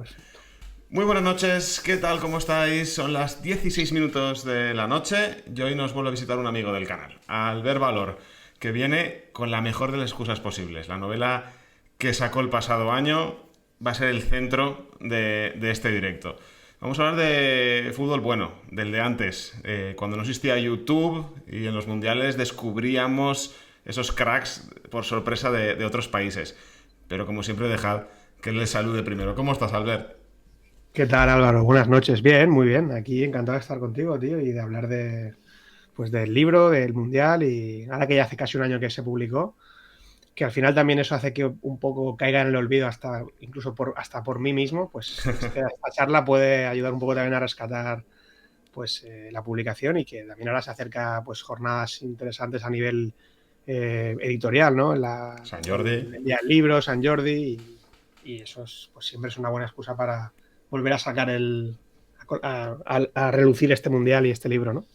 Perfecto. Muy buenas noches, ¿qué tal? ¿Cómo estáis? Son las 16 minutos de la noche y hoy nos vuelve a visitar un amigo del canal, Albert Valor, que viene con la mejor de las excusas posibles. La novela que sacó el pasado año va a ser el centro de este directo. Vamos a hablar de fútbol bueno, del de antes, cuando no existía YouTube y en los mundiales descubríamos esos cracks por sorpresa de otros países. Pero como siempre, dejad que les salude primero. ¿Cómo estás, Albert? ¿Qué tal, Álvaro? Buenas noches. Bien, muy bien. Aquí encantado de estar contigo, tío, y de hablar pues del libro, del Mundial, y ahora que ya hace casi un año que se publicó, que al final también eso hace que un poco caiga en el olvido incluso hasta por mí mismo, pues esta charla puede ayudar un poco también a rescatar pues la publicación y que también ahora se acerca pues jornadas interesantes a nivel editorial, ¿no? San Jordi. El Día del Libro, San Jordi, y eso pues siempre es una buena excusa para volver a sacar a relucir este mundial y este libro, ¿no?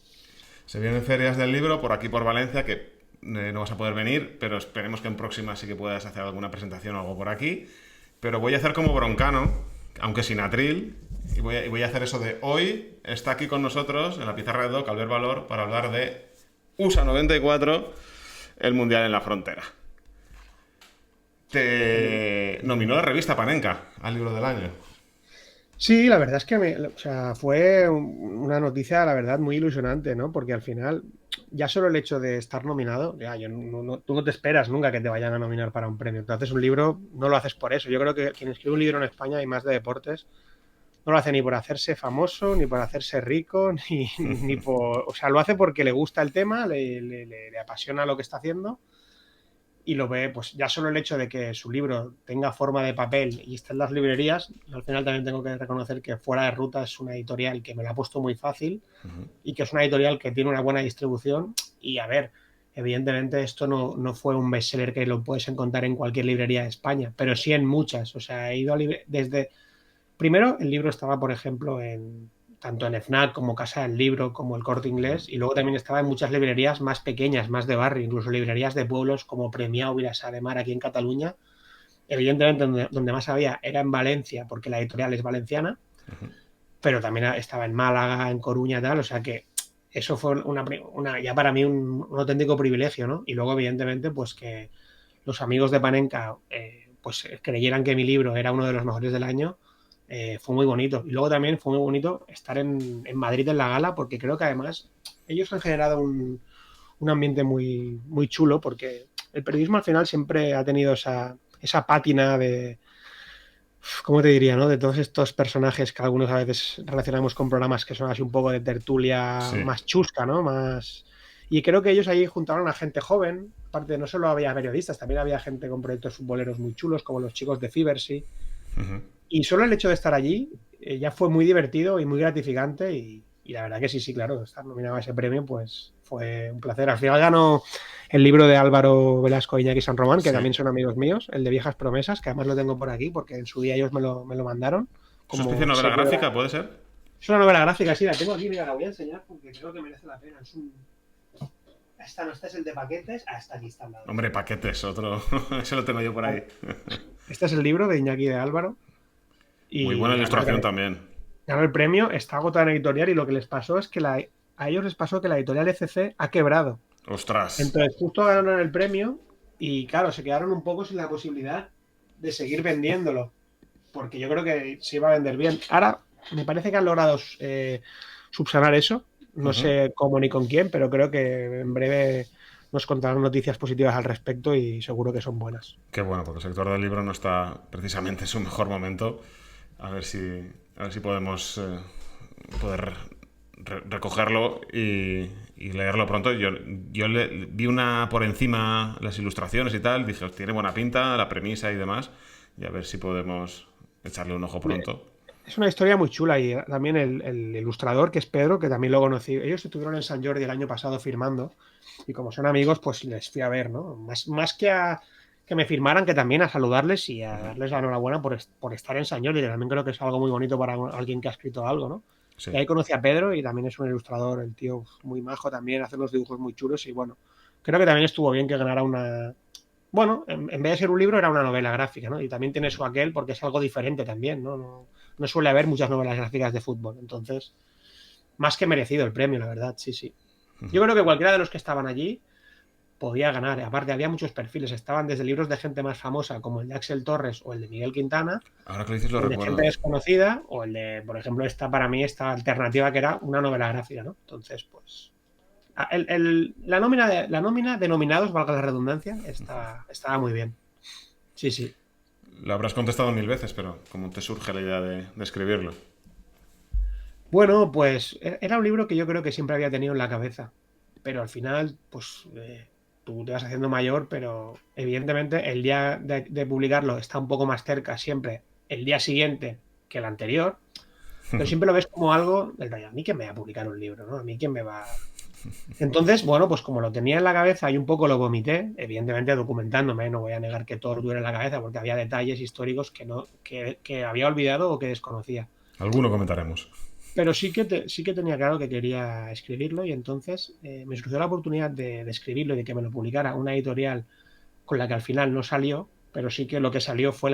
Se vienen ferias del libro por aquí por Valencia, que no vas a poder venir, pero esperemos que en próximas sí que puedas hacer alguna presentación o algo por aquí. Pero voy a hacer como Broncano, aunque sin atril, y voy a hacer eso de hoy. Está aquí con nosotros en la pizarra de Doc, Albert Valor, para hablar de USA 94, el Mundial en la Frontera. Te nominó la revista Panenka al libro del año. Sí, la verdad es que o sea, fue una noticia, la verdad, muy ilusionante, ¿no? Porque al final, ya solo el hecho de estar nominado, ya, tú no te esperas nunca que te vayan a nominar para un premio. Entonces, un libro no lo haces por eso. Yo creo que quien escribe un libro en España y más de deportes, no lo hace ni por hacerse famoso, ni por hacerse rico, ni por... O sea, lo hace porque le gusta el tema, le apasiona lo que está haciendo y lo ve, pues ya solo el hecho de que su libro tenga forma de papel y esté en las librerías, al final también tengo que reconocer que Fuera de Ruta es una editorial que me la ha puesto muy fácil y que es una editorial que tiene una buena distribución y a ver, evidentemente esto no fue un bestseller que lo puedes encontrar en cualquier librería de España, pero sí en muchas, o sea, he ido a desde... Primero, el libro estaba, por ejemplo, tanto en FNAC como Casa del Libro, como el Corte Inglés, y luego también estaba en muchas librerías más pequeñas, más de barrio, incluso librerías de pueblos como Premià o Vilassar de Mar aquí en Cataluña. Evidentemente, donde más había era en Valencia, porque la editorial es valenciana, pero también estaba en Málaga, en Coruña, tal, o sea que eso fue ya para mí un auténtico privilegio, ¿no? Y luego, evidentemente, pues que los amigos de Panenka pues creyeran que mi libro era uno de los mejores del año, fue muy bonito. Y luego también fue muy bonito estar en Madrid en la gala, porque creo que además ellos han generado un ambiente muy, muy chulo, porque el periodismo al final siempre ha tenido esa pátina de, ¿cómo te diría, no? De todos estos personajes que algunos a veces relacionamos con programas que son así un poco de tertulia Sí. más chusca, ¿no? Más... Y creo que ellos ahí juntaron a gente joven, aparte no solo había periodistas, también había gente con proyectos futboleros muy chulos, como los chicos de Fibersy. Y solo el hecho de estar allí ya fue muy divertido y muy gratificante y la verdad que sí, sí, claro, estar nominado a ese premio pues fue un placer. Al final ganó el libro de Álvaro Velasco e Iñaki San Román, que Sí. también son amigos míos, el de Viejas Promesas, que además lo tengo por aquí porque en su día ellos me lo mandaron ¿Es una especie de como novela sello de gráfica, puede ser? Es una novela gráfica, sí, la tengo aquí, mira, la voy a enseñar porque creo que merece la pena. Esta no, este es el de paquetes, está aquí, está al lado. Hombre, paquetes, otro. Ese lo tengo yo por ahí. Este es el libro de Iñaki de Álvaro Muy y buena ilustración también. ganó el premio, está agotada en editorial y lo que les pasó es que a ellos les pasó que la editorial ECC ha quebrado. Ostras. Entonces, justo ganaron el premio y, claro, se quedaron un poco sin la posibilidad de seguir vendiéndolo, porque yo creo que se iba a vender bien. Ahora, me parece que han logrado subsanar eso. No sé cómo ni con quién, pero creo que en breve nos contarán noticias positivas al respecto y seguro que son buenas. Qué bueno, porque el sector del libro no está precisamente en su mejor momento. A ver si, a ver si podemos poder recogerlo y leerlo pronto. Yo vi una por encima las ilustraciones y tal, dije, tiene buena pinta, la premisa y demás, y a ver si podemos echarle un ojo pronto. Es una historia muy chula y también el ilustrador, que es Pedro, que también lo conocí. Ellos estuvieron en San Jordi el año pasado firmando y como son amigos, pues les fui a ver, ¿no? Más que a que me firmaran, que también a saludarles y a darles la enhorabuena por estar en San Jordi, que también creo que es algo muy bonito para alguien que ha escrito algo, ¿no? Sí. Y ahí conocí a Pedro y también es un ilustrador, el tío muy majo también, hace los dibujos muy chulos y bueno, creo que también estuvo bien que ganara Bueno, en vez de ser un libro era una novela gráfica, ¿no? Y también tiene su aquel porque es algo diferente también, ¿no? No suele haber muchas novelas gráficas de fútbol, entonces, más que merecido el premio, la verdad, sí, sí. Yo creo que cualquiera de los que estaban allí podía ganar. Aparte, había muchos perfiles. Estaban desde libros de gente más famosa, como el de Axel Torres o el de Miguel Quintana, Ahora que lo dices lo el de gente recuerdo. desconocida, o el de, por ejemplo, para mí, esta alternativa que era una novela gráfica, ¿no? Entonces, pues. La nómina de nominados, valga la redundancia, estaba muy bien. Sí, sí. Lo habrás contestado mil veces, pero ¿cómo te surge la idea de escribirlo? Bueno, pues era un libro que yo creo que siempre había tenido en la cabeza. Pero al final, pues tú te vas haciendo mayor, pero evidentemente el día de publicarlo está un poco más cerca siempre el día siguiente que el anterior. Pero siempre lo ves como algo del rollo, a mí quién me va a publicar un libro, ¿no? A mí quién me va. Entonces, bueno, pues como lo tenía en la cabeza y un poco lo vomité, evidentemente documentándome, no voy a negar que todo lo tuviera en la cabeza porque había detalles históricos que había olvidado o que desconocía. Alguno comentaremos. Pero sí que tenía claro que quería escribirlo y entonces me surgió la oportunidad de escribirlo y de que me lo publicara una editorial con la que al final no salió, pero sí que lo que salió fue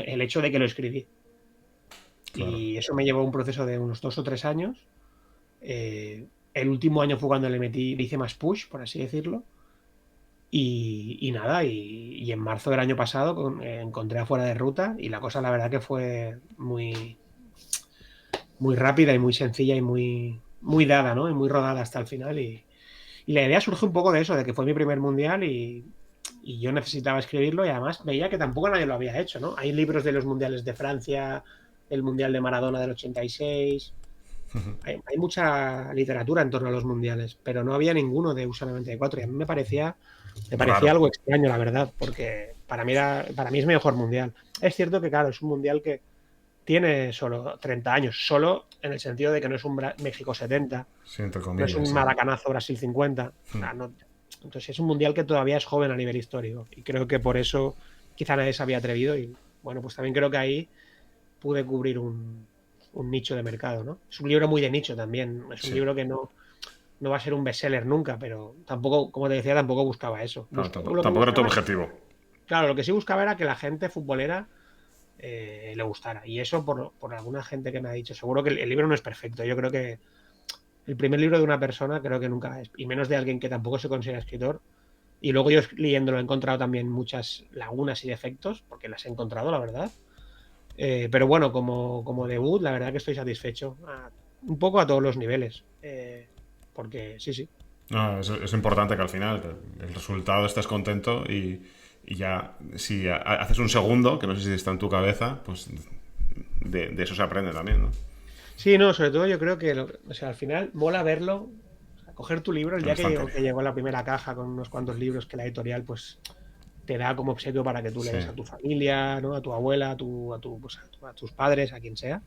el hecho de que lo escribí. Claro. Y eso me llevó a un proceso de unos 2 o 3 años. El último año fue cuando le hice más push, por así decirlo. Y nada, y en marzo del año pasado encontré a Fuera de Ruta y la cosa la verdad que fue muy, muy rápida y muy sencilla y muy dada, ¿no? Y muy rodada hasta el final. Y la idea surge un poco de eso, de que fue mi primer mundial y yo necesitaba escribirlo y además veía que tampoco nadie lo había hecho, ¿no? Hay libros de los mundiales de Francia, el mundial de Maradona del 86. Hay mucha literatura en torno a los mundiales, pero no había ninguno de USA 94 y a mí me parecía Raro. algo extraño, la verdad, porque para mí es mi mejor mundial. Es cierto que, claro, es un mundial que tiene solo 30 años, solo en el sentido de que no es un México 70, Sí, entre no es comillas, un sí. Maracanazo Brasil 50. O sea, entonces es un mundial que todavía es joven a nivel histórico y creo que por eso quizá nadie se había atrevido y bueno, pues también creo que ahí pude cubrir un nicho de mercado, ¿no? Es un libro muy de nicho también, es un Sí. libro que no va a ser un bestseller nunca, pero tampoco, como te decía, tampoco buscaba eso. No, Lo que tampoco era tu buscaba, objetivo. claro, lo que sí buscaba era que la gente futbolera le gustara. Y eso por alguna gente que me ha dicho, seguro que el libro no es perfecto. Yo creo que el primer libro de una persona creo que nunca es, y menos de alguien que tampoco se considera escritor. Y luego yo leyéndolo he encontrado también muchas lagunas y defectos, porque las he encontrado, la verdad. Pero bueno, como debut, la verdad que estoy satisfecho. Un poco a todos los niveles. Porque sí, sí. No, es importante que al final que el resultado estés contento y ya si haces un segundo, que no sé si está en tu cabeza, pues de eso se aprende también, ¿no? Sí, no, sobre todo yo creo que o sea, al final mola verlo, o sea, coger tu libro el En la día que estantería. llegó la primera caja con unos cuantos libros que la editorial pues te da como obsequio para que tú le Sí. des a tu familia, ¿no? A tu abuela, pues, a tus padres, a quien sea.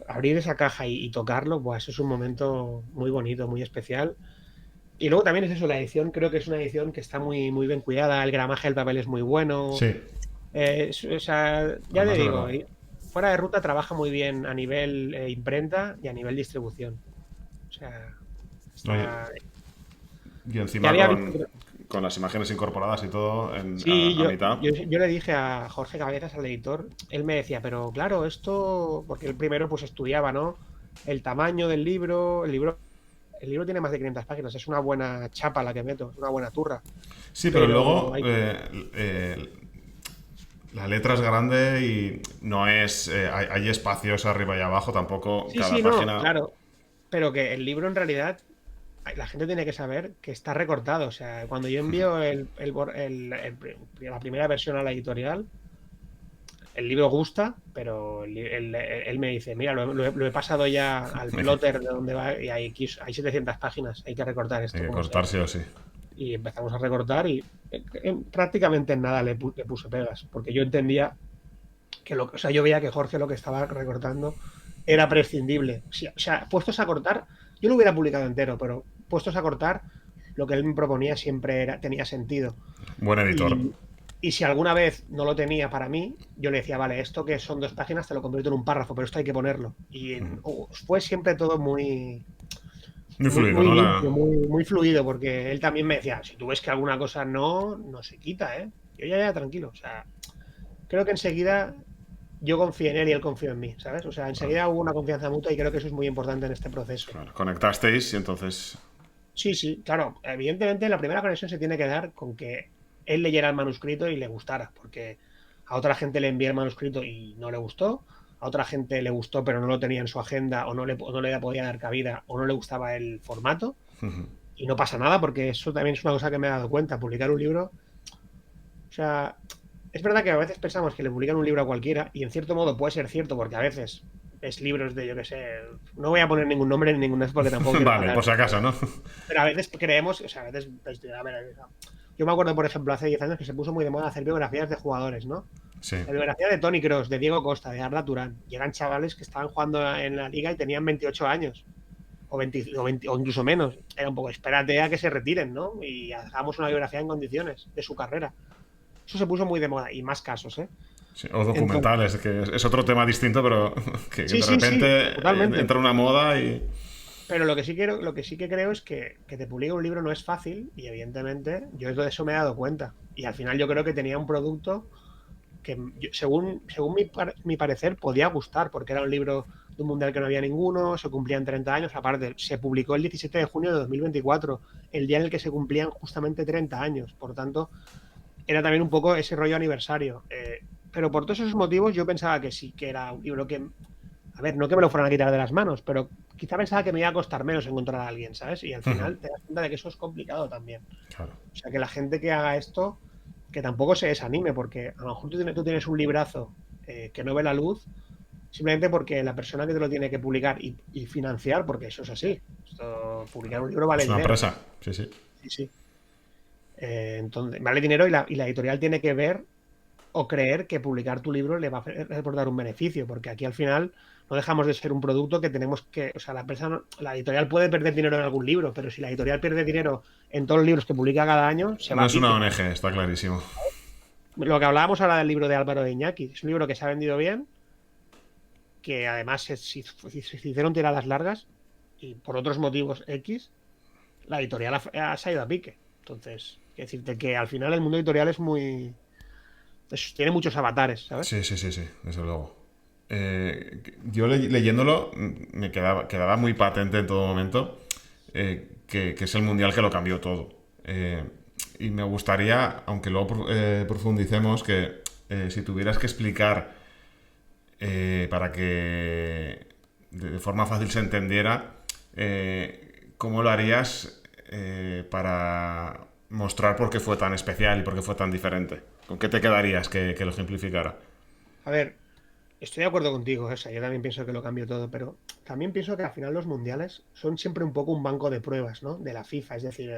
Abrir esa caja y tocarlo, pues eso es un momento muy bonito, muy especial. Y luego también es eso, la edición creo que es una edición que está muy, muy bien cuidada, el gramaje del papel es muy bueno. Sí, O sea, ya te además de digo, verdad. Fuera de Ruta trabaja muy bien a nivel imprenta y a nivel distribución. O sea, No, está. y Ya encima había visto. con las imágenes incorporadas y todo Sí, a mitad. yo le dije a Jorge Cabezas, al editor, él me decía, pero claro, esto, porque él primero pues estudiaba, ¿no? El tamaño del libro, el libro tiene más de 500 páginas, es una buena chapa la que meto, es una buena turra, Sí, pero pero luego hay. la letra es grande y no es. Hay espacios arriba y abajo, tampoco Sí, cada sí, no, página. claro, pero que el libro en realidad la gente tiene que saber que está recortado. O sea, cuando yo envío la primera versión a la editorial, el libro gusta, pero él me dice, mira, lo he pasado ya al plotter de donde va y hay 700 páginas, hay que recortar Hay esto que como sea. cortar sí o sí. Y empezamos a recortar y prácticamente en nada le puse pegas, porque yo entendía o sea, yo veía que Jorge lo que estaba recortando era prescindible. O sea, puestos a cortar, yo lo hubiera publicado entero, pero puestos a cortar, lo que él me proponía siempre tenía sentido. Buen editor. Y, y si alguna vez no lo tenía para mí, yo le decía, vale, esto que son 2 páginas te lo convierto en un párrafo, pero esto hay que ponerlo. Y fue siempre todo muy, Muy muy, fluido, muy ¿no? limpio, muy fluido, porque él también me decía, si tú ves que alguna cosa no se quita, ¿eh? Yo ya, tranquilo. O sea, creo que enseguida yo confío en él y él confió en mí, ¿sabes? O sea, Claro, enseguida hubo una confianza mutua y creo que eso es muy importante en este proceso. claro. Conectasteis y entonces... Sí, sí, claro. Evidentemente la primera conexión se tiene que dar con que él leyera el manuscrito y le gustara, porque a otra gente le envié el manuscrito y no le gustó, a otra gente le gustó pero no lo tenía en su agenda o no le podía dar cabida o no le gustaba el formato y no pasa nada porque eso también es una cosa que me he dado cuenta. Publicar un libro, o sea, es verdad que a veces pensamos que le publican un libro a cualquiera y en cierto modo puede ser cierto porque a veces es libros de, yo qué sé, no voy a poner ningún nombre ni ninguna porque tampoco quiero Vale, matar. por si acaso, ¿no? Pero a veces creemos, o sea, a veces, pues, a ver, yo me acuerdo, por ejemplo, hace 10 años que se puso muy de moda hacer biografías de jugadores, ¿no? Sí. La biografía de Toni Kroos, de Diego Costa, de Arda Turán, y eran chavales que estaban jugando en la liga y tenían 28 años, o incluso menos. Era un poco, espérate a que se retiren, ¿no? Y hagamos una biografía en condiciones de su carrera. Eso se puso muy de moda, y más casos, ¿eh? Sí, o Entonces, documentales, que es otro tema distinto, pero que sí, de sí, sí, repente totalmente. entra una moda y... Pero lo que sí que creo es que te publique un libro no es fácil y evidentemente yo de eso me he dado cuenta. Y al final yo creo que tenía un producto que según mi parecer podía gustar porque era un libro de un mundial que no había ninguno, se cumplían 30 años, aparte se publicó el 17 de junio de 2024, el día en el que se cumplían justamente 30 años. Por tanto, era también un poco ese rollo aniversario. Pero por todos esos motivos yo pensaba que sí, que era un libro que a ver, no que me lo fueran a quitar de las manos, pero quizá pensaba que me iba a costar menos encontrar a alguien, ¿sabes? Y al final te das cuenta de que eso es complicado también. Claro. O sea, que la gente que haga esto, que tampoco se desanime, porque a lo mejor tú tienes un librazo que no ve la luz, simplemente porque la persona que te lo tiene que publicar y financiar, porque eso es así. Publicar un libro vale Es una dinero. empresa, sí, sí. Sí, sí. Entonces, vale dinero y la editorial tiene que ver o creer que publicar tu libro le va a reportar un beneficio, porque aquí al final no dejamos de ser un producto que tenemos que, o sea, la empresa, la editorial puede perder dinero en algún libro, pero si la editorial pierde dinero en todos los libros que publica cada año, se va No a es una pique. ONG, está clarísimo. Lo que hablábamos ahora del libro de Álvaro de Iñaki, es un libro que se ha vendido bien, que además se hicieron tiradas largas y por otros motivos X, la editorial se ha ido a pique. Entonces, quiero decirte que al final el mundo editorial es muy... tiene muchos avatares, ¿sabes? Sí, sí, sí, sí, desde luego. Yo leyéndolo me quedaba muy patente en todo momento que es el mundial que lo cambió todo. Y me gustaría, aunque luego profundicemos, que si tuvieras que explicar para que de forma fácil se entendiera, cómo lo harías para mostrar por qué fue tan especial y por qué fue tan diferente. ¿Con qué te quedarías que lo ejemplificara? A ver, estoy de acuerdo contigo, o sea, yo también pienso que lo cambio todo, pero también pienso que al final los mundiales son siempre un poco un banco de pruebas, ¿no? De la FIFA, es decir,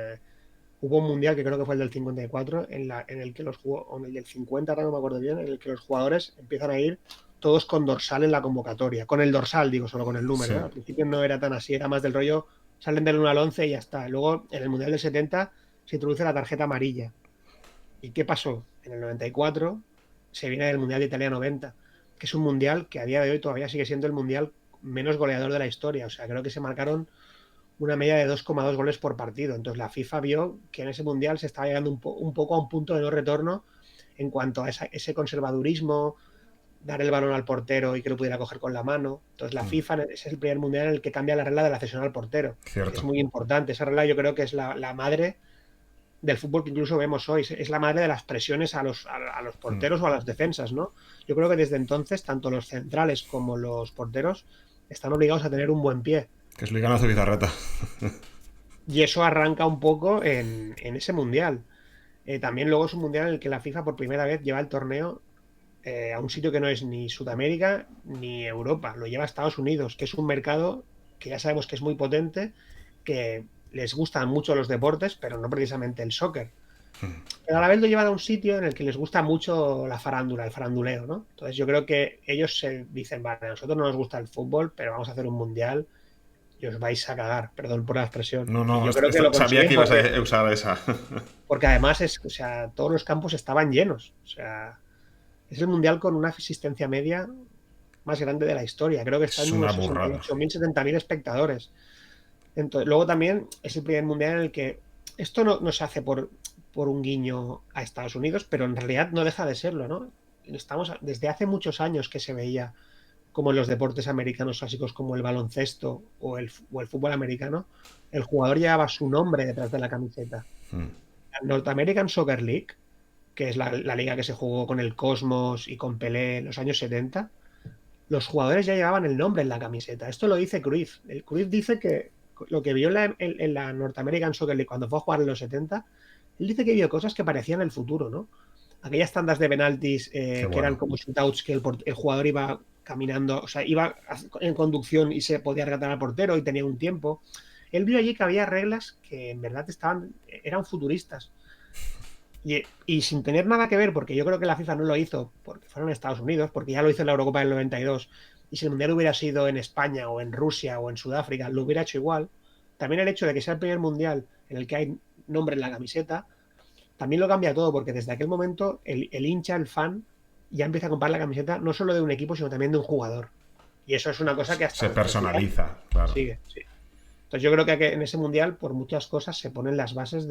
hubo un mundial que creo que fue el del 54, en el que o en el del 50, ahora no me acuerdo bien, en el que los jugadores empiezan a ir todos con dorsal en la convocatoria, con el dorsal, digo, solo con el número, Sí, ¿eh? Al principio no era tan así, era más del rollo, salen del 1 al 11 y ya está. Luego, en el mundial del 70 se introduce la tarjeta amarilla. ¿Y qué pasó? En el 94 se viene el Mundial de Italia 90, que es un mundial que a día de hoy todavía sigue siendo el mundial menos goleador de la historia. O sea, creo que se marcaron una media de 2,2 goles por partido. Entonces la FIFA vio que en ese mundial se estaba llegando un poco a un punto de no retorno en cuanto a ese conservadurismo, dar el balón al portero y que lo pudiera coger con la mano. Entonces la FIFA es el primer mundial en el que cambia la regla de la cesión al portero, que es cierto. muy importante. Esa regla yo creo que es la madre del fútbol que incluso vemos hoy. Es la madre de las presiones a los porteros o a las defensas, ¿no? Yo creo que desde entonces, tanto los centrales como los porteros están obligados a tener un buen pie. Que es Ligana Zubizarreta. Y eso arranca un poco en ese mundial. También luego es un mundial en el que la FIFA por primera vez lleva el torneo a un sitio que no es ni Sudamérica ni Europa, lo lleva a Estados Unidos, que es un mercado que ya sabemos que es muy potente, que les gustan mucho los deportes, pero no precisamente el soccer. Pero a la vez lo llevan a un sitio en el que les gusta mucho la farándula, el faranduleo, ¿no? Entonces yo creo que ellos se dicen, vale, a nosotros no nos gusta el fútbol, pero vamos a hacer un mundial y os vais a cagar, perdón por la expresión. No, Y no, yo creo que lo sabía consiguen que ibas a usar esa. porque además es, o sea, todos los campos estaban llenos. O sea, es el mundial con una asistencia media más grande de la historia. Creo que está Es en una unos burrada. 68.000, 70.000 espectadores. Entonces, luego también es el primer mundial en el que esto no se hace por un guiño a Estados Unidos, pero en realidad no deja de serlo, ¿no? Estamos desde hace muchos años que se veía como en los deportes americanos clásicos como el baloncesto o el fútbol americano, el jugador llevaba su nombre detrás de la camiseta. La North American Soccer League, que es la liga que se jugó con el Cosmos y con Pelé en los años 70, los jugadores ya llevaban el nombre en la camiseta. Esto lo dice Cruyff. El Cruyff dice que lo que vio en la North American Soccer League cuando fue a jugar en los 70, él dice que vio cosas que parecían el futuro, ¿no? Aquellas tandas de penaltis Qué que eran bueno. como shootouts que el jugador iba caminando, o sea, iba en conducción y se podía regatar al portero y tenía un tiempo. Él vio allí que había reglas que en verdad eran futuristas. Y sin tener nada que ver, porque yo creo que la FIFA no lo hizo porque fueron Estados Unidos, porque ya lo hizo en la Eurocopa del 92, y si el Mundial hubiera sido en España o en Rusia o en Sudáfrica, lo hubiera hecho igual. También el hecho de que sea el primer Mundial en el que hay nombre en la camiseta, también lo cambia todo, porque desde aquel momento el hincha, el fan, ya empieza a comprar la camiseta no solo de un equipo, sino también de un jugador. Y eso es una cosa que hasta Se nuestros días personaliza, claro. sigue. Sí. Entonces yo creo que en ese Mundial, por muchas cosas, se ponen las bases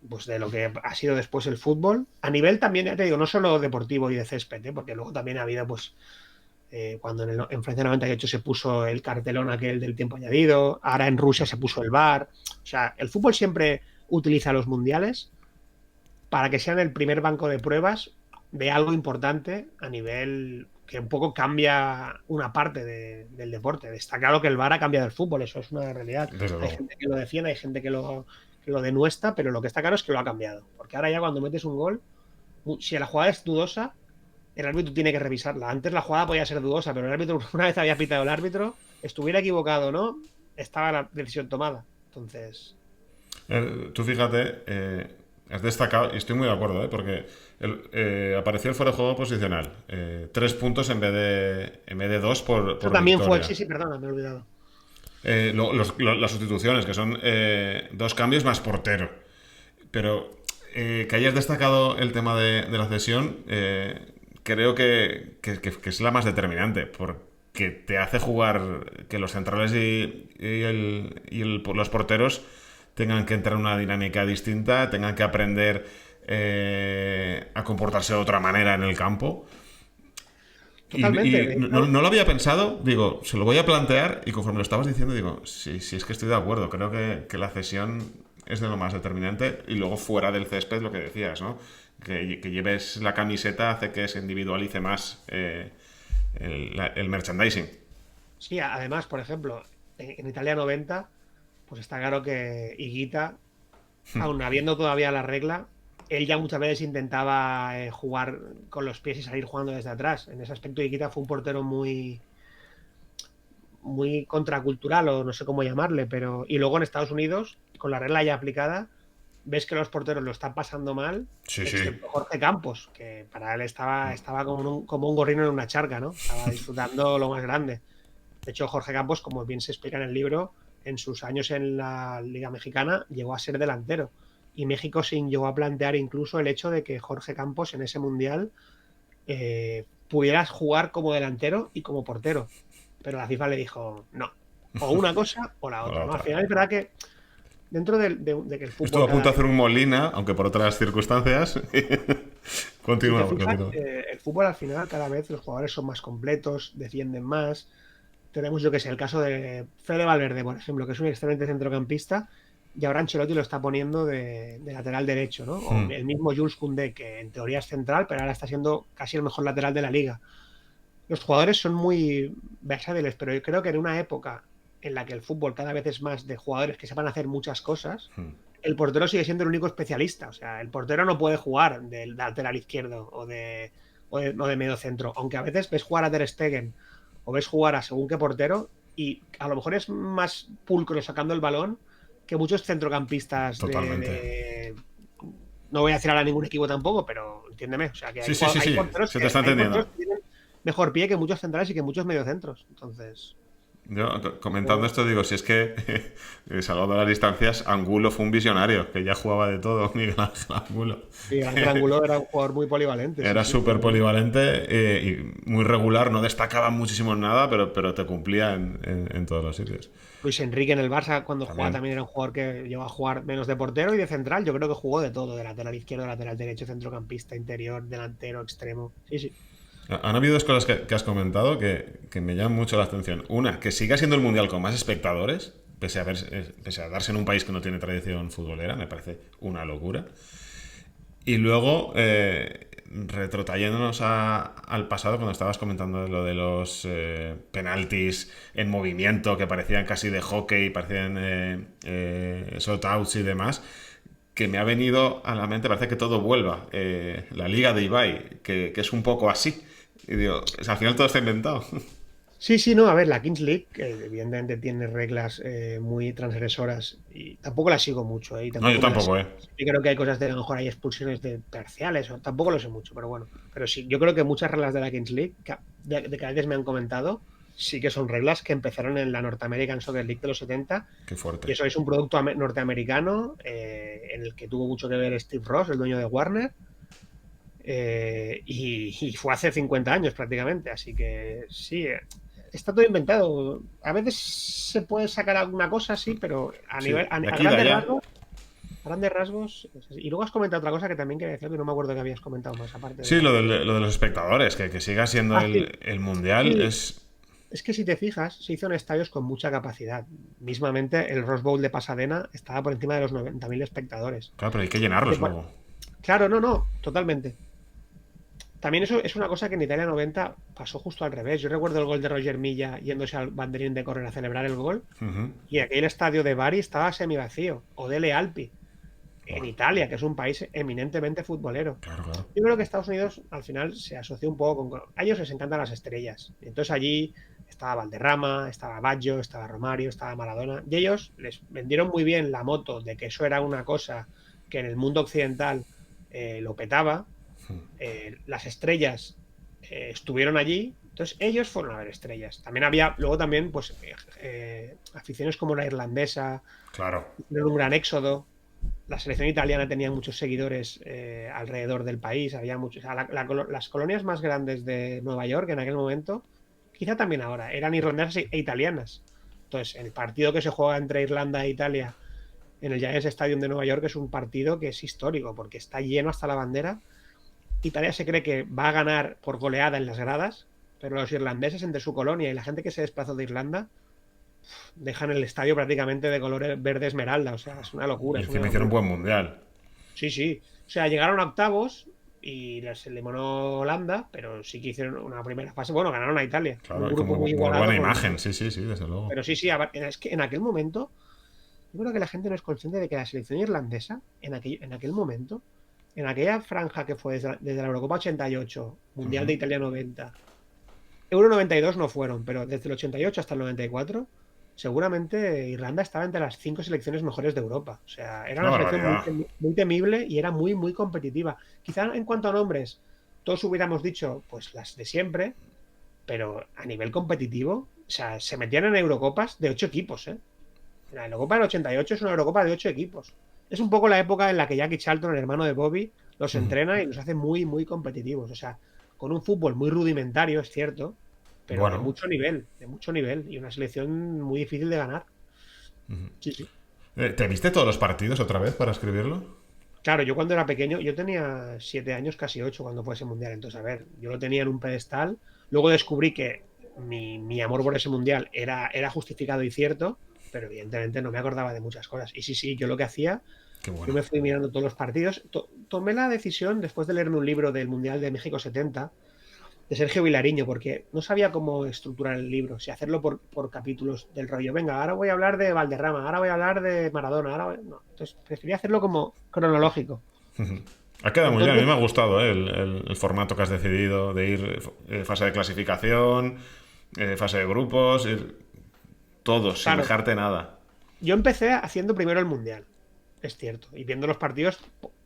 pues de lo que ha sido después el fútbol. A nivel también, ya te digo, no solo deportivo y de césped, porque luego también ha habido, pues, cuando en Francia 98 se puso el cartelón aquel del tiempo añadido, ahora en Rusia se puso el VAR. O sea, el fútbol siempre utiliza los mundiales para que sean el primer banco de pruebas de algo importante a nivel que un poco cambia una parte del deporte. Está claro que el VAR ha cambiado el fútbol, eso es una realidad. Desde Hay luego. gente que lo defiende, hay gente que lo denuestra, pero lo que está claro es que lo ha cambiado. Porque ahora ya cuando metes un gol, si la jugada es dudosa, el árbitro tiene que revisarla. Antes la jugada podía ser dudosa, pero el árbitro, una vez había pitado el árbitro, estuviera equivocado o no, estaba la decisión tomada. Entonces, Tú fíjate, has destacado, y estoy muy de acuerdo, porque apareció el fuera de juego posicional. 3 puntos en vez de dos eso por también fue, victoria. sí, sí, perdona, me he olvidado. Las sustituciones, que son 2 cambios más portero. Pero que hayas destacado el tema de la cesión, creo que es la más determinante, porque te hace jugar que los centrales y los porteros tengan que entrar en una dinámica distinta, tengan que aprender a comportarse de otra manera en el campo. Totalmente, Y de no, hecho, no lo había pensado, digo, se lo voy a plantear y conforme lo estabas diciendo digo, sí, sí, es que estoy de acuerdo, creo que la cesión es de lo más determinante y luego fuera del césped lo que decías, ¿no? Que lleves la camiseta hace que se individualice más el merchandising. sí, además, por ejemplo, en Italia 90, pues está claro que Higuita, aun habiendo todavía la regla, él ya muchas veces intentaba jugar con los pies y salir jugando desde atrás. En ese aspecto, Higuita fue un portero muy contracultural, o no sé cómo llamarle, pero. Y luego en Estados Unidos, con la regla ya aplicada, ves que los porteros lo están pasando mal, Sí, sí. excepto Jorge Campos, que para él estaba como un gorrino en una charca, ¿no? Estaba disfrutando lo más grande. De hecho, Jorge Campos, como bien se explica en el libro, en sus años en la Liga Mexicana llegó a ser delantero. Y México se llegó a plantear incluso el hecho de que Jorge Campos en ese mundial pudiera jugar como delantero y como portero. Pero la FIFA le dijo no. O una cosa o la O la otra, ¿no? Al otra. final es verdad que dentro de que el Estuvo fútbol a punto cada de hacer vez. un Molina, aunque por otras circunstancias. Si te Continúa, fijas, continúa. el fútbol al final cada vez los jugadores son más completos, defienden más. Tenemos, yo que sé, el caso de Fede Valverde, por ejemplo, que es un excelente centrocampista, y ahora Ancelotti lo está poniendo de lateral derecho, ¿no? O el mismo Jules Koundé, que en teoría es central, pero ahora está siendo casi el mejor lateral de la liga. Los jugadores son muy versátiles, pero yo creo que en una época en la que el fútbol cada vez es más de jugadores que sepan hacer muchas cosas, el portero sigue siendo el único especialista. O sea, el portero no puede jugar del lateral izquierdo o de medio centro, aunque a veces ves jugar a Ter Stegen o ves jugar a según qué portero y a lo mejor es más pulcro sacando el balón que muchos centrocampistas Totalmente. no voy a decir ahora ningún equipo tampoco, pero entiéndeme, o sea que hay, Sí, sí, sí, hay sí. porteros Se te que está hay porteros entendiendo. que tienen mejor pie que muchos centrales y que muchos mediocentros. Entonces. Yo, comentando esto, digo, si es que, salvando las distancias, Angulo fue un visionario, que ya jugaba de todo, Miguel Ángel Angulo. Y Ángel Angulo era un jugador muy polivalente, sí, Era sí, súper totalmente. polivalente y muy regular, no destacaba muchísimo en nada, pero te cumplía en todos los sitios. Luis Enrique en el Barça, cuando jugaba, También. también era un jugador que llegó a jugar menos de portero y de central. Yo creo que jugó de todo, de lateral izquierdo, lateral derecho, centrocampista, interior, delantero, extremo. Sí, sí. Han habido dos cosas que has comentado que me llaman mucho la atención. Una, que siga siendo el Mundial con más espectadores, pese a darse en un país que no tiene tradición futbolera, me parece una locura. Y luego, retrotrayéndonos al pasado, cuando estabas comentando lo de los penaltis en movimiento que parecían casi de hockey, parecían shotouts y demás, que me ha venido a la mente, parece que todo vuelva. La liga de Ibai, que es un poco así. Y digo, al final todo está inventado. Sí, sí, no, a ver, la Kings League, que evidentemente tiene reglas muy transgresoras y tampoco la sigo mucho, y No, yo tampoco me las... tampoco, ¿eh? Yo creo que hay cosas de, a lo mejor hay expulsiones de parciales, o tampoco lo sé mucho, pero bueno. Pero sí, yo creo que muchas reglas de la Kings League, de que a veces me han comentado, sí que son reglas que empezaron en la North American Soccer League de los 70, Qué y fuerte. eso es un producto norteamericano en el que tuvo mucho que ver Steve Ross, el dueño de Warner, y fue hace 50 años prácticamente, así que sí, está todo inventado. A veces se puede sacar alguna cosa, sí, pero a Sí, nivel, de a aquí y de allá. grandes rasgos, y luego has comentado otra cosa que también quería decir, que no me acuerdo que habías comentado más, aparte de Sí, la... lo de los espectadores, que siga siendo Ah, sí, el mundial sí. es. Es que si te fijas, se hizo en estadios con mucha capacidad. Mismamente, el Rose Bowl de Pasadena estaba por encima de los 90.000 espectadores. Claro, pero hay que ¿Qué te llenarlos pa- luego. Claro, no, no, totalmente. También eso es una cosa que en Italia 90 pasó justo al revés. Yo recuerdo el gol de Roger Milla yéndose al banderín de córner a celebrar el gol Ujú. y aquel estadio de Bari estaba semivacío, o Dele Alpi, en Buah, Italia, que es un país eminentemente futbolero. claro, claro. Yo creo que Estados Unidos al final se asoció un poco con... A ellos les encantan las estrellas. Entonces allí estaba Valderrama, estaba Baggio, estaba Romario, estaba Maradona. Y ellos les vendieron muy bien la moto de que eso era una cosa que en el mundo occidental lo petaba. Las estrellas estuvieron allí, entonces ellos fueron a ver estrellas. También había, luego también, pues, aficiones como la irlandesa, Claro. hicieron un gran éxodo. La selección italiana tenía muchos seguidores alrededor del país, había muchos. O sea, las colonias más grandes de Nueva York en aquel momento, quizá también ahora, eran irlandesas e italianas. Entonces, el partido que se juega entre Irlanda e Italia en el Giants Stadium de Nueva York es un partido que es histórico porque está lleno hasta la bandera. Italia se cree que va a ganar por goleada en las gradas, pero los irlandeses entre su colonia y la gente que se desplazó de Irlanda dejan el estadio prácticamente de color verde esmeralda. O sea, es una locura, Y es una encima hicieron locura. buen mundial. Sí, sí. O sea, llegaron a octavos y les eliminó Holanda, pero sí que hicieron una primera fase. Bueno, ganaron a Italia. Un Claro, y grupo como, muy como igualado buena con... imagen, sí, sí, sí, desde luego. Pero sí, sí, es que en aquel momento, yo creo que la gente no es consciente de que la selección irlandesa, en aquel momento, en aquella franja que fue desde la Eurocopa 88, Mundial de Italia 90, Euro 92 no fueron, pero desde el 88 hasta el 94, seguramente Irlanda estaba entre las 5 selecciones mejores de Europa. O sea, era Una una selección barbaridad. muy temible y era muy, muy competitiva. Quizá en cuanto a nombres, todos hubiéramos dicho, pues las de siempre, pero a nivel competitivo, o sea, se metían en Eurocopas de 8 equipos, ¿eh? La Eurocopa del 88 es una Eurocopa de 8 equipos. Es un poco la época en la que Jackie Charlton, el hermano de Bobby, los entrena y los hace muy, muy competitivos. O sea, con un fútbol muy rudimentario, es cierto, pero Bueno, de mucho nivel, y una selección muy difícil de ganar. Sí, sí. ¿te viste todos los partidos otra vez para escribirlo? Claro, yo cuando era pequeño, yo tenía 7 años, casi 8 cuando fue ese mundial. Entonces, a ver, yo lo tenía en un pedestal. Luego descubrí que mi amor por ese mundial era justificado y cierto, pero evidentemente no me acordaba de muchas cosas. Y sí, sí, yo lo que hacía, Qué yo bueno. me fui mirando todos los partidos. Tomé la decisión, después de leerme un libro del Mundial de México 70, de Sergio Vilariño, porque no sabía cómo estructurar el libro, si hacerlo por capítulos del rollo. Venga, ahora voy a hablar de Valderrama, ahora voy a hablar de Maradona, no. Entonces preferí hacerlo como cronológico. Ha quedado muy bien, a mí Entonces, me ha gustado el formato que has decidido de ir fase de clasificación, fase de grupos, ir todos, sin claro, dejarte nada. yo empecé haciendo primero el Mundial, es cierto, y viendo los partidos,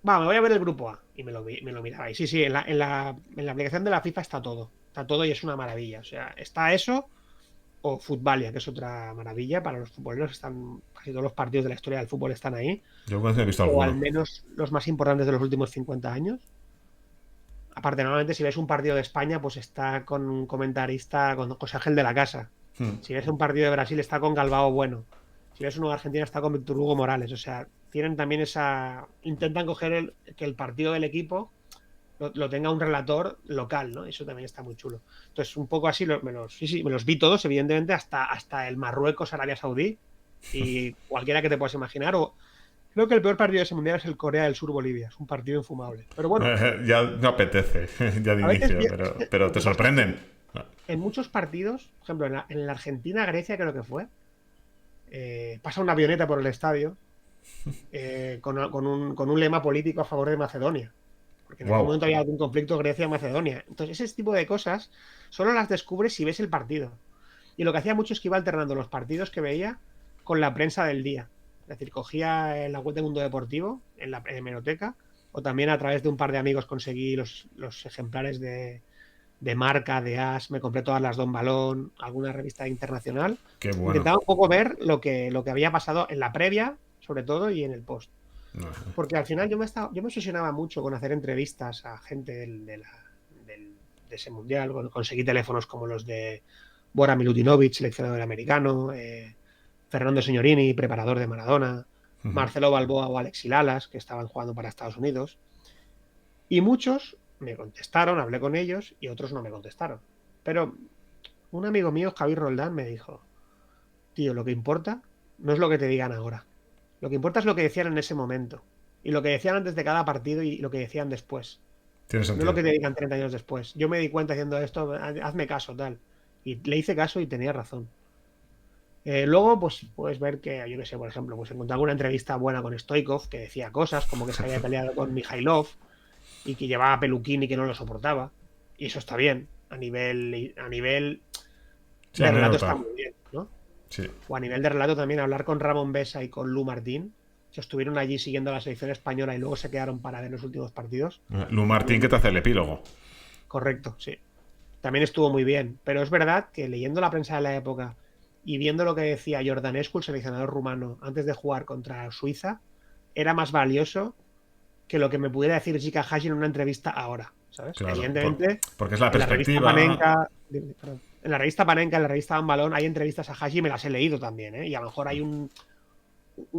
va, me voy a ver el grupo A, y me lo miraba. Y sí, sí, en la aplicación de la FIFA está todo y es una maravilla. O sea, está eso, o Futbalia, que es otra maravilla para los futboleros. Casi todos los partidos de la historia del fútbol están ahí, Yo alguna vez he visto o al alguno. menos los más importantes de los últimos 50 años. Aparte, normalmente si ves un partido de España, pues está con un comentarista, con José Ángel de la Casa. Hmm. Si ves un partido de Brasil, está con Galbao Bueno. Si ves uno de Argentina, está con Víctor Hugo Morales. O sea, tienen también esa... Intentan coger que el partido del equipo lo tenga un relator local, ¿no? Eso también está muy chulo. Entonces, un poco así, sí, me los vi todos, evidentemente, hasta el Marruecos-Arabia Saudí y cualquiera que te puedas imaginar. O creo que el peor partido de ese mundial es el Corea del Sur-Bolivia. Es un partido infumable. Pero bueno, Ya no apetece, ya de a veces inicio, es que pero lo te que pasa es que sorprenden. en muchos partidos, por ejemplo, en la Argentina-Grecia creo que fue, pasa una avioneta por el estadio con un lema político a favor de Macedonia. Porque en aquel Wow. momento había algún conflicto Grecia-Macedonia. Entonces, ese tipo de cosas solo las descubres si ves el partido. Y lo que hacía mucho es que iba alternando los partidos que veía con la prensa del día. Es decir, cogía en la web de Mundo Deportivo, en la hemeroteca, o también a través de un par de amigos conseguí los ejemplares de Marca, de As, me compré todas las Don Balón, alguna revista internacional. Qué bueno. Intentaba un poco ver lo que había pasado en la previa, sobre todo, y en el post. Porque al final yo me obsesionaba mucho con hacer entrevistas a gente de ese mundial. Conseguí teléfonos como los de Bora Milutinovic, seleccionador americano, Fernando Signorini, preparador de Maradona, Marcelo Balboa o Alexi Lalas, que estaban jugando para Estados Unidos. Y muchos me contestaron, hablé con ellos, y otros no me contestaron. Pero un amigo mío, Javier Roldán, me dijo, tío, lo que importa no es lo que te digan ahora. Lo que importa es lo que decían en ese momento. Y lo que decían antes de cada partido y lo que decían después. Tiene No lo sentido. que te digan 30 años después. Yo me di cuenta haciendo esto, hazme caso, tal. Y le hice caso y tenía razón. Luego, pues puedes ver que, yo qué sé, por ejemplo, pues encontré alguna entrevista buena con Stoikov que decía cosas como que se había peleado con Mikhailov y que llevaba peluquín y que no lo soportaba. Y eso está bien. A nivel Sí, de relato está anécdota. muy bien, ¿no? Sí. O a nivel de relato también hablar con Ramón Besa y con Lu Martín, que estuvieron allí siguiendo a la selección española y luego se quedaron para ver los últimos partidos. Lu Martín, También, que te hace el epílogo. correcto, sí. También estuvo muy bien. Pero es verdad que leyendo la prensa de la época y viendo lo que decía Jordanescu, el seleccionador rumano, antes de jugar contra Suiza, era más valioso que lo que me pudiera decir Jika Hashi en una entrevista ahora, ¿sabes? Claro. Evidentemente, Porque es la en la revista perspectiva. Panenka, perdón, en la revista Van Balón, hay entrevistas a Hashi y me las he leído también, ¿eh? Y a lo mejor hay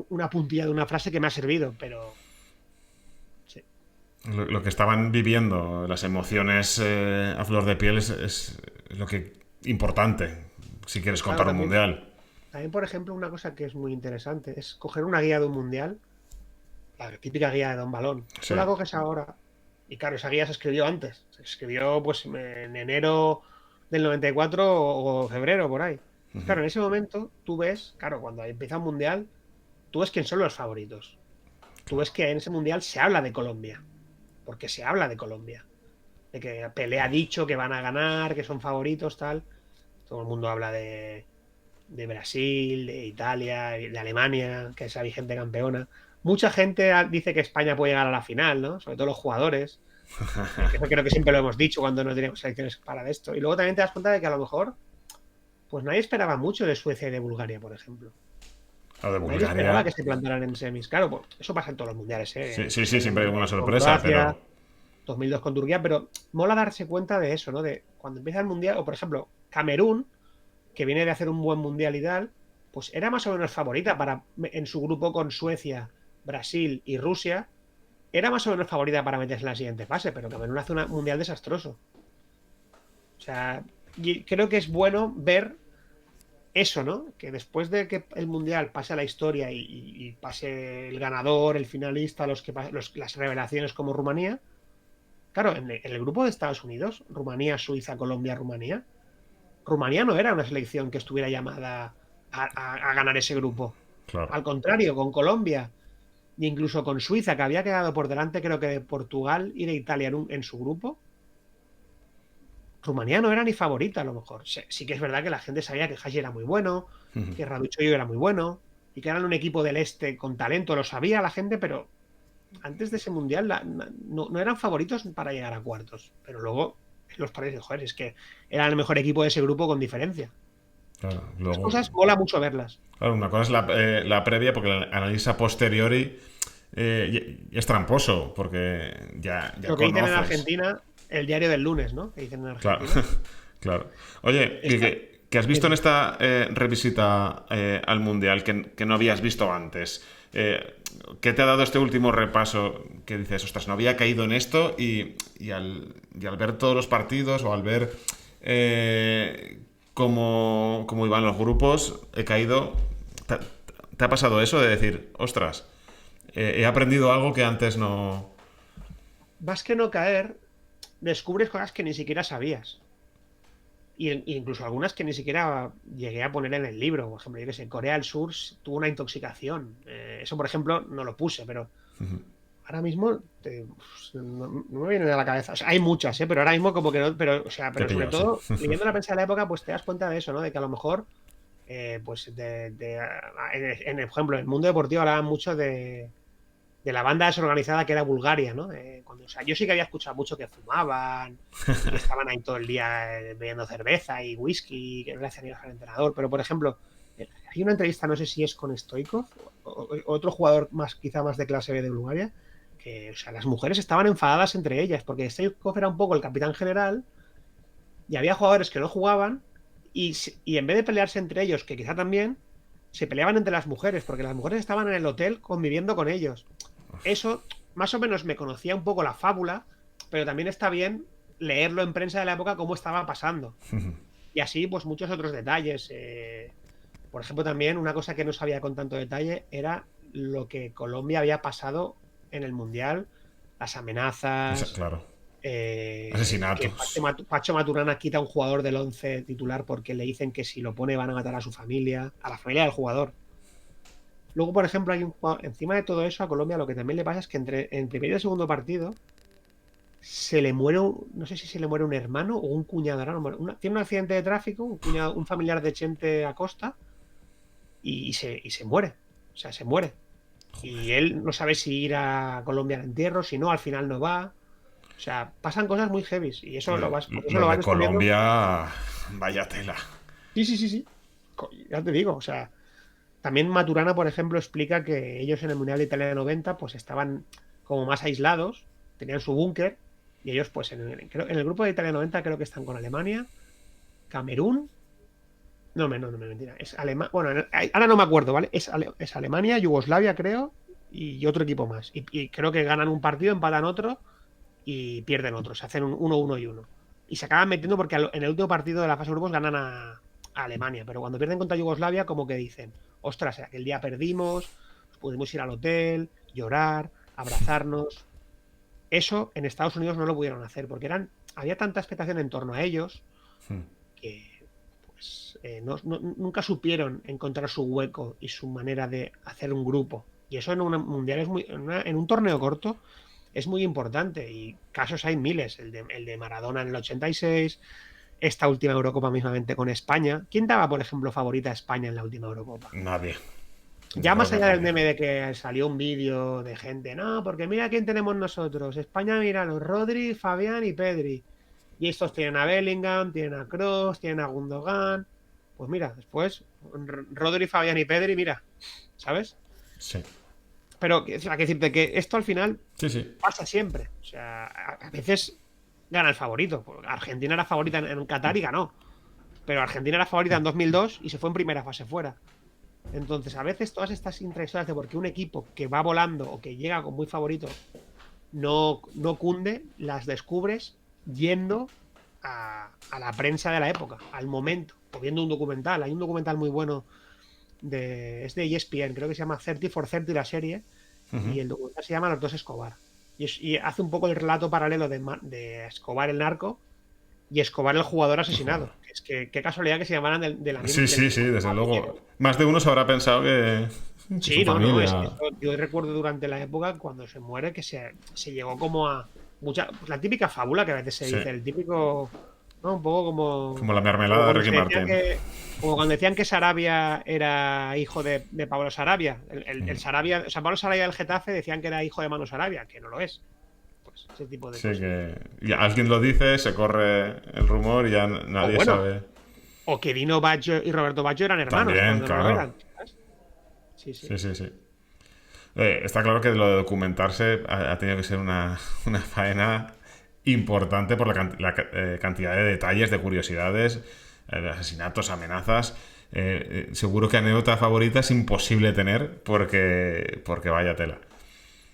una puntilla de una frase que me ha servido, pero sí. Lo que estaban viviendo, las emociones a flor de piel es lo que importante si quieres Claro, contar un también, mundial. también, por ejemplo, una cosa que es muy interesante es coger una guía de un mundial, la típica guía de Don Balón. Tú Sí. la coges ahora, y claro, esa guía se escribió antes. Se escribió pues en enero del 94 o febrero, por ahí. Claro, en ese momento tú ves, claro, cuando empieza un mundial, tú ves quién son los favoritos. Tú ves que en ese mundial se habla de Colombia, porque se habla de Colombia. De que Pelé ha dicho que van a ganar, que son favoritos, tal. Todo el mundo habla de Brasil, de Italia, de Alemania, que es la vigente campeona. Mucha gente dice que España puede llegar a la final, ¿no? Sobre todo los jugadores. Que eso creo que siempre lo hemos dicho cuando no teníamos selecciones para esto. Y luego también te das cuenta de que a lo mejor, pues nadie esperaba mucho de Suecia y de Bulgaria, por ejemplo. Lo de Nadie esperaba Bulgaria. que se plantaran en semis. Claro, pues eso pasa en todos los mundiales, Sí, ¿eh? sí, Pasó sí, en el siempre hay alguna con sorpresa, Croacia, pero. 2002 con Turquía, pero mola darse cuenta de eso, ¿no? De cuando empieza el mundial, o por ejemplo, Camerún, que viene de hacer un buen mundial y tal, pues era más o menos favorita en su grupo con Suecia, Brasil y Rusia, era más o menos favorita para meterse en la siguiente fase, pero Camerún hace un mundial desastroso. O sea, y creo que es bueno ver eso, ¿no? Que después de que el mundial pase a la historia y pase el ganador, el finalista, las revelaciones como Rumanía, claro, en el grupo de Estados Unidos, Rumanía, Suiza, Colombia, Rumanía, Rumanía no era una selección que estuviera llamada a ganar ese grupo. Claro. Al contrario, con Colombia e incluso con Suiza, que había quedado por delante, creo que de Portugal y de Italia en su grupo, Rumanía no era ni favorita a lo mejor. Sí que es verdad que la gente sabía que Hagi era muy bueno, que Raduchollo era muy bueno y que eran un equipo del este con talento, lo sabía la gente, pero antes de ese mundial no eran favoritos para llegar a cuartos. Pero luego los países, joder, es que era el mejor equipo de ese grupo con diferencia. Claro, Las luego, cosas mola mucho verlas. claro, una cosa es la previa, porque el análisis a posteriori es tramposo, porque ya Lo que dicen en conoces. Argentina, el diario del lunes, ¿no? Que dicen en Claro, Argentina. claro. Oye, Está, que has visto en dime. esta revisita al Mundial que no habías visto antes. ¿Qué te ha dado este último repaso que dices, ostras, no había caído en esto y al ver todos los partidos o al ver cómo iban los grupos, he caído... ¿Te, te ha pasado eso de decir, ostras, he aprendido algo que antes no... Más que no caer, descubres cosas que ni siquiera sabías. Y incluso algunas que ni siquiera llegué a poner en el libro. Por ejemplo, yo que sé, Corea del Sur tuvo una intoxicación. Eso, por ejemplo, no lo puse, pero ahora mismo no me viene a la cabeza. O sea, hay muchas, ¿eh? Pero ahora mismo como que no. Pero, o sea, Te he pero sobre pillado, sí. todo, leyendo la prensa de la época, pues te das cuenta de eso, ¿no? De que a lo mejor, pues, por ejemplo, en el mundo deportivo hablaban mucho de la banda desorganizada que era Bulgaria, ¿no? O sea, yo sí que había escuchado mucho que fumaban y que estaban ahí todo el día bebiendo cerveza y whisky, que no le hacían ir al entrenador. Pero, por ejemplo, hay una entrevista, no sé si es con Stoikov o otro jugador más, quizá más de clase B de Bulgaria, que, o sea, las mujeres estaban enfadadas entre ellas, porque Stoikov era un poco el capitán general y había jugadores que no jugaban y en vez de pelearse entre ellos, que quizá también, se peleaban entre las mujeres, porque las mujeres estaban en el hotel conviviendo con ellos. Eso más o menos me conocía un poco la fábula, pero también está bien leerlo en prensa de la época cómo estaba pasando. Y así, pues muchos otros detalles. Por ejemplo, también una cosa que no sabía con tanto detalle era lo que Colombia había pasado en el Mundial, las amenazas, Claro. que Asesinatos. Pacho Maturana quita a un jugador del 11 titular porque le dicen que si lo pone van a matar a su familia, a la familia del jugador. Luego, por ejemplo, encima de todo eso, a Colombia lo que también le pasa es que en primer y el segundo partido se le muere, no sé si se le muere un hermano o un cuñado, ahora no tiene un accidente de tráfico, un familiar de Chente Acosta, y se muere. O sea, se muere. Y él no sabe si ir a Colombia al entierro, si no, al final no va. O sea, pasan cosas muy heavy y eso por eso lo Los vas de descubriendo. Colombia, vaya tela. Sí, sí, sí, sí. Ya te digo, o sea, también Maturana, por ejemplo, explica que ellos en el Mundial de Italia de 90 pues estaban como más aislados, tenían su búnker, y ellos pues en el grupo de Italia 90 creo que están con Alemania, Camerún, no me mentira, es Alemania, bueno, ahora no me acuerdo, ¿vale? Es Alemania, Yugoslavia creo, y otro equipo más. Y creo que ganan un partido, empatan otro y pierden otro, se hacen un 1-1 y uno. Y se acaban metiendo porque en el último partido de la fase de grupos ganan a Alemania, pero cuando pierden contra Yugoslavia, como que dicen, ostras, aquel día perdimos, pudimos ir al hotel, llorar, abrazarnos. Eso en Estados Unidos no lo pudieron hacer porque había tanta expectación en torno a ellos que pues nunca supieron encontrar su hueco y su manera de hacer un grupo. Y eso en un mundial en un torneo corto es muy importante y casos hay miles. El de Maradona en el 86, esta última Eurocopa mismamente con España. ¿Quién daba, por ejemplo, favorita a España en la última Eurocopa? Nadie. Yo Ya creo más que allá del nadie. meme de que salió un vídeo de gente, no, porque mira quién tenemos nosotros. España, mira los Rodri, Fabián y Pedri. Y estos tienen a Bellingham, tienen a Kroos, tienen a Gundogan. Pues mira, después, Rodri, Fabián y Pedri, mira, ¿sabes? Sí. Pero hay que decirte que esto al final Sí, sí. pasa siempre. O sea, a veces gana el favorito. Argentina era favorita en Qatar y ganó. Pero Argentina era favorita en 2002 y se fue en primera fase fuera. Entonces, a veces todas estas intrahistorias de porque un equipo que va volando o que llega con muy favorito no cunde, las descubres yendo a la prensa de la época, al momento, o viendo un documental. Hay un documental muy bueno, es de ESPN, creo que se llama 30 for 30 la serie, y el documental se llama Los dos Escobar. Y hace un poco el relato paralelo de Escobar el narco y Escobar el jugador Joder. asesinado. Es que qué casualidad que se llamaran Sí, del sí, sí, mismo desde luego. apellido. Más de uno se habrá pensado que su Sí, no, familia. yo recuerdo durante la época cuando se muere que se llegó como a pues la típica fábula que a veces se Sí. dice, el típico, ¿no? Un poco Como la como mermelada de cuando Ricky se decía Martin. como cuando decían que Sarabia era hijo de Pablo Sarabia. El Sarabia, o sea, Pablo Sarabia del Getafe decían que era hijo de Manu Sarabia, que no lo es. Pues ese tipo de Sí, cosas. que y alguien lo dice, se corre el rumor y ya O nadie bueno, sabe. O que Dino Baggio y Roberto Baggio eran hermanos, También, cuando no lo claro. eran. ¿Sabes? Sí, sí. Sí, sí, sí. Está claro que lo de documentarse ha tenido que ser una faena importante por la cantidad de detalles, de curiosidades, de asesinatos, amenazas. Seguro que anécdota favorita es imposible tener porque vaya tela.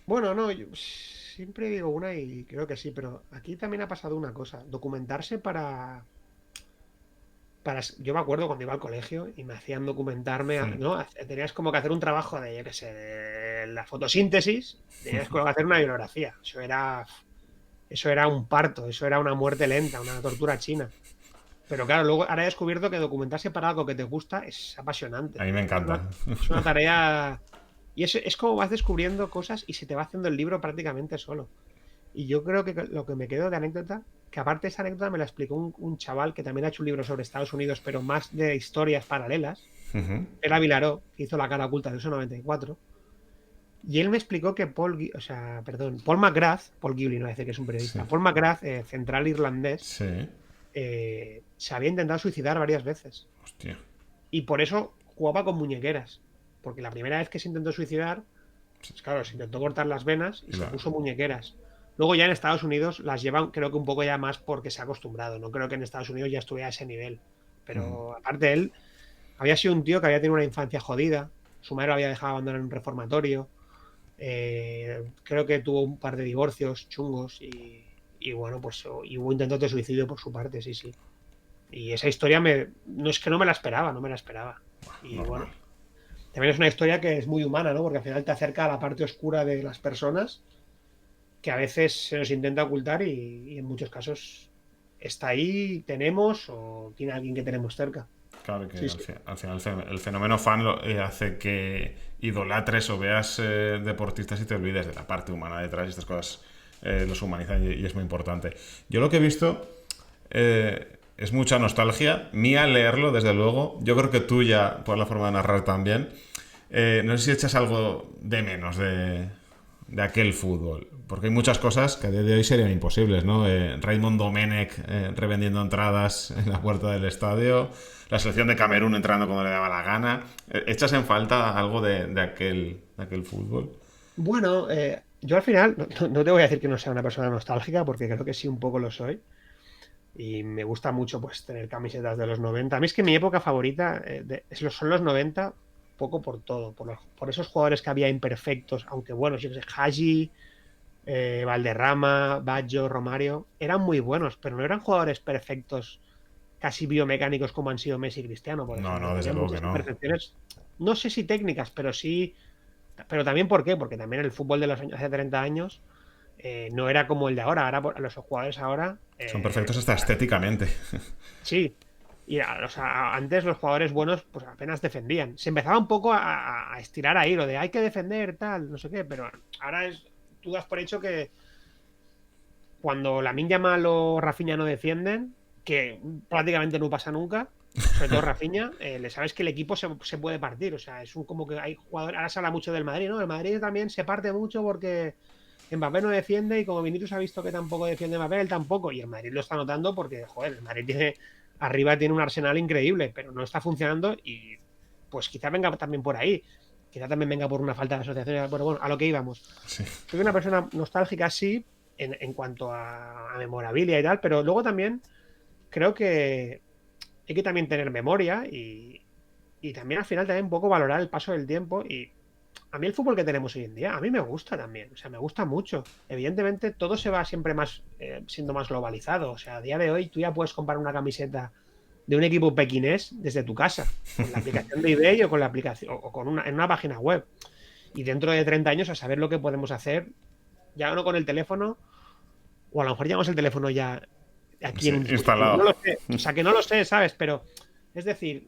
Bueno, no, yo siempre digo una y creo que sí, pero aquí también ha pasado una cosa. Documentarse yo me acuerdo cuando iba al colegio y me hacían documentarme, ¿no? Tenías como que hacer un trabajo de, yo qué sé, de la fotosíntesis, tenías como que hacer una bibliografía. Eso era un parto, eso era una muerte lenta, una tortura china. Pero claro, luego ahora he descubierto que documentarse para algo que te gusta es A apasionante. mí me Es una, encanta. es una tarea. Y es como vas descubriendo cosas y se te va haciendo el libro prácticamente solo. Y yo creo que lo que me quedo de anécdota, que aparte esa anécdota me la explicó un chaval que también ha hecho un libro sobre Estados Unidos, pero más de historias paralelas. Era Vilaró, que hizo La cara oculta del uso 94. Y él me explicó que o sea, perdón, Paul McGrath, Paul Gimlin, no voy a decir que es un Sí. periodista, Paul McGrath, central irlandés, Sí. se había intentado suicidar varias veces. Hostia. Y por eso jugaba con muñequeras. Porque la primera vez que se intentó suicidar, pues claro, se intentó cortar las venas y Y se la- puso muñequeras. Luego ya en Estados Unidos las llevan, creo que un poco ya más porque se ha acostumbrado. No creo que en Estados Unidos ya estuviera a ese nivel. Pero aparte él, había sido un tío que había tenido una infancia jodida. Su madre lo había dejado abandonar en un reformatorio. Creo que tuvo un par de divorcios chungos y bueno, pues y hubo intentos de suicidio por su parte, sí, sí. Y esa historia no es que no me la esperaba, no me la esperaba. Y Normal. bueno, también es una historia que es muy humana, ¿no? Porque al final te acerca a la parte oscura de las personas que a veces se nos intenta ocultar y en muchos casos está ahí, tenemos o tiene alguien que tenemos cerca. Claro que Sí, sí. al final el fenómeno fan hace que idolatres o veas deportistas y te olvides de la parte humana detrás y estas cosas los humanizan y es muy importante. Yo lo que he visto es mucha nostalgia, mía leerlo desde luego, yo creo que tuya por la forma de narrar también. No sé si echas algo de menos de aquel fútbol. Porque hay muchas cosas que a día de hoy serían imposibles, ¿no? Raymond Domenech revendiendo entradas en la puerta del estadio, la selección de Camerún entrando cuando le daba la gana. ¿Echas en falta algo de aquel fútbol? Bueno, yo al final no te voy a decir que no sea una persona nostálgica, porque creo que sí un poco lo soy. Y me gusta mucho pues tener camisetas de los 90. A mí es que mi época favorita son los 90, poco por todo, por esos jugadores que había imperfectos, aunque bueno, yo que sé, Hagi, Valderrama, Baggio, Romario, eran muy buenos, pero no eran jugadores perfectos, casi biomecánicos como han sido Messi y Cristiano, por No, ejemplo. no, desde Tenían luego que muchas no. imperfecciones, no sé si técnicas, pero sí, pero también ¿por qué? Porque también el fútbol de los años, hace 30 años no era como el de ahora. Ahora los jugadores ahora Son perfectos hasta estéticamente. sí. Y o sea, antes los jugadores buenos pues apenas defendían. Se empezaba un poco a estirar ahí lo de hay que defender, tal, no sé qué, pero ahora tú das por hecho que cuando Lamine Yamal o Rafinha no defienden, que prácticamente no pasa nunca, sobre todo Rafinha, le sabes que el equipo se puede partir. O sea, como que hay jugadores. Ahora se habla mucho del Madrid, ¿no? El Madrid también se parte mucho porque Mbappé no defiende y como Vinicius ha visto que tampoco defiende Mbappé, él tampoco. Y el Madrid lo está notando porque, joder, el Madrid arriba tiene un arsenal increíble, pero no está funcionando y pues quizá venga también por ahí. Quizá también venga por una falta de asociación. Bueno, a lo que íbamos. Sí. Soy una persona nostálgica, sí, en cuanto a memorabilia y tal, pero luego también creo que hay que también tener memoria y también al final también un poco valorar el paso del tiempo y a mí el fútbol que tenemos hoy en día, a mí me gusta también, o sea, me gusta mucho. Evidentemente todo se va siempre más siendo más globalizado, o sea, a día de hoy tú ya puedes comprar una camiseta de un equipo pequinés desde tu casa, con la aplicación de eBay o con la aplicación o con en una página web. Y dentro de 30 años a saber lo que podemos hacer, ya no con el teléfono, o a lo mejor llevamos el teléfono ya aquí Sí, en un dispositivo. No instalado. lo sé, o sea, que no lo sé, ¿sabes? Pero es decir,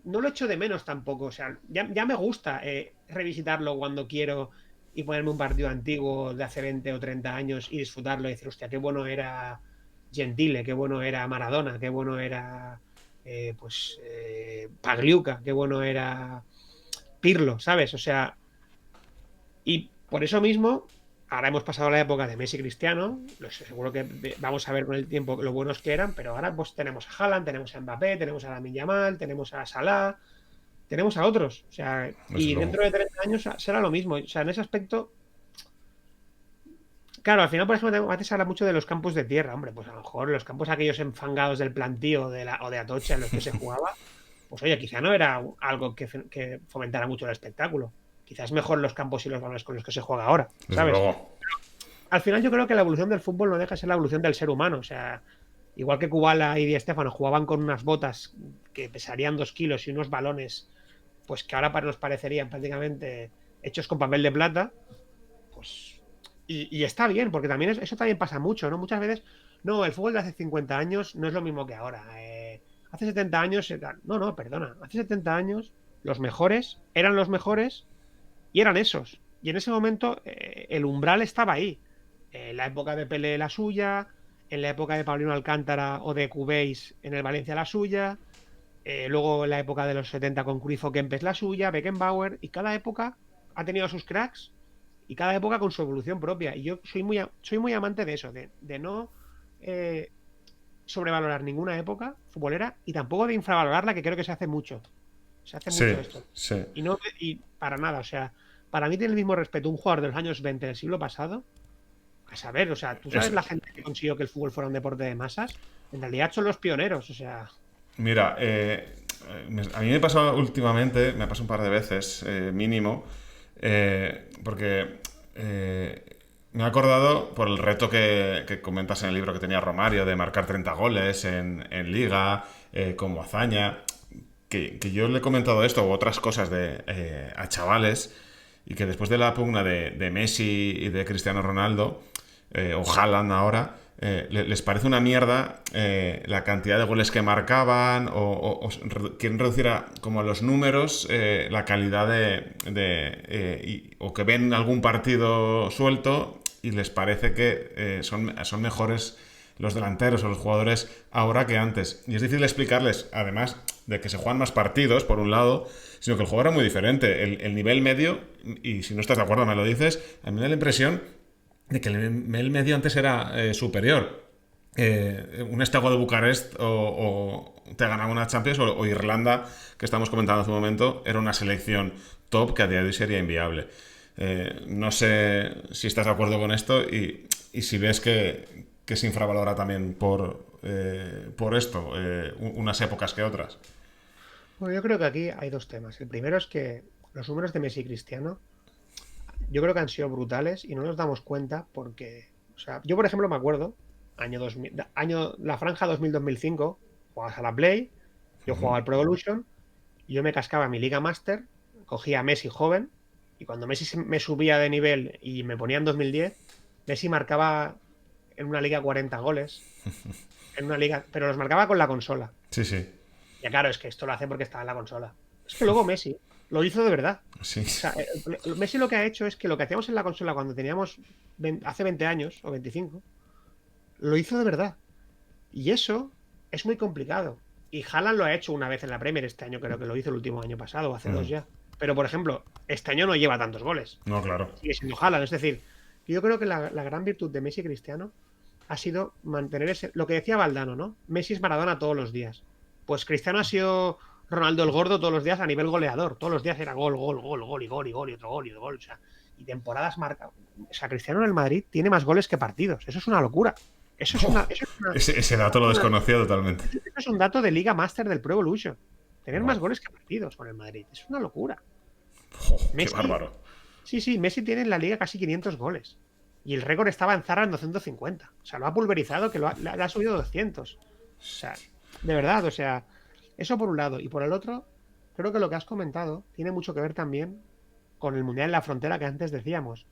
no lo echo de menos tampoco, o sea, ya me gusta revisitarlo cuando quiero y ponerme un partido antiguo de hace 20 o 30 años y disfrutarlo y decir, hostia, qué bueno era Gentile, qué bueno era Maradona, qué bueno era Pagliuca, qué bueno era Pirlo, ¿sabes? O sea, y por eso mismo, ahora hemos pasado la época de Messi y Cristiano, seguro que vamos a ver con el tiempo lo buenos que eran, pero ahora pues tenemos a Haaland, tenemos a Mbappé, tenemos a Lamine Yamal, tenemos a Salah, tenemos a otros, o sea, Desde y luego. dentro de 30 años será lo mismo, o sea, en ese aspecto, claro, al final, por ejemplo, antes se habla mucho de los campos de tierra, hombre, pues a lo mejor los campos aquellos enfangados del Plantío o de Atocha en los que se jugaba, pues oye, quizá no era algo que fomentara mucho el espectáculo, quizás mejor los campos y los balones con los que se juega ahora, Desde ¿sabes? luego. Al final yo creo que la evolución del fútbol no deja de ser la evolución del ser humano. O sea, igual que Kubala y Di Stéfano jugaban con unas botas que pesarían 2 kilos y unos balones, pues que ahora nos parecerían prácticamente hechos con papel de plata, pues. Y está bien, porque también eso también pasa mucho, ¿no? Muchas veces, no, el fútbol de hace 50 años no es lo mismo que ahora. Hace 70 años, no, no, perdona. Hace 70 años los mejores eran los mejores y eran esos. Y en ese momento el umbral estaba ahí. En la época de Pelé la suya, en la época de Paulino Alcántara o de Cubéis en el Valencia la suya, luego en la época de los 70 con Cruyff o Kempes la suya, Beckenbauer, y cada época ha tenido sus cracks y cada época con su evolución propia. Y yo soy muy amante de eso, de no eh, sobrevalorar ninguna época futbolera y tampoco de infravalorarla, que creo que se hace mucho. Se hace mucho Sí, esto. sí. Y no, y para nada, o sea, para mí tiene el mismo respeto un jugador de los años 20 del siglo pasado. A saber, o sea, tú sabes Es, la gente que consiguió que el fútbol fuera un deporte de masas. En realidad son los pioneros, o sea. Mira, a mí me pasa últimamente, me pasa un par de veces, mínimo, porque me he acordado por el reto que comentas en el libro que tenía Romario de marcar 30 goles en Liga, como hazaña, que yo le he comentado esto u otras cosas a chavales y que después de la pugna de Messi y de Cristiano Ronaldo, o Haaland ahora, les parece una mierda la cantidad de goles que marcaban o quieren reducir como a los números la calidad o que ven algún partido suelto y les parece que son mejores los delanteros o los jugadores ahora que antes. Y es difícil explicarles, además de que se juegan más partidos, por un lado, sino que el juego era muy diferente. El nivel medio, y si no estás de acuerdo me lo dices, a mí me da la impresión de que el nivel medio antes era superior. Un Estago de Bucarest o te ganaba una Champions o Irlanda, que estamos comentando hace un momento, era una selección top que a día de hoy sería inviable. No sé si estás de acuerdo con esto y si ves que se infravalora también por esto, unas épocas que otras. Bueno, yo creo que aquí hay dos temas. El primero es que los números de Messi y Cristiano, yo creo que han sido brutales y no nos damos cuenta porque, o sea, yo por ejemplo me acuerdo, año 2000, la franja 2000-2005, jugabas a la Play, yo jugaba al Pro Evolution, y yo me cascaba mi Liga Master, cogía a Messi joven, y cuando Messi me subía de nivel y me ponía en 2010, Messi marcaba en una liga 40 goles, en una liga, pero los marcaba con la consola. Sí, sí. Ya claro, es que esto lo hace porque estaba en la consola. Es que luego Messi lo hizo de verdad. Sí. O sea, Messi lo que ha hecho es que lo que hacíamos en la consola cuando teníamos hace 20 años o 25, lo hizo de verdad. Y eso es muy complicado. Y Haaland lo ha hecho una vez en la Premier este año, creo que lo hizo el último año pasado, o hace dos ya. Pero, por ejemplo, este año no lleva tantos goles. No, claro. Sigue siendo Haaland. Es decir, yo creo que la gran virtud de Messi y Cristiano ha sido mantener lo que decía Valdano, ¿no? Messi es Maradona todos los días. Pues Cristiano ha sido Ronaldo el Gordo todos los días a nivel goleador. Todos los días era gol, gol, gol, gol y gol y gol y otro gol y otro gol. O sea, y temporadas marca. O sea, Cristiano en el Madrid tiene más goles que partidos. Eso es una locura. Eso es una, eso es una, Ese dato lo desconocía totalmente. eso es un dato de Liga Master del Pro Evolution. Tener más Wow. goles que partidos con el Madrid. Es una locura. Oh, qué Messi, bárbaro. sí, sí, Messi tiene en la liga casi 500 goles. Y el récord estaba en Zara en 250. O sea, lo ha pulverizado, que le ha subido 200. O sea, de verdad, o sea, eso por un lado. Y por el otro, creo que lo que has comentado tiene mucho que ver también con el Mundial en la Frontera que antes decíamos.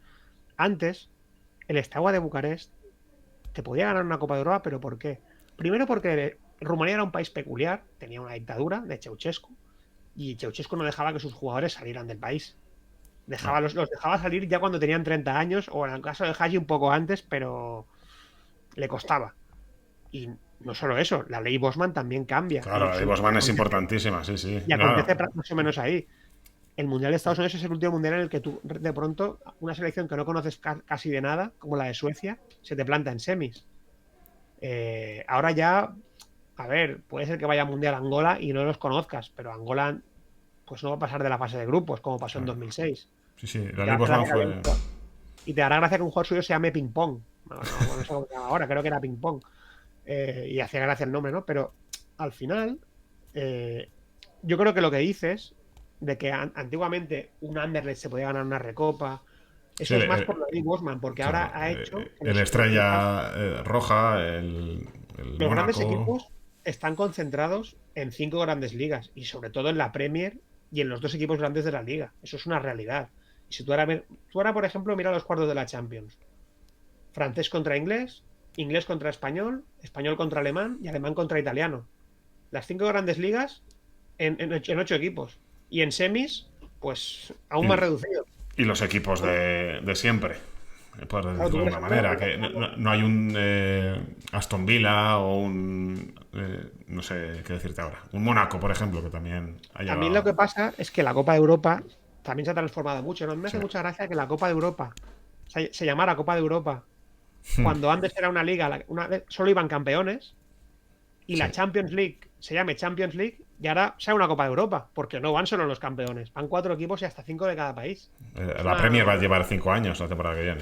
Antes, el Steaua de Bucarest te podía ganar una Copa de Europa, pero ¿por qué? Primero porque Rumanía era un país peculiar, tenía una dictadura de Ceausescu, y Ceausescu no dejaba que sus jugadores salieran del país. Ah, Los dejaba salir ya cuando tenían 30 años, o en el caso de Hagi un poco antes, pero le costaba. Y no solo eso, la ley Bosman también cambia claro, la de Bosman es acontece, importantísima, sí, sí. y Claro. acontece más o menos ahí. el Mundial de Estados Unidos es el último mundial en el que tú, de pronto, una selección que no conoces casi de nada, como la de Suecia, se te planta en semis. Ahora ya, a ver, puede ser que vaya a Mundial Angola y no los conozcas, pero Angola pues no va a pasar de la fase de grupos, como pasó en Claro. 2006. Sí, sí, Y la te League hará Bosman gracia fue... y te hará gracia que un jugador suyo se llame Ping Pong. No sé cómo se llama ahora, creo que era Ping Pong. Y hacía gracia el nombre, ¿no? Pero al final, eh, yo creo que lo que dices de que antiguamente un Anderlecht se podía ganar una recopa, Sí, eso es más por la League Bosman, porque ahora claro, ha hecho que el Estrella Roja, el los grandes Mónaco... equipos están concentrados en 5 grandes ligas y sobre todo en la Premier y en los 2 equipos grandes de la liga. Eso es una realidad. Y si tú ahora, por ejemplo, mira los cuartos de la Champions. Francés contra inglés, inglés contra español, español contra alemán y alemán contra italiano. Las 5 grandes ligas en 8 equipos. Y en semis, pues aún más Y, reducido. y los equipos de siempre, por Claro, decirlo tú, de por alguna ejemplo, manera, que no hay un Aston Villa o un... no sé qué decirte ahora. Un Mónaco, por ejemplo, que también ha también lo llevado... que pasa es que la Copa de Europa también se ha transformado mucho, ¿no? Me Sí. hace mucha gracia que la Copa de Europa se llamara Copa de Europa cuando antes era una liga, solo iban campeones, y Sí. la Champions League se llame Champions League y ahora sea una Copa de Europa, porque no van solo los campeones, van 4 equipos y hasta 5 de cada país. Es La una... Premier va a llevar 5 años la temporada que viene.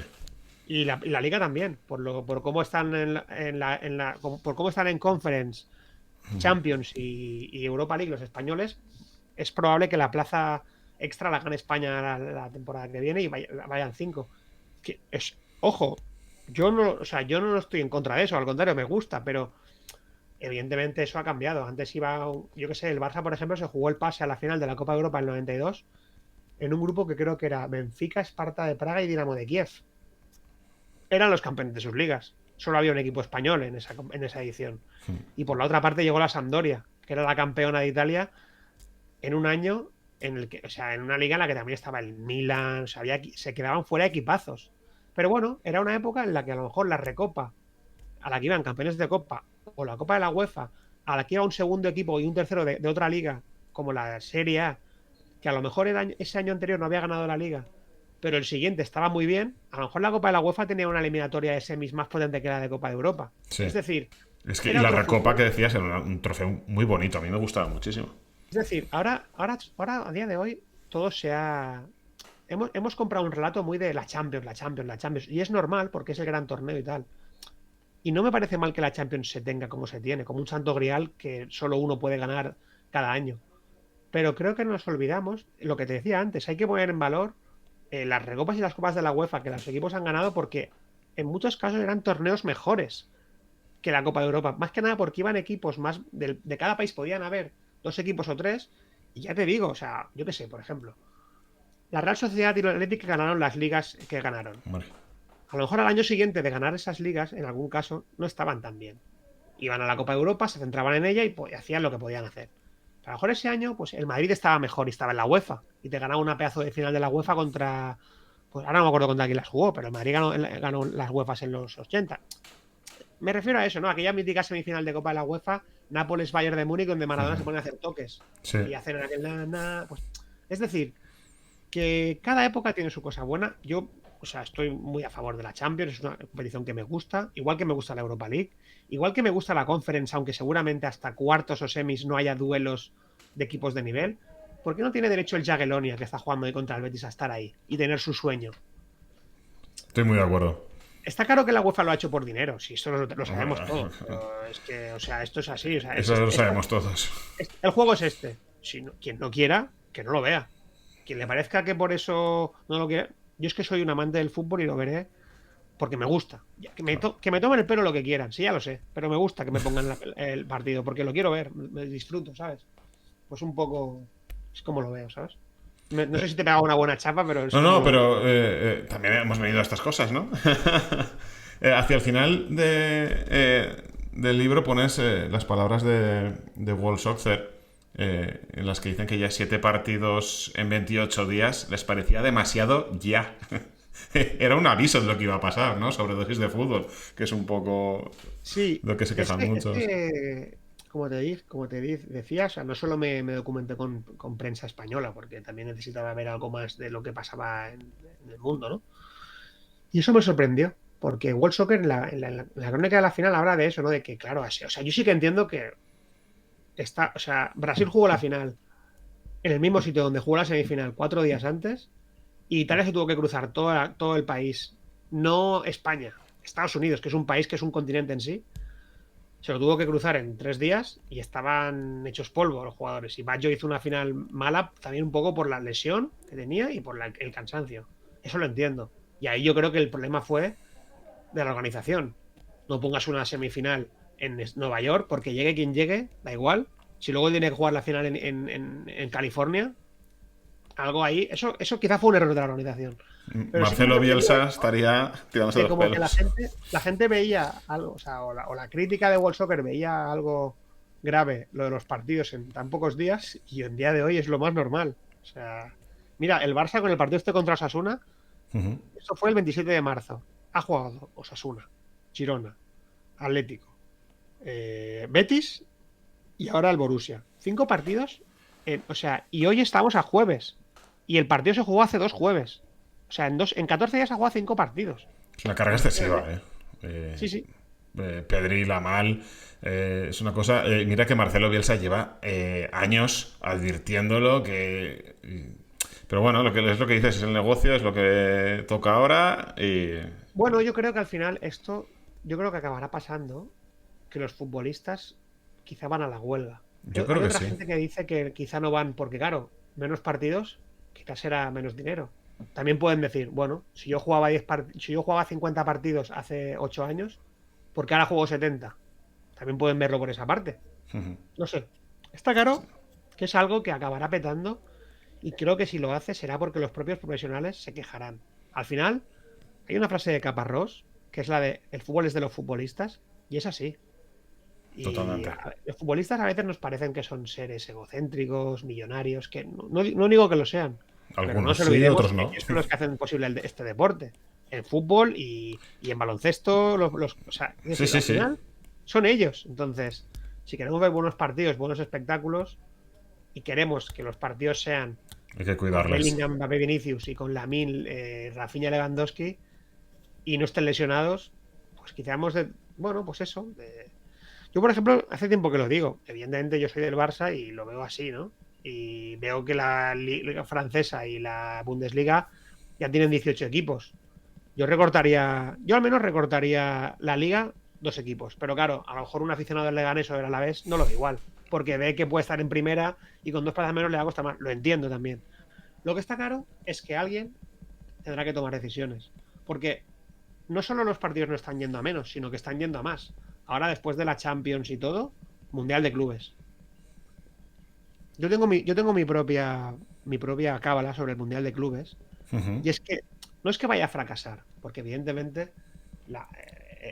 Y la liga también, por cómo están por cómo están en Conference, Champions y Europa League los españoles, es probable que la plaza extra la gane España la temporada que viene y vayan 5. Ojo, yo no estoy en contra de eso, al contrario, me gusta, pero evidentemente eso ha cambiado. Antes iba, yo qué sé, el Barça, por ejemplo, se jugó el pase a la final de la Copa de Europa en el 92 en un grupo que creo que era Benfica, Esparta de Praga y Dinamo de Kiev. Eran los campeones de sus ligas. Solo había un equipo español en esa edición. Y por la otra parte llegó la Sampdoria, que era la campeona de Italia en un año en el que, o sea, en una liga en la que también estaba el Milan, o sea, se quedaban fuera equipazos. Pero bueno, era una época en la que a lo mejor la Recopa, a la que iban campeones de Copa, o la Copa de la UEFA, a la que iba un segundo equipo y un tercero de otra liga, como la Serie A, que a lo mejor ese año anterior no había ganado la liga, pero el siguiente estaba muy bien, a lo mejor la Copa de la UEFA tenía una eliminatoria de semis más potente que la de Copa de Europa. Sí. Es decir, Es que, y era la otro Recopa fútbol. que decías era un trofeo muy bonito. A mí me gustaba muchísimo. Es decir, ahora a día de hoy, todo se ha. Hemos comprado un relato muy de la Champions, la Champions, la Champions. Y es normal porque es el gran torneo y tal. Y no me parece mal que la Champions se tenga como se tiene, como un santo grial que solo uno puede ganar cada año. Pero creo que nos olvidamos, lo que te decía antes, hay que poner en valor las recopas y las copas de la UEFA que los equipos han ganado porque en muchos casos eran torneos mejores que la Copa de Europa. Más que nada porque iban equipos más de cada país, podían haber 2 equipos o 3. Y ya te digo, o sea, yo qué sé, por ejemplo, la Real Sociedad y el Atlético ganaron las ligas que ganaron. Hombre. A lo mejor al año siguiente de ganar esas ligas, en algún caso, no estaban tan bien. Iban a la Copa de Europa, se centraban en ella y pues, hacían lo que podían hacer. A lo mejor ese año, pues el Madrid estaba mejor y estaba en la UEFA. Y te ganaba una pedazo de final de la UEFA contra. Pues ahora no me acuerdo contra quién las jugó, pero el Madrid ganó las UEFAs en los 80. Me refiero a eso, ¿no? Aquella mítica semifinal de Copa de la UEFA, Nápoles-Bayern de Múnich, donde Maradona se pone a hacer toques. Sí. Y hacen aquel pues, es decir, que cada época tiene su cosa buena. Yo, o sea, estoy muy a favor de la Champions, es una competición que me gusta, igual que me gusta la Europa League, igual que me gusta la Conference, aunque seguramente hasta cuartos o semis no haya duelos de equipos de nivel. ¿Por qué no tiene derecho el Jagiellonia, que está jugando ahí contra el Betis, a estar ahí y tener su sueño? Estoy muy de acuerdo. Está claro que la UEFA lo ha hecho por dinero, si esto lo Hombre, sabemos todos, pero es que, o sea, esto es así, o sea, eso lo sabemos todos. el juego es este. Si quien no quiera, que no lo vea. Quien le parezca que por eso no lo quiere. Yo es que soy un amante del fútbol y lo veré porque me gusta. Que me tomen el pelo lo que quieran, sí, ya lo sé, pero me gusta que me pongan el partido porque lo quiero ver, me disfruto, ¿sabes? Pues un poco es como lo veo, ¿sabes? No sé si te pega una buena chapa, pero es No, como no, lo veo. pero también hemos venido a estas cosas, ¿no? Hacia el final del libro pones las palabras de World Soccer, en las que dicen que ya 7 partidos en 28 días les parecía demasiado ya. Era un aviso de lo que iba a pasar, ¿no? Sobredosis de fútbol, que es un poco Sí, lo que se es quejan que, es muchos. que decía, o sea, no solo me documenté con prensa española, porque también necesitaba ver algo más de lo que pasaba en el mundo, ¿no? Y eso me sorprendió, porque World Soccer en la crónica de la final habla de eso, ¿no? De que, claro, así, o sea, yo sí que entiendo que o sea, Brasil jugó la final en el mismo sitio donde jugó la semifinal 4 días antes, y Italia se tuvo que cruzar todo el país, no España, Estados Unidos, que es un país que es un continente en sí. Se lo tuvo que cruzar en 3 días y estaban hechos polvo los jugadores. Y Baggio hizo una final mala también un poco por la lesión que tenía y por el cansancio. Eso lo entiendo. Y ahí yo creo que el problema fue de la organización. No pongas una semifinal en Nueva York porque llegue quien llegue, da igual. Si luego tiene que jugar la final en California, algo ahí. Eso quizá fue un error de la organización. Pero sí que me Marcelo sorprendió Bielsa estaría tirándose que los como que la pelos. gente, la gente veía algo, o sea, o la crítica de World Soccer veía algo grave, lo de los partidos en tan pocos días, y en día de hoy es lo más normal. O sea, mira, el Barça con el partido este contra Osasuna, esto fue el 27 de marzo. Ha jugado Osasuna, Girona, Atlético, Betis y ahora el Borussia. 5 partidos, o sea, y hoy estamos a jueves. Y el partido se jugó hace 2 jueves. O sea, en 14 días ha jugado 5 partidos. La carga excesiva, Imagínate. ¿eh? Sí, sí. Pedri, Lamal, es una cosa. Mira que Marcelo Bielsa lleva años advirtiéndolo que. Pero bueno, es lo que dices, es el negocio, es lo que toca ahora y. Bueno, yo creo que al final yo creo que acabará pasando que los futbolistas quizá van a la huelga. Yo creo Hay que otra sí. gente que dice que quizá no van porque, claro, menos partidos, quizás será menos dinero. También pueden decir, bueno, si yo jugaba 50 partidos hace 8 años, ¿por qué ahora juego 70? También pueden verlo por esa parte. No sé. Está claro que es algo que acabará petando y creo que si lo hace será porque los propios profesionales se quejarán. Al final, hay una frase de Caparrós que es la de el fútbol es de los futbolistas y es así. Y Totalmente. los futbolistas a veces nos parecen que son seres egocéntricos, millonarios, que no digo que lo sean, pero no Algunos nos sí, olvidemos otros que no. ellos son los que hacen posible este deporte. En fútbol y en baloncesto, o sea, es Sí, decir, sí, al sí. final son ellos. Entonces, si queremos ver buenos partidos, buenos espectáculos y queremos que los partidos sean Hay que con cuidarles. Bellingham, Mbappé, Vinicius y con Lamine, Rafinha, Lewandowski y no estén lesionados, pues quizá hemos de, bueno, pues eso. Yo, por ejemplo, hace tiempo que lo digo. Evidentemente yo soy del Barça y lo veo así, ¿no? Y veo que la Liga Francesa y la Bundesliga ya tienen 18 equipos. Yo al menos recortaría la Liga 2 equipos. Pero claro, a lo mejor un aficionado del Leganés o del Alavés no lo ve igual. Porque ve que puede estar en primera y con 2 plazas menos le va a costar más. Lo entiendo también. Lo que está claro es que alguien tendrá que tomar decisiones. Porque no solo los partidos no están yendo a menos, sino que están yendo a más. Ahora, después de la Champions y todo, Mundial de Clubes. Yo tengo mi propia cábala sobre el Mundial de Clubes. Y es que no es que vaya a fracasar, porque evidentemente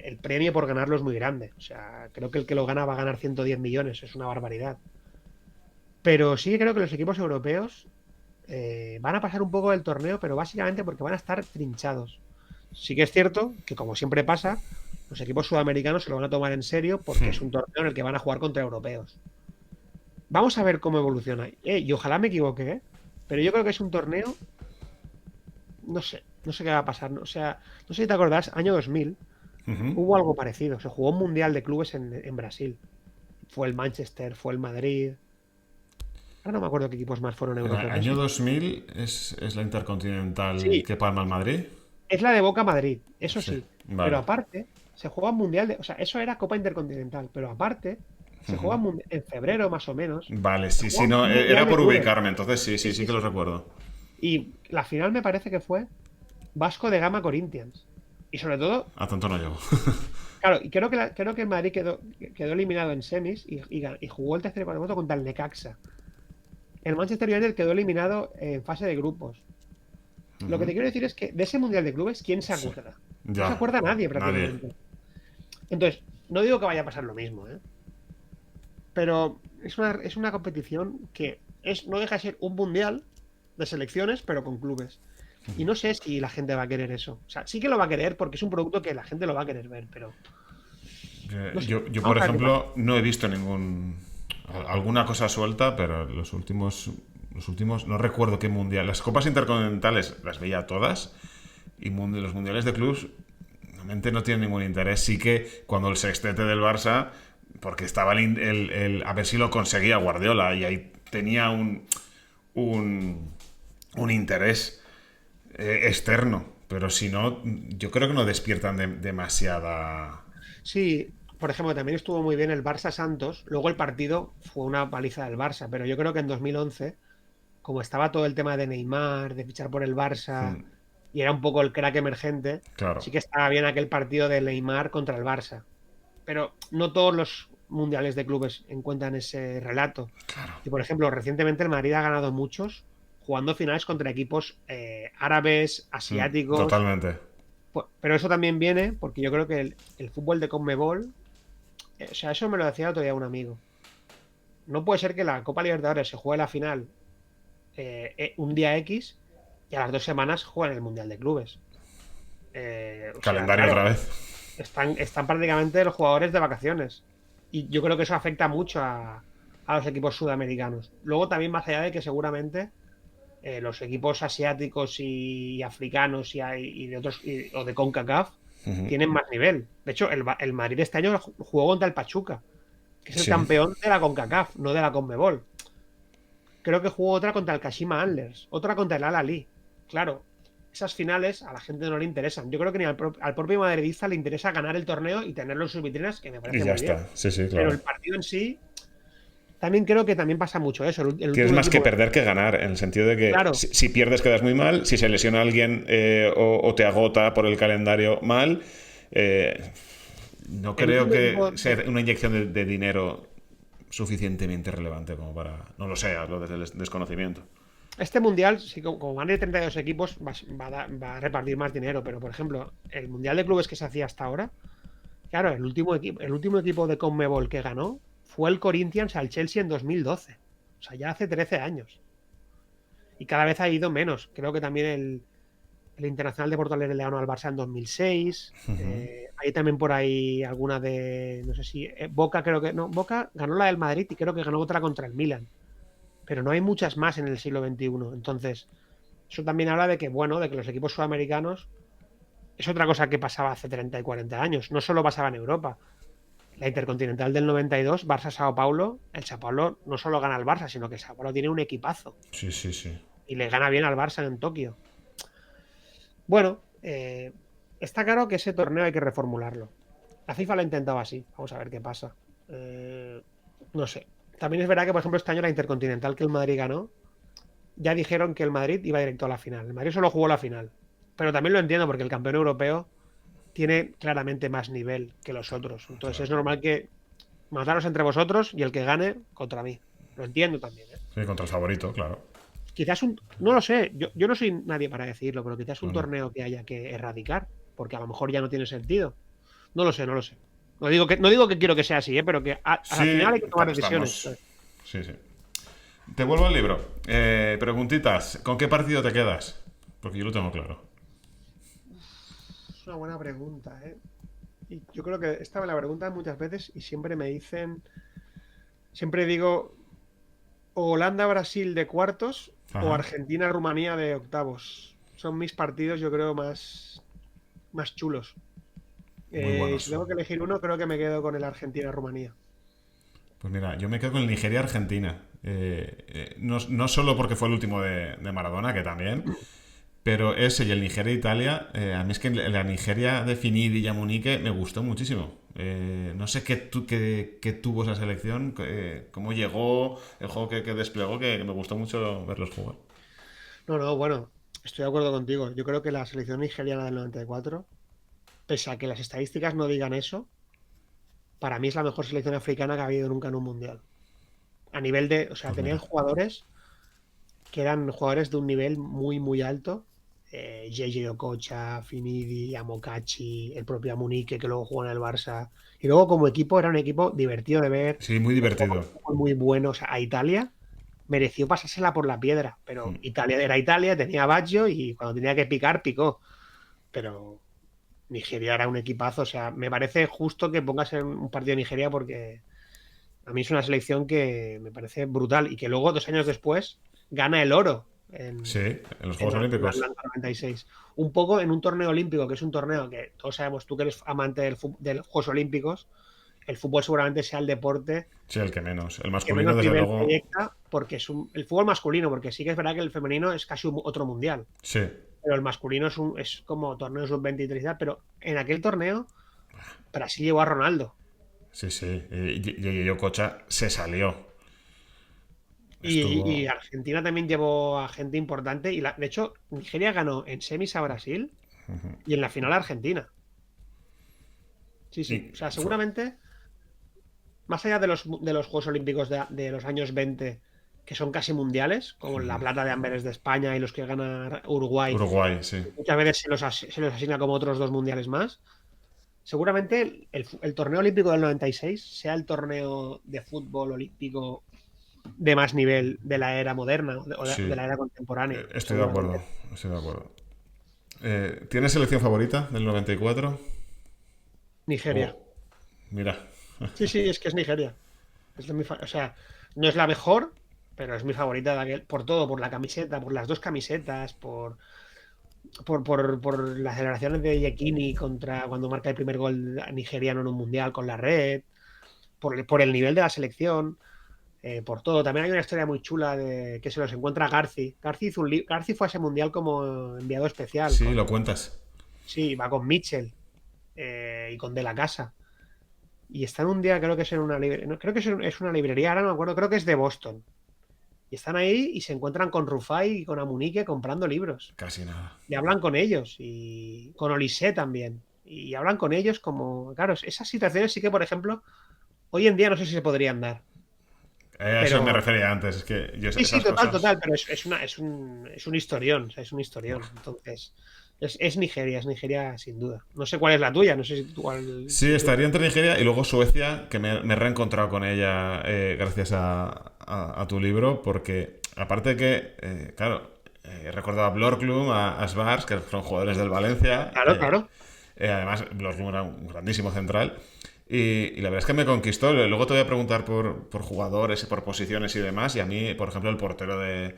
el premio por ganarlo es muy grande. O sea, creo que el que lo gana va a ganar 110 millones, es una barbaridad. Pero sí creo que los equipos europeos van a pasar un poco del torneo, pero básicamente porque van a estar trinchados. Sí que es cierto que, como siempre pasa, los equipos sudamericanos se lo van a tomar en serio porque es un torneo en el que van a jugar contra europeos. Vamos a ver cómo evoluciona. Y ojalá me equivoque, ¿eh? Pero yo creo que es un torneo, no sé qué va a pasar. O sea, no sé si te acordás, año 2000 hubo algo parecido. Se jugó un mundial de clubes en Brasil. Fue el Manchester, fue el Madrid. Ahora no me acuerdo qué equipos más fueron El europeos. No año sé. 2000 es la Intercontinental Sí, que palma el Madrid. es la de Boca Madrid, eso Sí, sí. Pero vale. aparte, se juega un mundial o sea, eso era Copa Intercontinental, pero aparte, se juega en febrero más o menos, Vale, se sí, sí, juega no, un mundial era de por clubes. ubicarme, entonces sí, Sí, sí, sí sí, que lo sí. recuerdo. Y la final me parece que fue Vasco de Gama Corinthians. Y sobre todo, A tanto no llego. claro, y creo que el Madrid quedó eliminado en semis y jugó el tercer cuarto contra el Necaxa. El Manchester United quedó eliminado en fase de grupos. Lo que te quiero decir es que de ese mundial de clubes, ¿quién se Sí. acuerda? No se Ya, acuerda nadie nadie. prácticamente. Entonces, no digo que vaya a pasar lo mismo, ¿eh? Pero es una competición que no deja de ser un mundial de selecciones, pero con clubes. Y no sé si la gente va a querer eso. O sea, sí que lo va a querer porque es un producto que la gente lo va a querer ver, pero No sé, Yo, por vamos a ver qué pasa. ejemplo, no he visto alguna cosa suelta, pero los últimos, no recuerdo qué mundial. Las copas intercontinentales las veía todas y los mundiales de clubs realmente no tienen ningún interés. Sí que cuando el sextete del Barça, porque estaba a ver si lo conseguía Guardiola y ahí tenía un, un interés externo, pero si no, yo creo que no despiertan demasiada. Sí, por ejemplo, también estuvo muy bien el Barça-Santos. Luego el partido fue una paliza del Barça, pero yo creo que en 2011, como estaba todo el tema de Neymar, de fichar por el Barça, y era un poco el crack emergente, Claro, sí que estaba bien aquel partido de Neymar contra el Barça. Pero no todos los mundiales de clubes encuentran ese relato. claro. Y por ejemplo, recientemente el Madrid ha ganado muchos jugando finales contra equipos árabes, asiáticos. Totalmente. Pero eso también viene porque yo creo que el fútbol de CONMEBOL, o sea, eso me lo decía el otro día un amigo. No puede ser que la Copa Libertadores se juegue la final un día X y a las 2 semanas jueguen el Mundial de Clubes. O sea, Calendario otra claro, vez. están prácticamente los jugadores de vacaciones. Y yo creo que eso afecta mucho a los equipos sudamericanos. Luego también más allá de que seguramente los equipos asiáticos y africanos y de otros o de CONCACAF tienen más nivel. De hecho, el Madrid este año jugó contra el Pachuca, que es el Sí. campeón de la CONCACAF, no de la CONMEBOL. Creo que jugó otra contra el Kashima Antlers, otra contra el Al-Ahly. Claro, esas finales a la gente no le interesan. Yo creo que ni al propio madridista le interesa ganar el torneo y tenerlo en sus vitrinas, que me Y parece ya muy bien. está. Sí, sí, Pero claro. el partido en sí, también creo que también pasa mucho eso. El Tienes último más que equipo. perder que ganar, en el sentido de que Claro, si pierdes quedas muy mal, si se lesiona alguien o te agota por el calendario mal, eh, no el creo último que equipo sea una inyección de dinero suficientemente relevante como para. No lo sé, hablo desde el desconocimiento. Este mundial, sí, como van a ir 32 equipos, va a repartir más dinero, pero por ejemplo, el mundial de clubes que se hacía hasta ahora, claro, el último equipo de CONMEBOL que ganó fue el Corinthians al Chelsea en 2012. O sea, ya hace 13 años. Y cada vez ha ido menos. Creo que también el Internacional de Porto Alegre le ganó al Barça en 2006. Hay también por ahí alguna de, no sé si, Boca creo que, no, Boca ganó la del Madrid y creo que ganó otra contra el Milan. Pero no hay muchas más en el siglo XXI. Entonces, eso también habla de que, bueno, de que los equipos sudamericanos es otra cosa que pasaba hace 30 y 40 años. No solo pasaba en Europa. La Intercontinental del 92, Barça-Sao Paulo, el Sao Paulo no solo gana al Barça, sino que el Sao Paulo tiene un equipazo Sí, sí, sí. y le gana bien al Barça en Tokio. Bueno, está claro que ese torneo hay que reformularlo. La FIFA lo ha intentado así. Vamos a ver qué pasa. Eh, no sé. También es verdad que, por ejemplo, este año la Intercontinental que el Madrid ganó, ya dijeron que el Madrid iba directo a la final. El Madrid solo jugó la final. Pero también lo entiendo porque el campeón europeo tiene claramente más nivel que los otros. Entonces es normal que mataros entre vosotros y el que gane contra mí. Lo entiendo también, ¿eh? Sí, contra el favorito, claro. Quizás no lo sé, yo no soy nadie para decirlo, pero quizás un No, no. torneo que haya que erradicar, porque a lo mejor ya no tiene sentido. No lo sé, no lo sé. No digo que quiero que sea así, pero que al final Sí, hay que tomar decisiones. estamos. Sí, sí. Te vuelvo al libro. Preguntitas. ¿Con qué partido te quedas? Porque yo lo tengo claro. Es una buena pregunta, ¿eh? Y yo creo que esta me la preguntan muchas veces y siempre me dicen, siempre digo o Holanda-Brasil de cuartos o Ajá. Argentina-Rumanía de octavos. Son mis partidos, yo creo, más chulos. Muy Si buenos. tengo que elegir uno, creo que me quedo con el Argentina-Rumanía. Pues mira, yo me quedo con el Nigeria-Argentina. No, no solo porque fue el último de Maradona, que también, pero ese y el Nigeria-Italia, a mí es que la Nigeria de Finidi y Yamunique me gustó muchísimo. No sé qué tuvo esa selección, cómo llegó, el juego que desplegó, que me gustó mucho verlos jugar. No, no, bueno, estoy de acuerdo contigo. Yo creo que la selección nigeriana del 94, pese a que las estadísticas no digan eso, para mí es la mejor selección africana que ha habido nunca en un mundial. A nivel de, o sea, Pues tenían mira, jugadores que eran jugadores de un nivel muy, muy alto. JJ Okocha, Finidi, Amokachi, el propio Amunique, que luego jugó en el Barça. Y luego como equipo era un equipo divertido de ver, sí, muy un divertido. juego muy, muy bueno. O sea, a Italia mereció pasársela por la piedra, pero Italia era Italia, tenía Baggio y cuando tenía que picar, picó. Pero Nigeria era un equipazo. O sea, me parece justo que pongas en un partido de Nigeria porque a mí es una selección que me parece brutal y que luego, 2 años después, gana el oro Sí, en los en Juegos Olímpicos. Atlanta 96. Un poco en un torneo olímpico, que es un torneo que todos sabemos, tú que eres amante de los Juegos Olímpicos, el fútbol seguramente sea el deporte Sí, el que menos. El que masculino, menos desde nivel luego, proyecta, porque es el fútbol masculino, porque sí que es verdad que el femenino es casi otro mundial, sí. pero el masculino es como torneo sub-23 y tal, pero en aquel torneo Brasil llevó a Ronaldo. Sí, sí. Y Okocha se salió. Y Estuvo. Argentina también llevó a gente importante. De hecho, Nigeria ganó en semis a Brasil y en la final a Argentina. Sí, sí. Y O sea, fue- seguramente, más allá de los Juegos Olímpicos de los años 20, que son casi mundiales, como la plata de Amberes de España y los que gana Uruguay, Uruguay, sí. muchas veces se los asigna como otros 2 mundiales más. Seguramente el torneo olímpico del 96 sea el torneo de fútbol olímpico de más nivel de la era moderna o de Sí. la era contemporánea, Estoy de acuerdo. seguramente. Estoy de acuerdo. ¿Tienes selección favorita del 94? Nigeria. Oh, mira. Sí, sí, es que es Nigeria. O sea, no es la mejor, pero es mi favorita por todo, por la camiseta, por las dos camisetas, por las celebraciones de Yekini contra cuando marca el primer gol nigeriano en un mundial con la red, por el nivel de la selección, por todo. También hay una historia muy chula de que se los encuentra Garci. Garci fue a ese mundial como enviado especial. Sí, lo cuentas. Sí, va con Mitchell y con De la Casa. Y están un día, creo que es en una librería, no, creo que es una librería, ahora no me acuerdo, creo que es de Boston. Y están ahí y se encuentran con Rufai y con Amunique comprando libros. Casi nada. Y hablan con ellos y con Olise también. Y hablan con ellos como, claro, esas situaciones sí que, por ejemplo, hoy en día no sé si se podrían dar. A eso me Pero refería antes. Es que yo sí, sí, esas total, cosas. total, pero es un historión, o sea, es un historión. Buah. Entonces, es Nigeria sin duda. No sé cuál es la tuya, no sé Sí, estaría entre Nigeria y luego Suecia, que me he reencontrado con ella gracias a tu libro, porque aparte de que, claro, he recordado a Björklund, a Svars, que fueron jugadores del Valencia. Claro, claro. Además, Björklund era un grandísimo central. Y la verdad es que me conquistó. Luego te voy a preguntar por jugadores y por posiciones y demás. Y a mí, por ejemplo, el portero de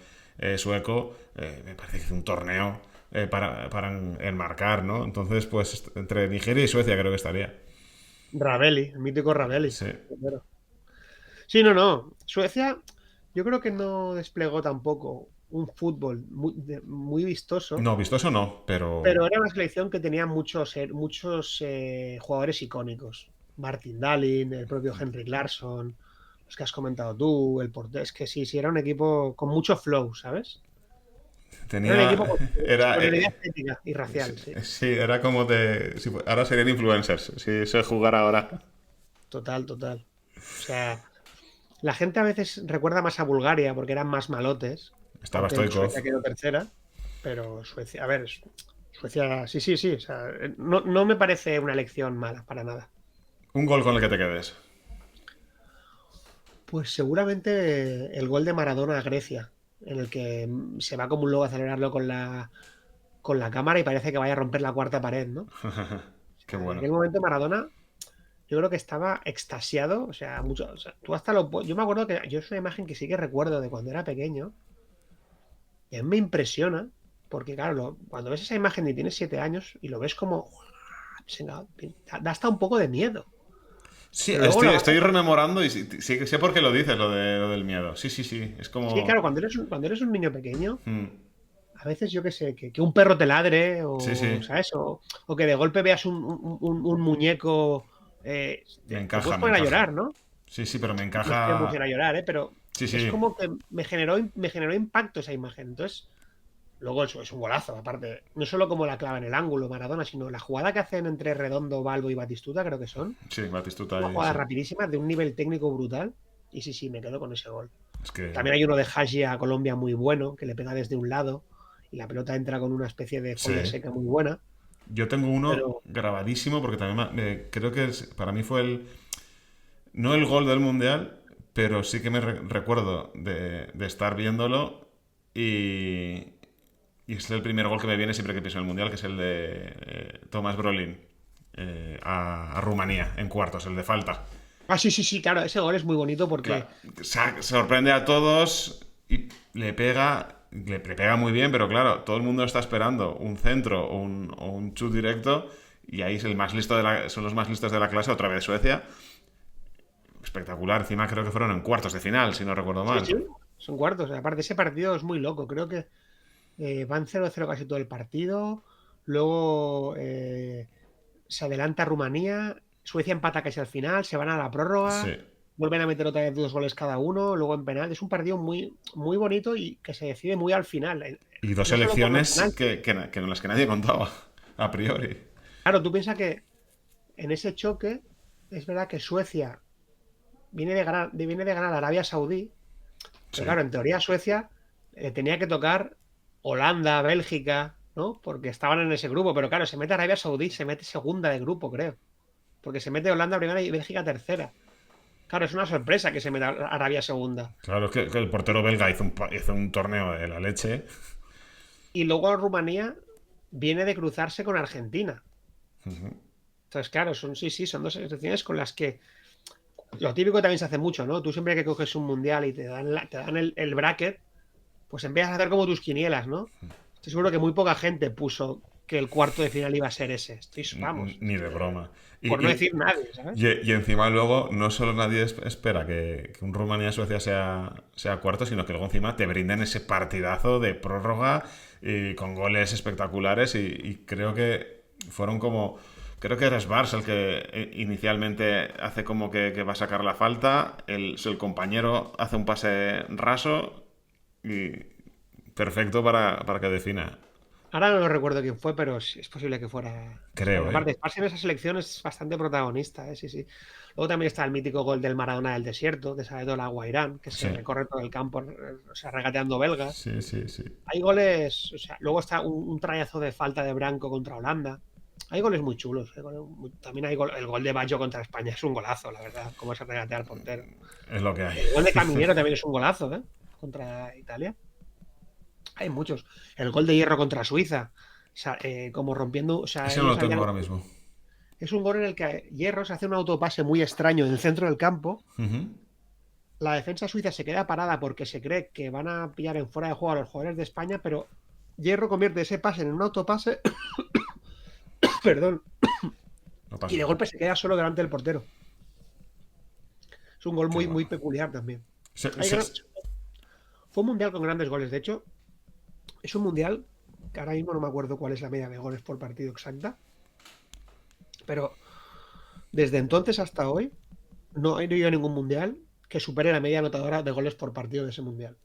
sueco, me parece que hizo un torneo para enmarcar, ¿no? Entonces, pues entre Nigeria y Suecia creo que estaría. Ravelli, el mítico Ravelli. Sí. Primero. Sí, no, no. Suecia, yo creo que no desplegó tampoco un fútbol muy vistoso, No, vistoso no, pero pero era una selección que tenía muchos jugadores icónicos. Martin Dahlin, el propio Henrik Larsson, los que has comentado tú, el portero. Es que sí, sí, era un equipo con mucho flow, ¿sabes? Era un tenía. equipo con Era. superioridad estética y Sí, racial, sí. sí, era como de. Ahora serían influencers, si sé jugar ahora. Total, total. O sea, la gente a veces recuerda más a Bulgaria porque eran más malotes, Estaba aunque Stoikov. Suecia quedó tercera, pero Suecia, a ver, Suecia, sí, sí, sí, o sea, no, no me parece una elección mala, para nada. Un gol con el que te quedes. Pues seguramente el gol de Maradona a Grecia, en el que se va como un lobo a celebrarlo con la cámara y parece que vaya a romper la cuarta pared, ¿no? O Qué sea, en bueno. aquel momento Maradona, yo creo que estaba extasiado, o sea, mucho, o sea, tú yo me acuerdo que yo es una imagen que sí que recuerdo de cuando era pequeño. Y a mí me impresiona, porque claro, cuando ves esa imagen y tienes 7 años y lo ves como, venga, da hasta un poco de miedo. Sí, Pero luego estoy rememorando y sí, sí, sé por qué lo dices, lo del miedo. Sí, sí, sí. Es sí, claro, como. cuando eres un niño pequeño, Mm, a veces yo qué sé, que un perro te ladre, sí, o, sí. ¿sabes? O que de golpe veas un muñeco, Me te encaja, puedes me poner a encaja. llorar, ¿no? Sí, sí, pero me No es que me encaja. pusiera a llorar, ¿eh? Pero Sí, es sí. como que me generó impacto esa imagen. Entonces, luego es un golazo, aparte. No solo como la clava en el ángulo, Maradona, sino la jugada que hacen entre Redondo, Balbo y Batistuta, creo que son. Sí, Batistuta Una ahí, jugada sí. rapidísima de un nivel técnico brutal. Y sí, sí, me quedo con ese gol. Es que. También hay uno de Haji a Colombia muy bueno, que le pega desde un lado y la pelota entra con una especie de Sí. folla seca muy buena. Yo tengo uno Pero grabadísimo porque también creo que para mí fue el. No el gol del mundial, pero sí que me recuerdo de estar viéndolo y, Y es el primer gol que me viene siempre que pienso en el Mundial, que es el de Thomas Brolin a Rumanía en cuartos, el de falta. Ah, sí, sí, sí, claro, ese gol es muy bonito Claro, porque, sorprende a todos y le pega muy bien, pero claro, todo el mundo está esperando un centro o un chut directo y ahí es el más listo son los más listos de la clase, otra vez Suecia. Espectacular, encima creo que fueron en cuartos de final, si no recuerdo sí, mal. sí, son cuartos. Aparte, ese partido es muy loco. Creo que van 0-0 casi todo el partido. Luego se adelanta Rumanía. Suecia empata casi al final. Se van a la Sí. prórroga. Vuelven a meter otra vez 2 goles cada uno. Luego en penal. Es un partido muy, muy bonito y que se decide muy al final. Y dos No solo por los elecciones penaltis. que no las que nadie contaba, a priori. Claro, tú piensas que en ese choque es verdad que Suecia viene de ganar a Arabia Saudí. Pero Sí. claro, en teoría Suecia tenía que tocar Holanda, Bélgica, ¿no? Porque estaban en ese grupo. Pero claro, se mete Arabia Saudí, se mete segunda de grupo, creo. Porque se mete Holanda primera y Bélgica tercera. Claro, es una sorpresa que se meta Arabia segunda. Claro, es que el portero belga hizo un torneo de la leche. Y luego Rumanía viene de cruzarse con Argentina. Entonces, claro, sí, sí, son dos selecciones con las que. Lo típico también se hace mucho, ¿no? Tú siempre que coges un mundial y te dan el bracket, pues empiezas a hacer como tus quinielas, ¿no? Estoy seguro que muy poca gente puso que el cuarto de final iba a ser ese. Vamos, Ni de broma. por Y, no y, decir nadie, ¿sabes? y encima luego no solo nadie espera que un Rumanía-Suecia sea cuarto, sino que luego encima te brinden ese partidazo de prórroga y con goles espectaculares y creo que fueron como. Creo que eres Barça el que inicialmente hace como que va a sacar la falta, el compañero hace un pase raso y perfecto para que defina. Ahora no recuerdo quién fue, pero sí es posible que fuera España. Creo, ¿eh? Aparte, España en esa selección es bastante protagonista, ¿eh? Sí, sí. Luego también está el mítico gol del Maradona del desierto, de Saavedra Guairán, que se Sí, recorre todo el campo, o sea, regateando belgas. sí, sí, sí. Hay goles, o sea, luego está un trayazo de falta de Branco contra Holanda. Hay goles muy chulos. También hay el gol de Baggio contra España, es un golazo, la verdad, cómo se regatea al portero. Es lo que hay. El gol de Caminero también es un golazo, ¿eh? Contra Italia. Hay muchos. El gol de Hierro contra Suiza. O sea, como rompiendo. O sea, Ese no lo ellos tengo habían. ahora mismo. Es un gol en el que Hierro se hace un autopase muy extraño en el centro del campo. Ujú. La defensa suiza se queda parada porque se cree que van a pillar en fuera de juego a los jugadores de España, pero Hierro convierte ese pase en un autopase. Perdón. No Y pasa de nada. golpe se queda solo delante del portero. Es un gol Qué muy, muy bueno. peculiar también. Se- Hay se- Fue un mundial con grandes goles. De hecho, es un mundial que ahora mismo no me acuerdo cuál es la media de goles por partido exacta. Pero desde entonces hasta hoy no ha ido a ningún mundial que supere la media anotadora de goles por partido de ese mundial.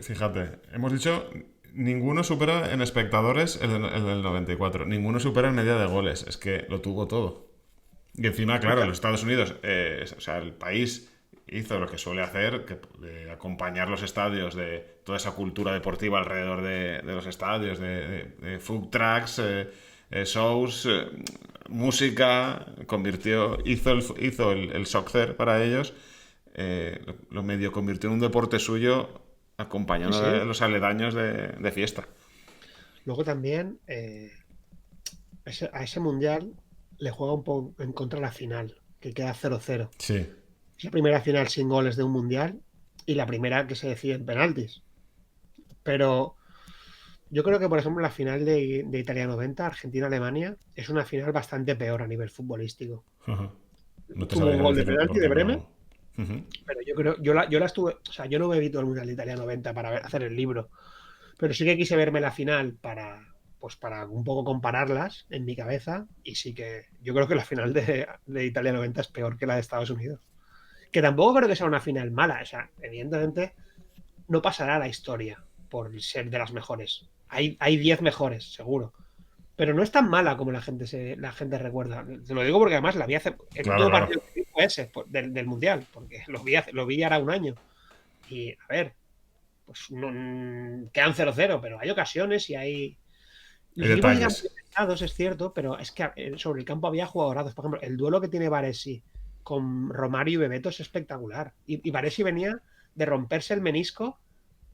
Fíjate, hemos dicho, ninguno supera en espectadores el del 94. Ninguno supera en media de goles. Es que lo tuvo todo. Y encima, claro, los Estados Unidos, o sea, el país hizo lo que suele hacer, de acompañar los estadios de toda esa cultura deportiva alrededor de los estadios, de food trucks, shows, música, hizo el soccer para ellos, lo medio convirtió en un deporte suyo, Sí, acompañando a sí. los aledaños de fiesta. Luego también a ese mundial le juega un poco en contra la final, que queda 0-0. Sí. Es la primera final sin goles de un mundial y la primera que se decide en penaltis. Pero yo creo que, por ejemplo, la final de Italia 90, Argentina-Alemania, es una final bastante peor a nivel futbolístico. No te Tuvo un sabría gol de decir penalti por de qué, Bremen, pero. Ujú. pero yo creo, yo la estuve, o sea, yo no me vi todo el Mundial de Italia 90 para hacer el libro, pero sí que quise verme la final pues para un poco compararlas en mi cabeza, y sí que yo creo que la final de Italia 90 es peor que la de Estados Unidos. Que tampoco creo que sea una final mala, o sea, evidentemente no pasará a la historia por ser de las mejores. Hay 10 mejores, seguro. Pero no es tan mala como la gente recuerda. Te lo digo porque además la vi el Claro, último claro. partido que vi fue ese, del Mundial, porque lo vi ahora un año. Y a ver, pues quedan 0-0, pero hay ocasiones y hay. Hay Los equipos llegan muy detalles. pesados, es cierto, pero es que sobre el campo había jugadorazos. Por ejemplo, el duelo que tiene Baresi con Romario y Bebeto es espectacular. Y Baresi venía de romperse el menisco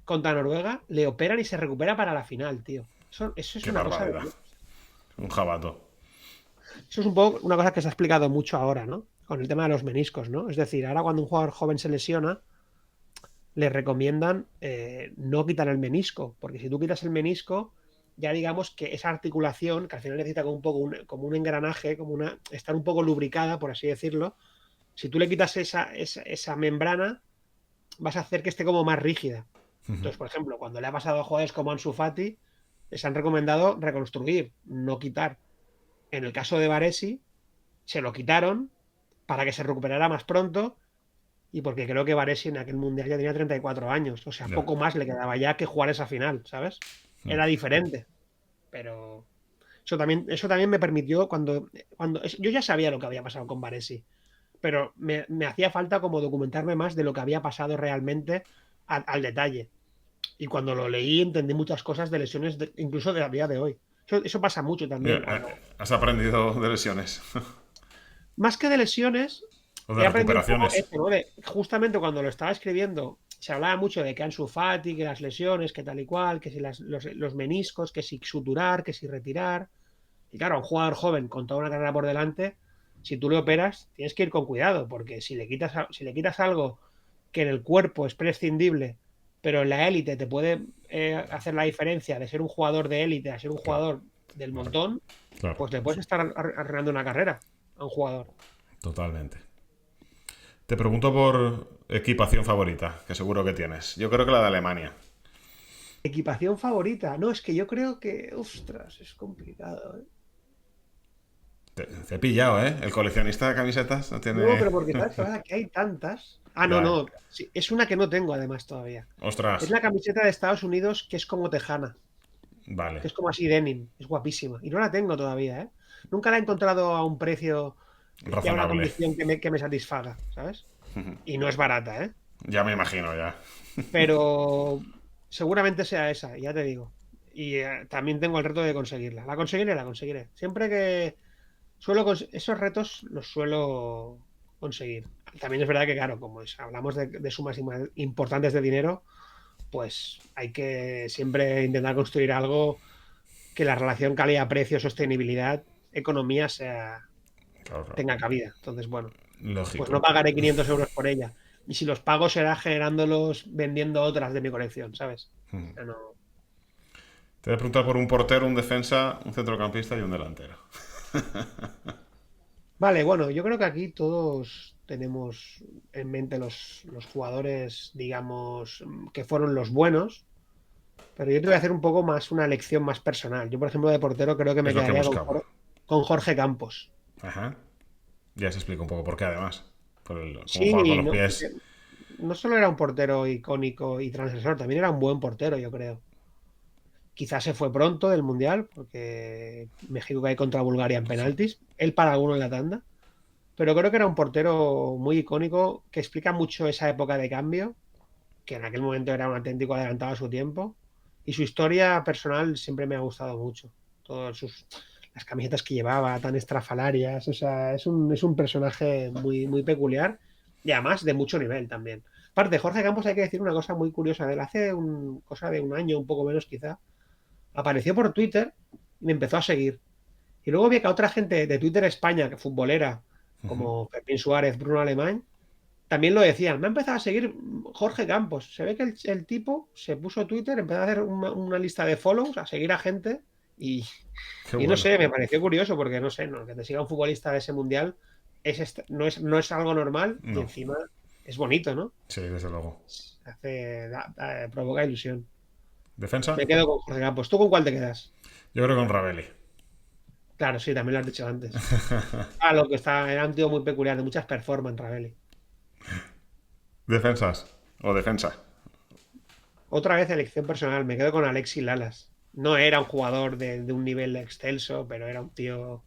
contra Noruega, le operan y se recupera para la final, tío. Eso es Qué una cosa de barbaridad. Un jabato. Eso es un poco una cosa que se ha explicado mucho ahora, ¿no? Con el tema de los meniscos, ¿no? Es decir, ahora cuando un jugador joven se lesiona, le recomiendan no quitar el menisco, porque si tú quitas el menisco, ya digamos que esa articulación, que al final necesita como un poco como un engranaje, estar un poco lubricada, por así decirlo, si tú le quitas esa membrana, vas a hacer que esté como más rígida. Entonces, por ejemplo, cuando le ha pasado a jugadores como Ansu Fati, les han recomendado reconstruir, no quitar. En el caso de Baresi, se lo quitaron para que se recuperara más pronto y porque creo que Baresi en aquel mundial ya tenía 34 años. O sea, Ya. poco más le quedaba ya que jugar esa final, ¿sabes? Era diferente, pero eso también me permitió yo ya sabía lo que había pasado con Baresi, pero me hacía falta como documentarme más de lo que había pasado realmente al detalle. Y cuando lo leí entendí muchas cosas de lesiones, incluso de a día de hoy. Eso pasa mucho también cuando, Has aprendido de lesiones. más que de lesiones, O de he aprendido un poco recuperaciones. esto, ¿no? Justamente cuando lo estaba escribiendo, se hablaba mucho de que Ansu Fati, que las lesiones, que tal y cual, que si los meniscos, que si suturar, que si retirar. Y claro, a un jugador joven con toda una carrera por delante, si tú le operas, tienes que ir con cuidado, porque si le quitas algo que en el cuerpo es prescindible, pero en la élite te puede hacer la diferencia de ser un jugador de élite a ser un Claro. jugador del Claro. montón, Claro. pues le puedes estar arruinando una carrera a un jugador. Totalmente. Te pregunto por equipación favorita, que seguro que tienes. Yo creo que la de Alemania. Equipación favorita. No, es que yo creo que. Ostras, es complicado, ¿eh? Te he pillado, ¿eh? El coleccionista de camisetas no No, tiene... pero porque sabes ahora que hay tantas. Ah, no, Ya. no. Sí, es una que no tengo además todavía. Es Ostras. la camiseta de Estados Unidos que es como tejana, Vale. que es como así denim. Es guapísima. Y no la tengo todavía, ¿eh? Nunca la he encontrado a un precio y a una Razonable. condición que me satisfaga, ¿sabes? Y no es barata, ¿eh? Ya me imagino, ya. Pero seguramente sea esa, ya te digo. Y también tengo el reto de conseguirla. La conseguiré, la conseguiré. Siempre que esos retos los suelo conseguir. También es verdad que, claro, como hablamos de sumas importantes de dinero, pues hay que siempre intentar construir algo que la relación calidad-precio, sostenibilidad, economía Claro, claro. tenga cabida. Entonces, bueno, pues no Lógico. pagaré 500 euros por ella. Y si los pago será generándolos vendiendo otras de mi colección, ¿sabes? O sea, no. Te voy a preguntar por un portero, un defensa, un centrocampista y un delantero. Vale, bueno, yo creo que aquí todos tenemos en mente los jugadores, digamos, que fueron los buenos, pero yo te voy a hacer un poco más una elección más personal. Yo, por ejemplo, de portero creo que me Es lo que quedaría con, buscaba. con Jorge Campos. Ajá. Ya se explica un poco por qué, además. Cómo juega con Sí, los no, pies. no solo era un portero icónico y transgresor, también era un buen portero, yo creo. Quizás se fue pronto del Mundial, porque México cae contra Bulgaria en Sí. penaltis. Él para alguno en la tanda. Pero creo que era un portero muy icónico que explica mucho esa época de cambio, que en aquel momento era un auténtico adelantado a su tiempo. Y su historia personal siempre me ha gustado mucho. Las camisetas que llevaba, tan estrafalarias. O sea, es un personaje muy, muy peculiar y además de mucho nivel también. Aparte, Jorge Campos hay que decir una cosa muy curiosa de él. Hace cosa de un año, un poco menos quizá, apareció por Twitter y me empezó a seguir. Y luego vi que a otra gente de Twitter España, que futbolera, como Fermín Suárez, Bruno Alemán, también lo decían. Me ha empezado a seguir Jorge Campos. Se ve que el tipo se puso a Twitter, empezó a hacer una lista de follows, a seguir a gente y, Qué y no bueno. sé, me pareció curioso porque no sé, que te siga un futbolista de ese mundial no es algo normal y No. encima es bonito, ¿no? Sí, desde luego. Provoca ilusión. ¿Defensa? Me quedo con Jorge Campos. ¿Tú con cuál te quedas? Yo creo que con Ravelli. Claro, sí, también lo has dicho antes. Lo que era un tío muy peculiar, de muchas performances, Ravelli. ¿Defensas? ¿O defensa? Otra vez elección personal, me quedo con Alexis Lalas. No era un jugador de un nivel excelso, pero era un tío,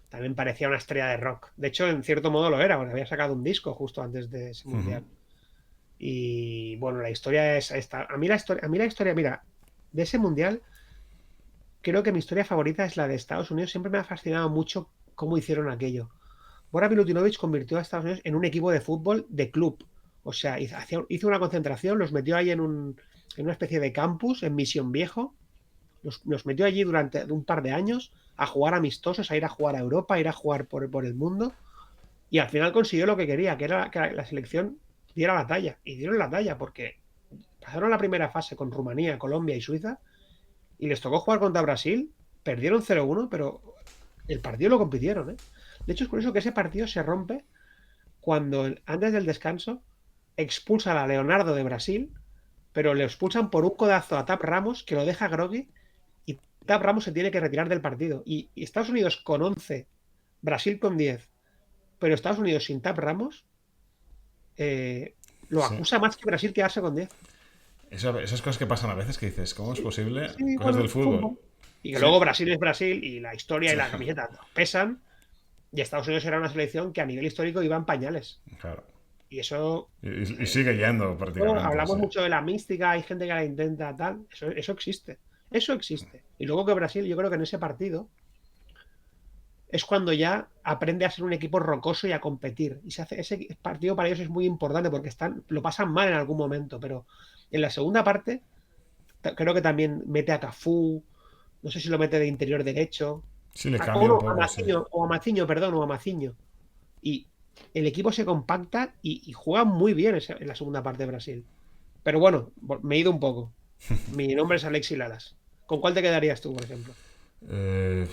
también parecía una estrella de rock. De hecho, en cierto modo lo era, porque había sacado un disco justo antes de ese mundial. Y bueno, la historia es esta. A mí la historia, mira, de ese mundial, creo que mi historia favorita es la de Estados Unidos. Siempre me ha fascinado mucho cómo hicieron aquello. Bora Milutinovic convirtió a Estados Unidos en un equipo de fútbol de club. O sea, hizo una concentración, los metió ahí en una especie de campus en Misión Viejo Nos metió allí durante un par de años a jugar amistosos, a ir a jugar a Europa, a ir a jugar por el mundo. Y al final consiguió lo que quería, que era que la selección diera la talla. Y dieron la talla porque pasaron la primera fase con Rumanía, Colombia y Suiza y les tocó jugar contra Brasil. Perdieron 0-1, pero el partido lo compitieron, ¿eh? De hecho, es curioso que ese partido se rompe cuando antes del descanso expulsan a Leonardo de Brasil, pero le expulsan por un codazo a Tap Ramos que lo deja groggy y Tap Ramos se tiene que retirar del partido. Y Estados Unidos con 11, Brasil con 10, pero Estados Unidos sin Tap Ramos lo Sí. acusa más que Brasil quedarse con 10. Esas cosas que pasan a veces que dices, ¿cómo es Sí, posible? sí, Cosas del bueno, fútbol. fútbol. Y que Sí, luego Brasil es Brasil y la historia y sí, la camiseta pesan. Y Estados Unidos era una selección que a nivel histórico iba en pañales. claro. Y eso, Y sigue yendo prácticamente, hablamos sí. mucho de la mística, hay gente que la intenta, tal. Eso existe. Eso existe. Y luego que Brasil, yo creo que en ese partido es cuando ya aprende a ser un equipo rocoso y a competir. Y se hace, ese partido para ellos es muy importante porque lo pasan mal en algún momento, pero en la segunda parte creo que también mete a Cafú, no sé si lo mete de interior derecho, Sí, le o cambia un no, a poco, sí. Maciño, perdón, o a Maciño. Y el equipo se compacta y juega muy bien en la segunda parte de Brasil. Pero bueno, me he ido un poco. Mi nombre es Alexis Lalas. ¿Con cuál te quedarías tú, por ejemplo? Eh,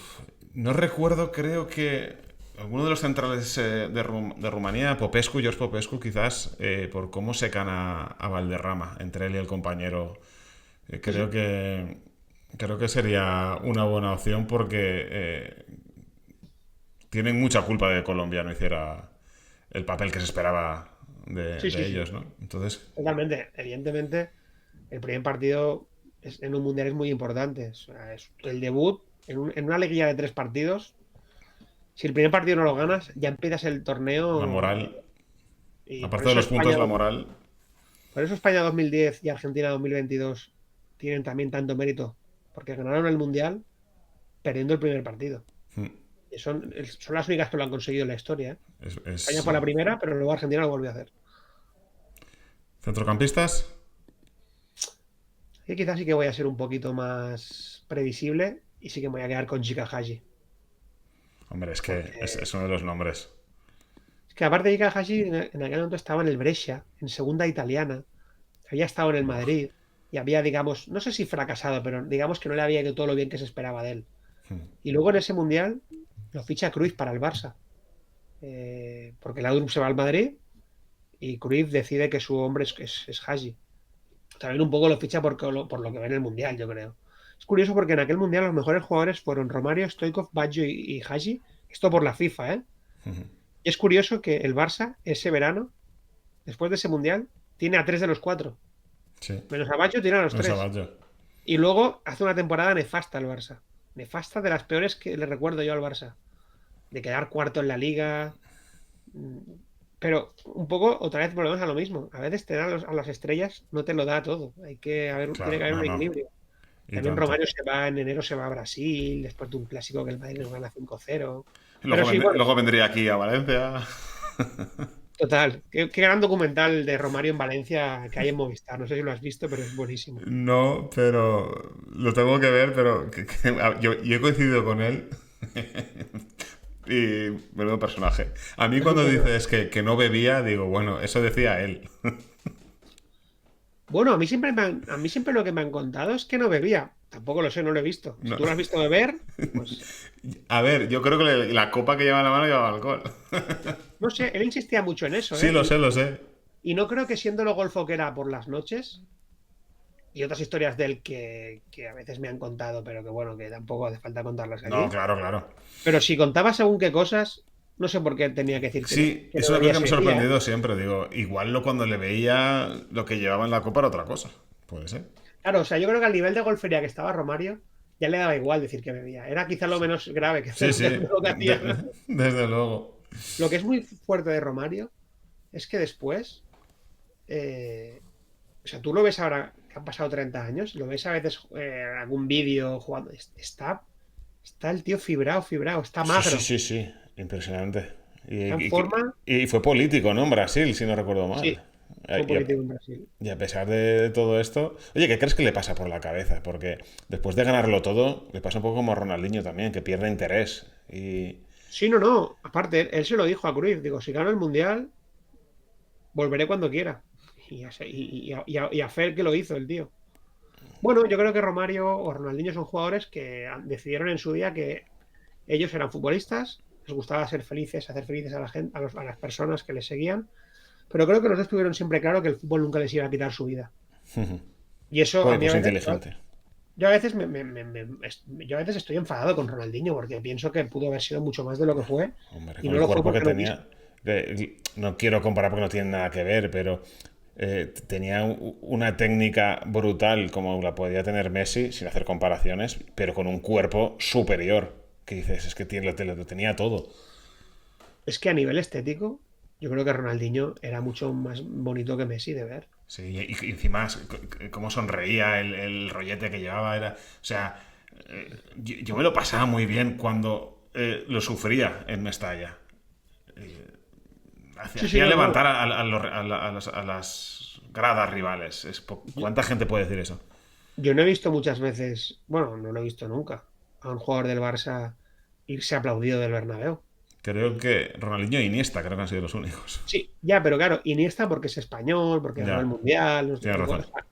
no recuerdo, creo que alguno de los centrales de Rumanía, Popescu, George Popescu, quizás, por cómo secan a Valderrama, entre él y el compañero. Sí, sí. Creo que sería una buena opción porque tienen mucha culpa de que Colombia no hiciera el papel que se esperaba Sí, de sí, sí. ellos, ¿no? Entonces, Totalmente. Evidentemente, el primer partido en un mundial es muy importante. O sea, es el debut en una liguilla de 3 partidos. Si el primer partido no lo ganas, ya empiezas el la torneo. moral, Y por aparte de eso los España, puntos, la moral. por eso España 2010 y Argentina 2022 tienen también tanto mérito. Porque ganaron el mundial perdiendo el primer partido. Y son las únicas que lo han conseguido en la historia, ¿eh? España fue la Sí. primera, pero luego Argentina lo volvió a hacer. ¿Centrocampistas? Y quizás sí que voy a ser un poquito más previsible y sí que me voy a quedar con Chica Haji. Hombre, es que Porque es uno de los nombres. es que aparte de Chica Haji, en aquel momento estaba en el Brescia, en segunda italiana, había estado en el Buah. Madrid y había, digamos, no sé si fracasado, pero digamos que no le había ido todo lo bien que se esperaba de él. Y luego en ese mundial lo ficha Cruyff para el Barça, porque Laudrup se va al Madrid y Cruyff decide que su hombre es Hagi. También un poco lo ficha por lo que ve en el mundial, yo creo. Es curioso porque en aquel mundial los mejores jugadores fueron Romario, Stoikov, Baggio y Hagi. Esto por la FIFA, ¿eh? Y es curioso que el Barça ese verano, después de ese mundial, tiene a 3 de los 4. Sí. Menos a Baggio tiene a los No es 3. Aballo. Y luego hace una temporada nefasta el Barça. Nefasta de las peores que le recuerdo yo al Barça. De quedar cuarto en la liga. mm, Pero un poco, otra vez volvemos a lo mismo. A veces tener a las estrellas no te lo da todo. Tiene que Claro, haber no, un no. equilibrio. Y También tanto. Romario en enero se va a Brasil, después de un clásico que el Madrid nos gana 5-0. Pero Luego, sí, bueno, luego vendría aquí a Valencia. total. Qué gran documental de Romario en Valencia que hay en Movistar. No sé si lo has visto, pero es buenísimo. No, pero lo tengo que ver, pero yo he coincidido con él. Y menudo personaje. A mí Es un cuando poco. dices que no bebía, digo, bueno, eso decía él. Bueno, a mí siempre lo que me han contado es que no bebía. Tampoco lo sé, no lo he visto. Si No. tú lo has visto beber, pues A ver, yo creo que la copa que lleva en la mano llevaba alcohol. no sé. Él insistía mucho en eso, Sí, ¿eh? lo sé, lo sé. Y no creo que siendo lo golfo que era por las noches, y otras historias de él que a veces me han contado, pero que bueno, que tampoco hace falta contarlas No, aquí. claro, claro. Pero si contaba según qué cosas, no sé por qué tenía que decir Sí, que es no una cosa bebía que me ha ese día, ¿eh? sorprendido siempre. Digo, igual cuando le veía lo que llevaba en la copa era otra cosa. Puede ser. Claro, o sea, yo creo que al nivel de golfería que estaba Romario, ya le daba igual decir que bebía. Era quizá lo menos grave que Sí, sí, lo que hacía, ¿no? desde luego. Lo que es muy fuerte de Romario es que después, o sea, tú lo ves ahora que han pasado 30 años, lo ves a veces algún vídeo jugando, está el tío fibrado, fibrado, está Sí, sí, magro, sí, sí. Impresionante. está en forma. Y fue político, ¿no? En Brasil, si no recuerdo Sí, mal. Fue Y a, positivo en Brasil. y a pesar de todo esto, oye, ¿qué crees que le pasa por la cabeza? Porque después de ganarlo todo, le pasa un poco como a Ronaldinho también, que pierde interés. Y Sí, no, no. Aparte, él se lo dijo a Cruyff. Digo, si gano el Mundial, volveré cuando quiera. Y a Fer que lo hizo el tío. Bueno, yo creo que Romario o Ronaldinho son jugadores que decidieron en su día que ellos eran futbolistas, les gustaba ser felices, hacer felices a la gente, a las personas que les seguían, pero creo que los dos tuvieron siempre claro que el fútbol nunca les iba a quitar su vida. Y eso a joder, mí a pues veces, inteligente. yo a veces yo a veces estoy enfadado con Ronaldinho porque pienso que pudo haber sido mucho más de lo que fue Hombre, y con no el lo fue cuerpo que porque no quiso. tenía, no quiero comparar porque no tiene nada que ver, pero tenía una técnica brutal como la podía tener Messi, sin hacer comparaciones, pero con un cuerpo superior. Que dices, es que lo tenía todo. Es que a nivel estético, yo creo que Ronaldinho era mucho más bonito que Messi de ver. Sí, y encima cómo sonreía, el rollete que llevaba, era, o sea, yo me lo pasaba muy bien cuando lo sufría en Mestalla. Sí, sí, Hacía no, no. levantar a las gradas rivales. ¿Cuánta gente puede decir eso? Yo no he visto muchas veces, bueno, no lo he visto nunca, a un jugador del Barça irse aplaudido del Bernabéu. Creo que Ronaldinho e Iniesta creo que han sido los únicos. Sí, ya, pero claro, Iniesta porque es español, porque ganó el Ya, Mundial. tienes O razón. sea,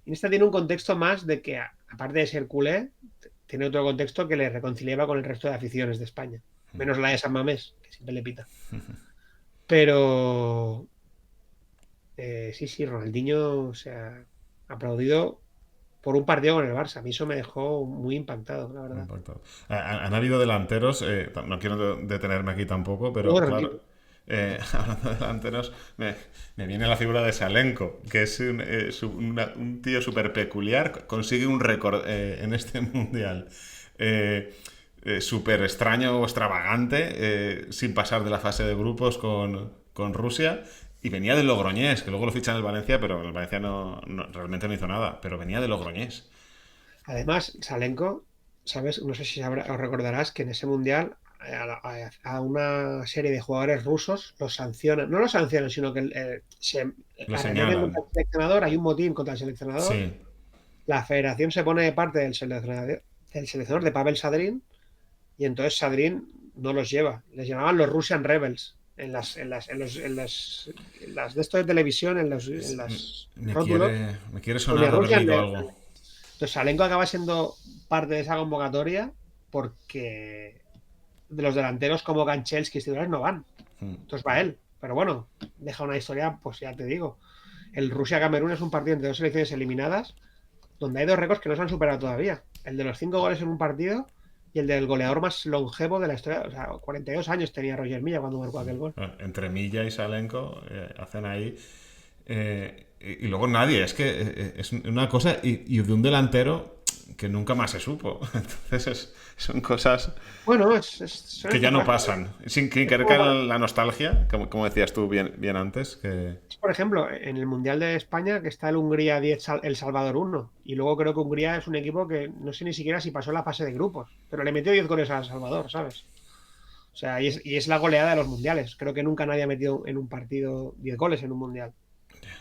Iniesta tiene un contexto más de que, aparte de ser culé, tiene otro contexto que le reconciliaba con el resto de aficiones de España. Menos la de San Mamés, que siempre le pita. Pero sí, sí, Ronaldinho, o sea, aplaudido por un partido con el Barça. A mí eso me dejó muy impactado, la verdad. Impactado. Han habido delanteros, no quiero detenerme aquí tampoco, Luego pero claro, tranquilo. hablando de delanteros, me viene la figura de Salenko, que es un tío súper peculiar, consigue un récord en este mundial. Súper extraño o extravagante, sin pasar de la fase de grupos con Rusia. Y venía de Logroñés, que luego lo fichan en el Valencia, pero el Valencia realmente no hizo nada. Pero venía de Logroñés. Además, Salenko, ¿sabes? No sé si os recordarás que en ese mundial a una serie de jugadores rusos los sancionan, no los sancionan, sino que se Le arremeten contra señalan. el seleccionador, hay un motín contra el seleccionador, Sí, la federación se pone de parte del seleccionador de Pavel Sadrin y entonces Sadrin no los lleva, les llamaban los Russian Rebels. En las de esto de televisión, en las rótulos, me quiere ponía sonar de haber Russian leído Rebels. algo. Entonces, Salenko acaba siendo parte de esa convocatoria porque de los delanteros como Ganchels, titulares no van. Entonces va él. Pero bueno, deja una historia, pues ya te digo. El Rusia-Camerún es un partido entre dos selecciones eliminadas donde hay dos récords que no se han superado todavía. El de los 5 goles en un partido y el del goleador más longevo de la historia. O sea, 42 años tenía Roger Milla cuando marcó aquel gol. Entre Milla y Salenko hacen ahí. Y luego nadie, es que es una cosa y de un delantero que nunca más se supo. Entonces son cosas Bueno, son que ya estas no cosas. pasan. Sin que Es querer como, caer en la nostalgia, como decías tú bien antes, que por ejemplo, en el Mundial de España, que está el Hungría 10, El Salvador 1. Y luego creo que Hungría es un equipo que no sé ni siquiera si pasó la fase de grupos, pero le metió 10 goles a El Salvador, ¿sabes? O sea, y es la goleada de los mundiales. Creo que nunca nadie ha metido en un partido 10 goles en un mundial.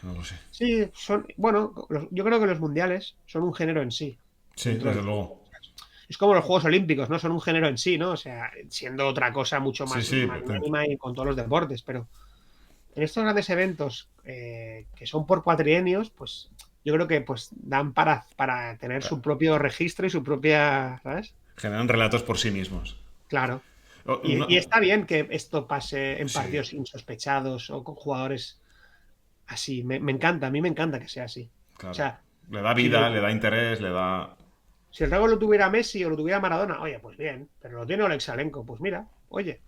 no lo sé. Sí, bueno, yo creo que los mundiales son un género en sí. Sí, Dentro desde del luego. Es como los Juegos Olímpicos, ¿no? Son un género en sí, ¿no? O sea, siendo otra cosa mucho Sí, más sí, magnánima y con todos los deportes, pero en estos grandes eventos que son por cuatrienios, pues yo creo que pues dan para tener su propio registro y su propia, ¿sabes? generan relatos por sí mismos. Claro. Oh, Y está bien que esto pase en sí, partidos insospechados o con jugadores así. Me encanta, a mí me encanta que sea así. O claro. sea, Le da si, vida, le da interés, le da. si el récord lo tuviera Messi o lo tuviera Maradona, oye, pues bien, pero lo tiene Oleg Salenko, pues mira, oye,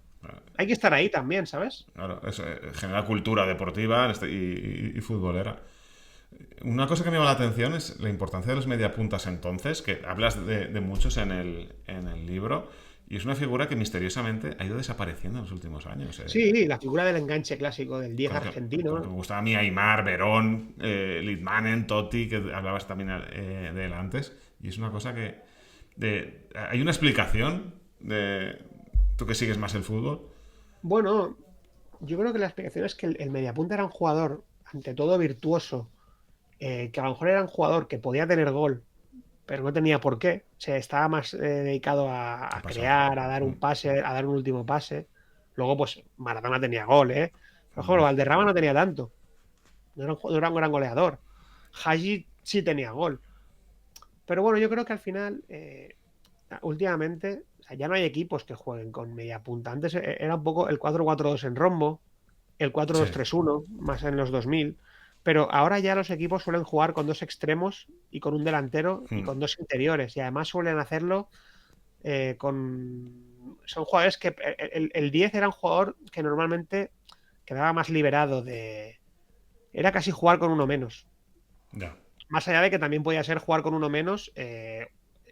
hay que estar ahí también, ¿sabes? Claro, genera cultura deportiva y futbolera. Una cosa que me llama la atención es la importancia de los mediapuntas entonces, que hablas de muchos en el libro, y es una figura que misteriosamente ha ido desapareciendo en los últimos años. Sí, la figura del enganche clásico del 10 Me argentino. gustaba a mí Aimar, Verón, Litmanen, Totti, que hablabas también de él antes, y es una cosa que... hay una explicación de... Tú que sigues más el fútbol. Bueno, yo creo que la explicación es que el mediapunta era un jugador ante todo virtuoso, que a lo mejor era un jugador que podía tener gol, pero no tenía por qué. O sea, estaba más dedicado A a pasar. crear, a dar un pase, a dar un último pase. Luego, pues Maradona tenía gol, ¿eh? Por ejemplo, Valderrama no tenía tanto. No era un gran goleador. Hagi sí tenía gol. Pero bueno, yo creo que al final, últimamente, o sea, ya no hay equipos que jueguen con media punta. Antes era un poco el 4-4-2 en rombo, el Sí. 4-2-3-1, más en los 2000. Pero ahora ya los equipos suelen jugar con dos extremos y con un delantero y Mm. con dos interiores. Y además suelen hacerlo con... Son jugadores que... El 10 era un jugador que normalmente quedaba más liberado de... Era casi jugar con uno menos. Ya. Más allá de que también podía ser jugar con uno menos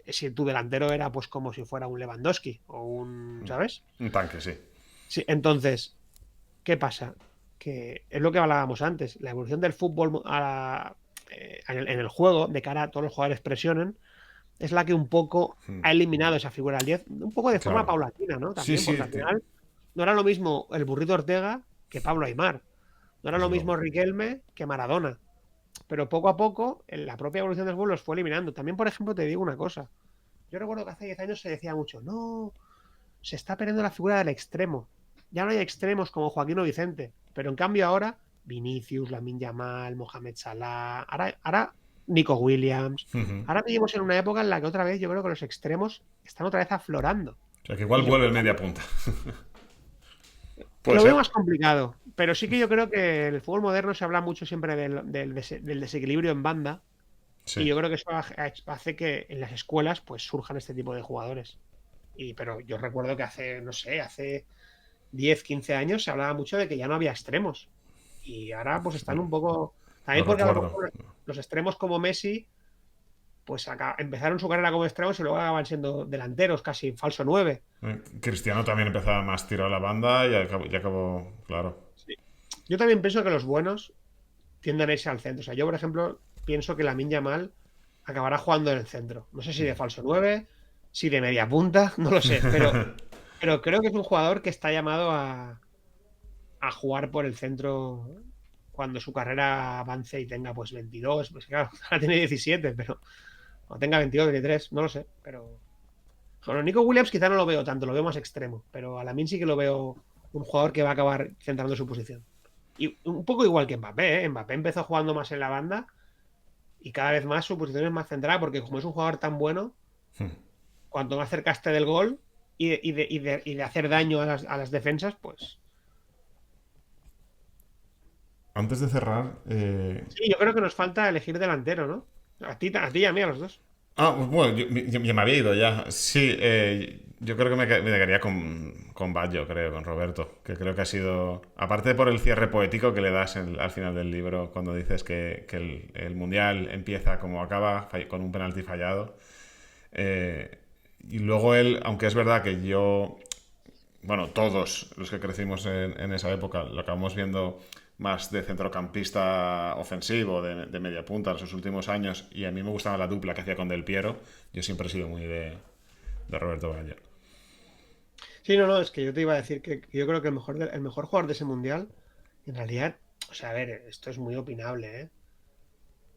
si tu delantero era pues como si fuera un Lewandowski o un... ¿Sabes? Un tanque, sí. Sí, entonces, ¿qué pasa? Que es lo que hablábamos antes, la evolución del fútbol en el juego, de cara a todos los jugadores presionen, es la que un poco ha eliminado esa figura del 10 un poco de forma Claro. paulatina, ¿no? Sí, También, sí, porque al final no era lo mismo el Burrito Ortega que Pablo Aimar, no era desde lo luego. mismo Riquelme que Maradona, pero poco a poco la propia evolución del fútbol los fue eliminando. También, por ejemplo, te digo una cosa, yo recuerdo que hace 10 años se decía mucho, no, se está perdiendo la figura del extremo. Ya no hay extremos como Joaquín o Vicente, pero en cambio ahora Vinicius, Lamine Yamal, Mohamed Salah, ahora Nico Williams. Ujú. Ahora vivimos en una época en la que otra vez yo creo que los extremos están otra vez aflorando. O sea, que igual Y yo vuelve el media punta. Puede lo veo ser. más complicado, pero sí que yo creo que en el fútbol moderno se habla mucho siempre del desequilibrio en banda y Sí. yo creo que eso hace que en las escuelas pues surjan este tipo de jugadores. Pero yo recuerdo que hace, no sé, hace 10 15 años se hablaba mucho de que ya no había extremos. Y ahora pues están un poco... Lo También porque a lo recuerdo. mejor los extremos como Messi, pues empezaron su carrera como extremos y luego acaban siendo delanteros, casi falso 9. Cristiano también empezaba más tirado a la banda y acabó, claro. Sí. Yo también pienso que los buenos tienden a irse al centro. O sea, yo, por ejemplo, pienso que Lamine Yamal acabará jugando en el centro. No sé si de falso 9 si de media punta, no lo sé, pero creo que es un jugador que está llamado a jugar por el centro cuando su carrera avance y tenga pues 22, pues claro, ahora tiene 17, pero cuando tenga 22, 23, no lo sé, pero bueno, Nico Williams quizá no lo veo tanto, lo veo más extremo, pero a Lamine sí que lo veo un jugador que va a acabar centrando su posición. Y un poco igual que Mbappé, ¿eh? Mbappé empezó jugando más en la banda y cada vez más su posición es más centrada porque como es un jugador tan bueno, cuanto más cerca esté del gol y de hacer daño a las defensas, pues Antes de cerrar, sí, yo creo que nos falta elegir delantero, ¿no? A ti y a mí, a los dos. bueno, yo me había ido ya. Sí, yo creo que me quedaría con Baggio, creo, con Roberto. Que creo que ha sido. Aparte por el cierre poético que le das al final del libro, cuando dices que el mundial empieza como acaba, con un penalti fallado. Y luego él, aunque es verdad que yo. Bueno, todos los que crecimos en esa época lo acabamos viendo más de centrocampista ofensivo, de media punta en sus últimos años, y a mí me gustaba la dupla que hacía con Del Piero. Yo siempre he sido muy de Roberto Baggio. Sí, no, no, es que yo te iba a decir que yo creo que el mejor jugador de ese mundial, en realidad, o sea, a ver, esto es muy opinable, ¿eh?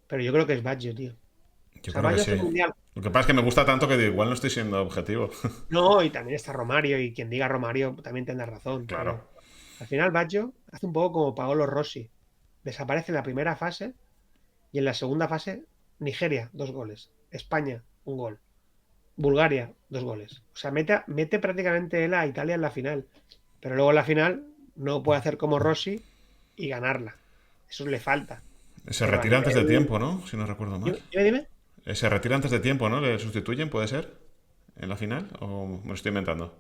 Pero yo creo que es Baggio, tío. O Yo sea, creo que Baggio hace sí. un mundial. Lo que pasa es que me gusta tanto que igual no estoy siendo objetivo. No, y también está Romario, y quien diga Romario también tendrá razón, Claro. pero al final Baggio hace un poco como Paolo Rossi. Desaparece en la primera fase y en la segunda fase, Nigeria, 2 goles. España, 1 gol. Bulgaria, 2 goles. O sea, mete prácticamente él a Italia en la final. Pero luego en la final no puede hacer como Rossi y ganarla. Eso le falta. Se Pero retira antes de tiempo, ¿no? Si no recuerdo mal. dime. Se retira antes de tiempo, ¿no? ¿Le sustituyen, puede ser? ¿En la final? ¿O me lo estoy inventando?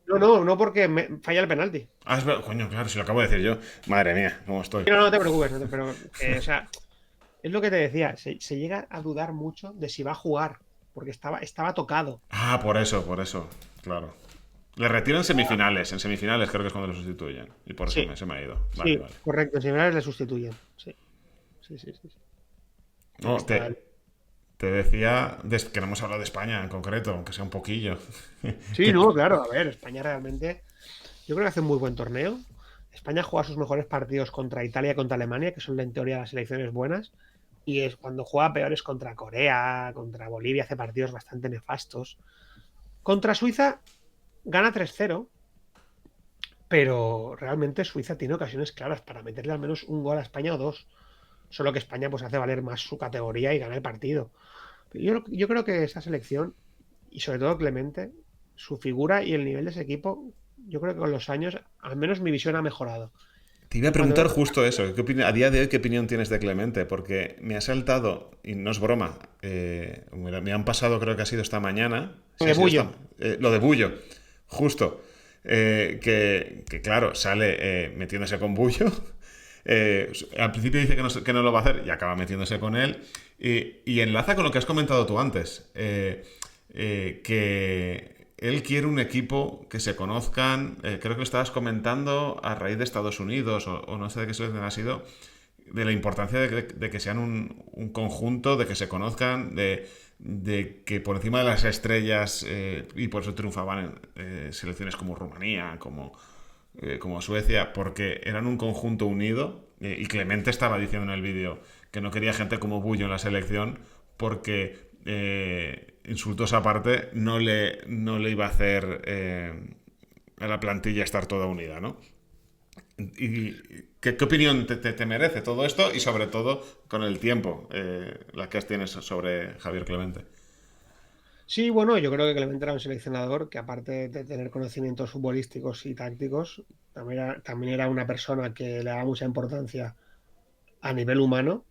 No, no, no porque falla el penalti. Ah, es verdad. Coño, claro, si lo acabo de decir yo. Madre mía, ¿cómo estoy? No, no te preocupes, pero o sea, es lo que te decía. Se llega a dudar mucho de si va a jugar, porque estaba tocado. Ah, por eso, por eso. Claro. Le retiran semifinales. En semifinales creo que es cuando lo sustituyen. Y por eso Sí, se me ha ido. Vale, sí, vale. correcto. En semifinales le sustituyen. Sí, sí, sí, sí. Ahí No, está. te decía que no hemos hablado de España en concreto, aunque sea un poquillo. Sí, Que- no, claro. A ver, España realmente, yo creo que hace un muy buen torneo. España juega sus mejores partidos contra Italia y contra Alemania, que son en teoría las selecciones buenas, y es cuando juega peores contra Corea, contra Bolivia, hace partidos bastante nefastos. Contra Suiza gana 3-0, pero realmente Suiza tiene ocasiones claras para meterle al menos un gol a España o dos. Solo que España pues hace valer más su categoría y gana el partido. Yo creo que esa selección, y sobre todo Clemente, su figura y el nivel de ese equipo, yo creo que con los años, al menos mi visión ha mejorado. Te iba a Cuando preguntar justo eso. A día de hoy, ¿qué opinión tienes de Clemente? Porque me ha saltado, y no es broma, me han pasado, creo que ha sido esta mañana. Sí, ha de sido Bullo, lo de Bullo, justo. Que, claro, sale metiéndose con Bullo. Al principio dice que no lo va a hacer y acaba metiéndose con él. Y enlaza con lo que has comentado tú antes. Que él quiere un equipo que se conozcan. Creo que lo estabas comentando a raíz de Estados Unidos, o no sé de qué selección ha sido, de la importancia de que sean un conjunto, de que se conozcan, de que por encima de las estrellas, y por eso triunfaban en selecciones como Rumanía, como Suecia, porque eran un conjunto unido. Y Clemente estaba diciendo en el vídeo que no quería gente como Bullo en la selección porque, insultos aparte, no le iba a hacer a la plantilla estar toda unida, ¿no? ¿Y qué opinión te merece todo esto? Y sobre todo con el tiempo, la que tienes sobre Javier Clemente. sí, bueno, yo creo que Clemente era un seleccionador que aparte de tener conocimientos futbolísticos y tácticos, también era una persona que le daba mucha importancia a nivel humano.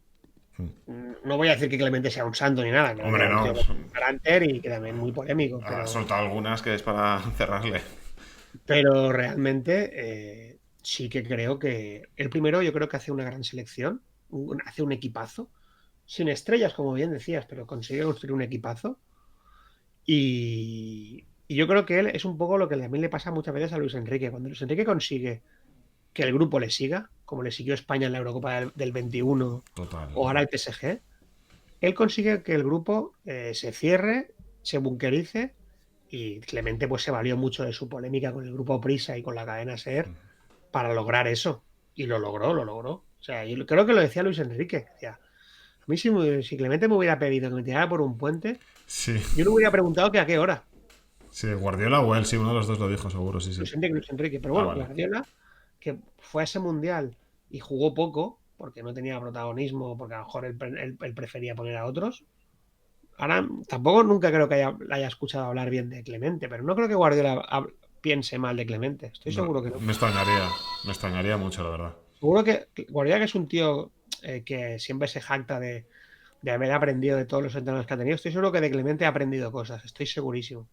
No voy a decir que Clemente sea un santo ni nada, Clemente Hombre, era un no. tío con carácter y que también muy polémico, Ha soltado algunas que es para cerrarle. pero realmente sí que creo que el primero yo creo que hace una gran selección, hace un equipazo, sin estrellas, como bien decías, pero consigue construir un equipazo. Y yo creo que él es un poco lo que también le pasa muchas veces a Luis Enrique. Cuando Luis Enrique consigue que el grupo le siga, como le siguió España en la Eurocopa del 21 Total. o ahora el PSG, él consigue que el grupo se cierre, se bunkerice y Clemente pues se valió mucho de su polémica con el grupo Prisa y con la cadena SER para lograr eso. Y lo logró, lo logró. O sea, yo creo que lo decía Luis Enrique. Decía, a mí si Clemente me hubiera pedido que me tirara por un puente, Sí. yo le hubiera preguntado que a qué hora. Sí, Guardiola o él, sí, uno de los dos lo dijo, seguro, sí, sí. Luis Enrique. Pero Ah, bueno, vale. Guardiola, que fue a ese mundial y jugó poco, porque no tenía protagonismo, porque a lo mejor él prefería poner a otros. Ahora, tampoco nunca creo que la haya escuchado hablar bien de Clemente, pero no creo que Guardiola piense mal de Clemente. Estoy No, seguro que no. me extrañaría mucho, la verdad. Seguro que Guardiola, que es un tío que siempre se jacta de haber aprendido de todos los entrenadores que ha tenido, estoy seguro que de Clemente ha aprendido cosas, estoy segurísimo.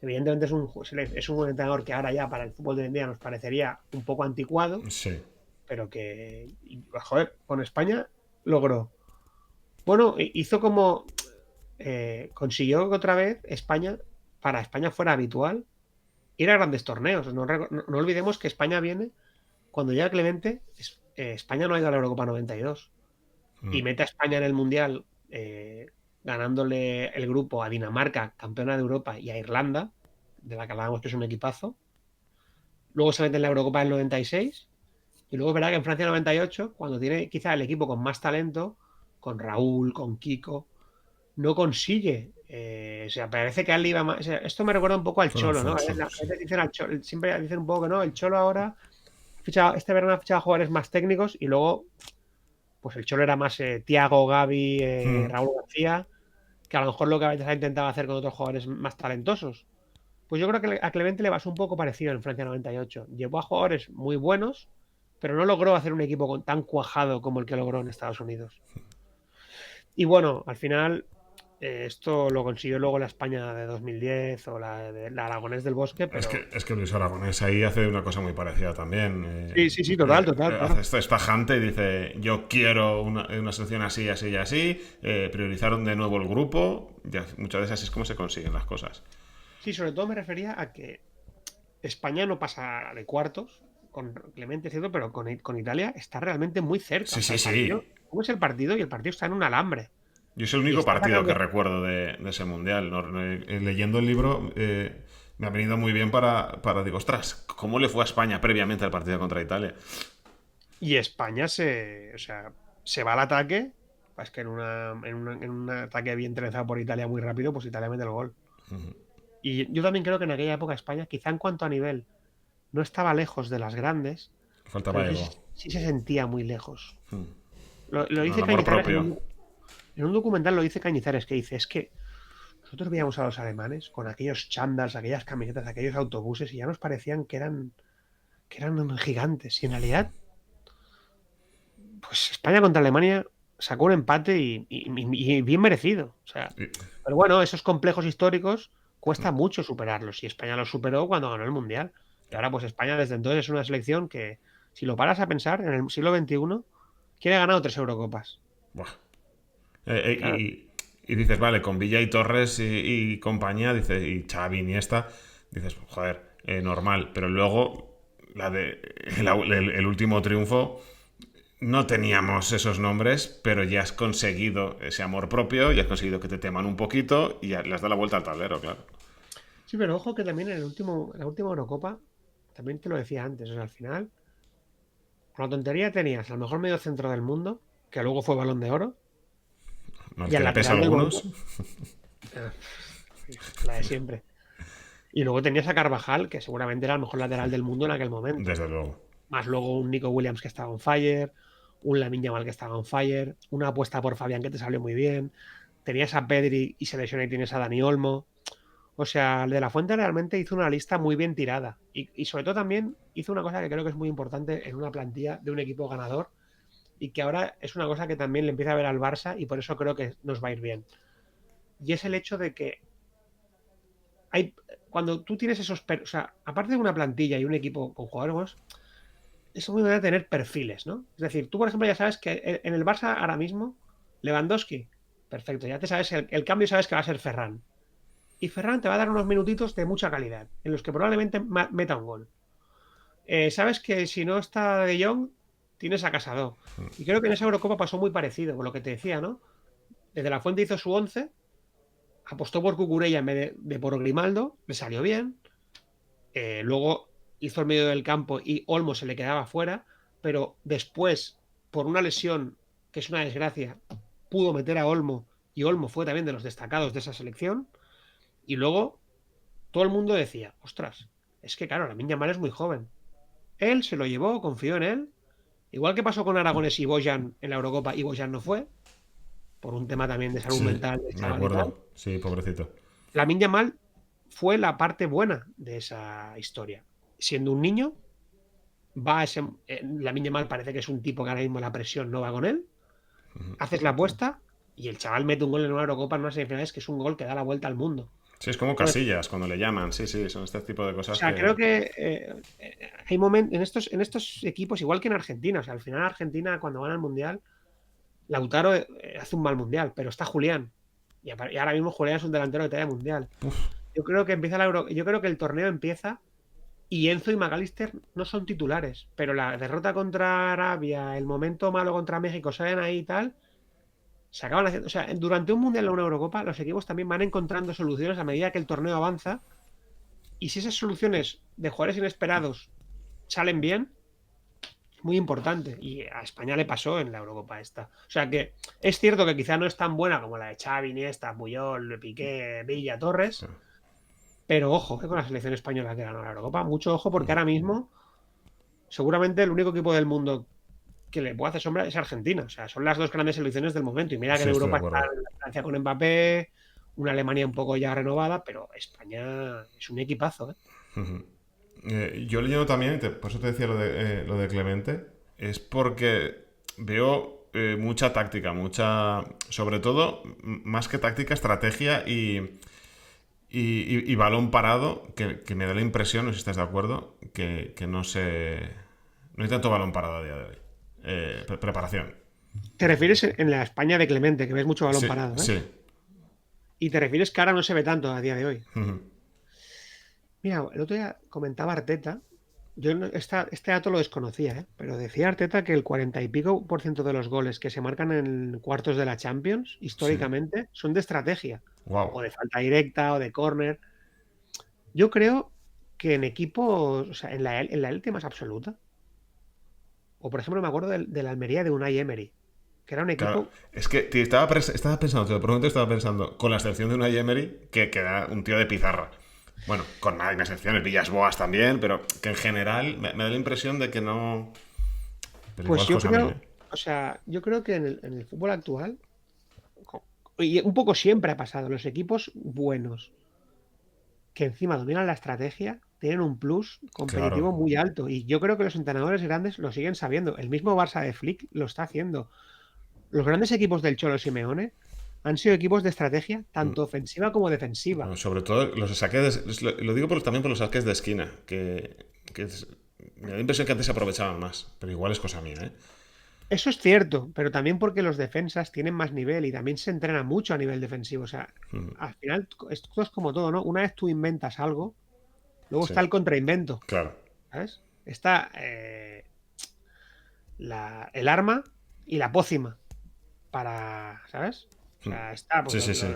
Evidentemente es un entrenador que ahora ya para el fútbol de hoy en día nos parecería un poco anticuado, Sí. pero que, joder, con España logró. Bueno, hizo como, consiguió que otra vez para España fuera habitual ir a grandes torneos. No olvidemos que España viene, cuando llega Clemente, España no ha ido a la Eurocopa 92 y mete a España en el Mundial, ganándole el grupo a Dinamarca, campeona de Europa, y a Irlanda, de la que hablábamos que es un equipazo. Luego se mete en la Eurocopa del 96 y luego verá que en Francia 98, cuando tiene quizá el equipo con más talento, con Raúl, con Kiko, no consigue. O sea, parece que a él le iba más. O sea, esto me recuerda un poco al Con Cholo, ¿no? Alfonso, A sí. veces dicen al Cholo, siempre dicen un poco que no, el Cholo ahora este verano ha fichado a jugadores más técnicos y luego, pues el Cholo era más Thiago, Gavi, Raúl García, que a lo mejor lo que a veces ha intentado hacer con otros jugadores más talentosos. Pues yo creo que a Clemente le pasó un poco parecido en Francia 98. Llevó a jugadores muy buenos, pero no logró hacer un equipo tan cuajado como el que logró en Estados Unidos. Y bueno, al final esto lo consiguió luego la España de 2010 o la Aragonés del Bosque, Es pero que, es que Luis Aragonés ahí hace una cosa muy parecida también. sí, sí, sí, total, total, Hace claro. esto, es tajante y dice, yo quiero una selección así, así y así. Priorizaron de nuevo el grupo. Muchas veces así es como se consiguen las cosas. Sí, sobre todo me refería a que España no pasa de cuartos con Clemente, ¿cierto? Pero con Italia está realmente muy cerca. Sí, O sea, sí, el partido, sí. ¿cómo es el partido? Y el partido está en un alambre. Yo es el Y único está partido que sacando. recuerdo de ese mundial. Leyendo el libro, me ha venido muy bien digo, ostras, ¿cómo le fue a España previamente al partido contra Italia? Y España o sea, se va al ataque. Es que en un ataque bien trenzado por Italia muy rápido, pues Italia mete el gol. Y yo también creo que en aquella época España, quizá en cuanto a nivel, no estaba lejos de las grandes, pero Faltaba ego. sí se sentía muy lejos. Lo El dice amor Cañizares propio. en un documental, lo dice Cañizares, que dice, es que nosotros veíamos a los alemanes con aquellos chándals, aquellas camisetas, aquellos autobuses, y ya nos parecían que eran gigantes. Y en realidad, pues España contra Alemania sacó un empate y bien merecido. O sea, Y- pero bueno, esos complejos históricos cuesta mucho superarlos. Y España los superó cuando ganó el Mundial. Y ahora, pues España desde entonces es una selección que, si lo paras a pensar, en el siglo XXI, quiere ha ganado 3 Eurocopas. buah. Claro. Y dices, vale, con Villa y Torres y compañía, dices, y Xavi, Iniesta, dices, joder, normal. Pero luego, el último triunfo, no teníamos esos nombres, pero ya has conseguido ese amor propio, ya has conseguido que te teman un poquito y ya le has dado la vuelta al tablero, claro. Sí, pero ojo que también en la última Eurocopa, también te lo decía antes, o sea, al final, con la tontería tenías al mejor medio centro del mundo, que luego fue Balón de Oro, ¿No el y que al le pesa a lateral del algunos? Borussia, eh, la de siempre. Y luego tenías a Carvajal, que seguramente era el mejor lateral del mundo en aquel momento. Desde luego. Más luego un Nico Williams que estaba on fire, un Lamine Yamal que estaba on fire, una apuesta por Fabián que te salió muy bien. Tenías a Pedri y se lesiona y tienes a Dani Olmo. O sea, el de la Fuente realmente hizo una lista muy bien tirada. Y sobre todo también hizo una cosa que creo que es muy importante en una plantilla de un equipo ganador y que ahora es una cosa que también le empieza a ver al Barça y por eso creo que nos va a ir bien. Y es el hecho de que hay, cuando tú tienes o sea, aparte de una plantilla y un equipo con jugadores, es muy bueno tener perfiles, ¿no? Es decir, tú, por ejemplo, ya sabes que en el Barça ahora mismo, Lewandowski, perfecto, ya te sabes, el cambio sabes que va a ser Ferran. Y Ferran te va a dar unos minutitos de mucha calidad, en los que probablemente meta un gol. Sabes que si no está De Jong, tienes a Casado. Y creo que en esa Eurocopa pasó muy parecido, con lo que te decía, ¿no? Desde la Fuente hizo su 11, apostó por Cucurella en vez de por Grimaldo, le salió bien. Luego hizo el medio del campo y Olmo se le quedaba fuera, pero después, por una lesión, que es una desgracia, pudo meter a Olmo y Olmo fue también de los destacados de esa selección. Y luego todo el mundo decía, ostras, es que claro, Lamine Yamal es muy joven. Él se lo llevó, confió en él. Igual que pasó con Aragones y Boyan en la Eurocopa y Boyan no fue, por un tema también de salud Sí, mental del me chaval y tal. acuerdo. Sí, pobrecito. Lamine Yamal fue la parte buena de esa historia. Siendo un niño, va a ese, Lamine Yamal parece que es un tipo que ahora mismo la presión no va con él. Haces la apuesta y el chaval mete un gol en una Eurocopa en unas semifinales que es un gol que da la vuelta al mundo. Sí, es como Entonces, Casillas cuando le llaman. Sí, sí, son este tipo de o cosas sea, que... creo que hay momentos en estos equipos, igual que en Argentina, o sea, al final Argentina cuando gana el Mundial, Lautaro hace un mal Mundial, pero está Julián. Y ahora mismo Julián es un delantero de talla mundial. Yo creo que yo creo que el torneo empieza y Enzo y McAllister no son titulares, pero la derrota contra Arabia, el momento malo contra México, salen ahí y tal, se acaban haciendo. O sea, durante un Mundial o una Eurocopa, los equipos también van encontrando soluciones a medida que el torneo avanza. Y si esas soluciones de jugadores inesperados salen bien, es muy importante. Y a España le pasó en la Eurocopa esta. O sea que es cierto que quizá no es tan buena como la de Xavi, Iniesta, Puyol, Piqué, Villa, Torres, pero ojo con la selección española que ganó la Eurocopa. Mucho ojo porque ahora mismo seguramente el único equipo del mundo que le puede hacer sombra es Argentina. O sea, son las dos grandes selecciones del momento. Y mira que Sí, en estoy de Europa está acuerdo. Francia con Mbappé, una Alemania un poco ya renovada, pero España es un equipazo, ¿eh? Yo leyendo también, por eso te decía lo de Clemente, es porque veo mucha táctica, mucha, sobre todo, más que táctica, estrategia y balón parado, que me da la impresión, no sé si estás de acuerdo, que no sé, no hay tanto balón parado a día de hoy. Preparación. Te refieres en la España de Clemente, que ves mucho balón Sí, parado, ¿eh? sí. Y te refieres que ahora no se ve tanto a día de hoy. Mira, el otro día comentaba Arteta, yo este dato lo desconocía, ¿eh? Pero decía Arteta que el 40 y pico por ciento de los goles que se marcan en cuartos de la Champions, Sí. históricamente, son de estrategia, Wow. o de falta directa, o de córner. Yo creo que en equipos, o sea, en la élite más absoluta, o por ejemplo me acuerdo de la Almería de Unai Emery, que era un Claro, equipo. es que tío, estaba pensando, te lo prometo, estaba pensando, con la excepción de una Emery, que era un tío de pizarra. Bueno, con nada, excepciones, Villas Boas también, pero que en general me da la impresión de que no. Pero igual Pues es yo cosa mía, creo, ¿eh? o sea, yo creo que en el fútbol actual, co- y un poco siempre ha pasado, los equipos buenos que encima dominan la estrategia tienen un plus Claro. competitivo muy alto. Y yo creo que los entrenadores grandes lo siguen sabiendo. El mismo Barça de Flick lo está haciendo. Los grandes equipos del Cholo Simeone han sido equipos de estrategia, tanto ofensiva como defensiva. Bueno, sobre todo los saques lo digo también por los saques de esquina, me da la impresión que antes se aprovechaban más, pero igual es cosa mía, ¿eh? Eso es cierto, pero también porque los defensas tienen más nivel y también se entrena mucho a nivel defensivo. O sea, al final esto es como todo, ¿no? Una vez tú inventas algo, luego Sí, está el contrainvento, claro. ¿sabes? Está el arma y la pócima para, ¿sabes? O sea, está pues, Sí, sí, sí.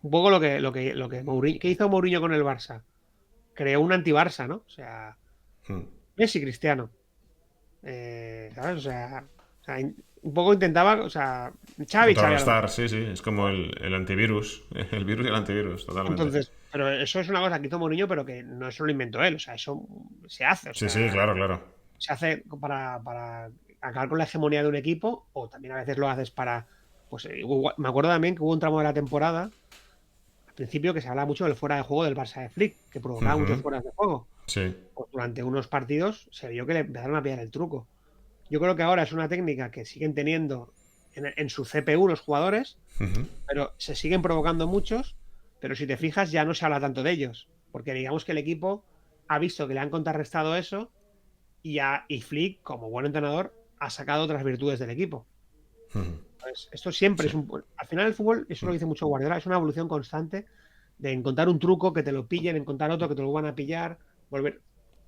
un poco lo que ¿qué hizo Mourinho con el Barça? Creó un anti-Barça, ¿no? O sea, Messi Cristiano. ¿Sabes? O sea, un poco intentaba, o sea, Xavi a lo Contrarrestar, mejor. sí, sí. Es como el antivirus. El virus y el antivirus, totalmente. Entonces, pero eso es una cosa que hizo Mourinho, pero que no se lo inventó él. O sea, eso se hace. O Sí, sí, sea, claro, claro. se hace para acabar con la hegemonía de un equipo, o también a veces lo haces para. Pues me acuerdo también que hubo un tramo de la temporada, al principio, que se hablaba mucho del fuera de juego del Barça de Flick, que provocaba muchos fueras de juego. Sí. Pues durante unos partidos se vio que le empezaron a pillar el truco. Yo creo que ahora es una técnica que siguen teniendo en su CPU los jugadores, pero se siguen provocando muchos, pero si te fijas ya no se habla tanto de ellos, porque digamos que el equipo ha visto que le han contrarrestado eso y Flick, como buen entrenador, ha sacado otras virtudes del equipo. Entonces, esto siempre Sí. es un. Al final el fútbol, eso lo dice mucho Guardiola, es una evolución constante de encontrar un truco, que te lo pillen, encontrar otro que te lo van a pillar, volver.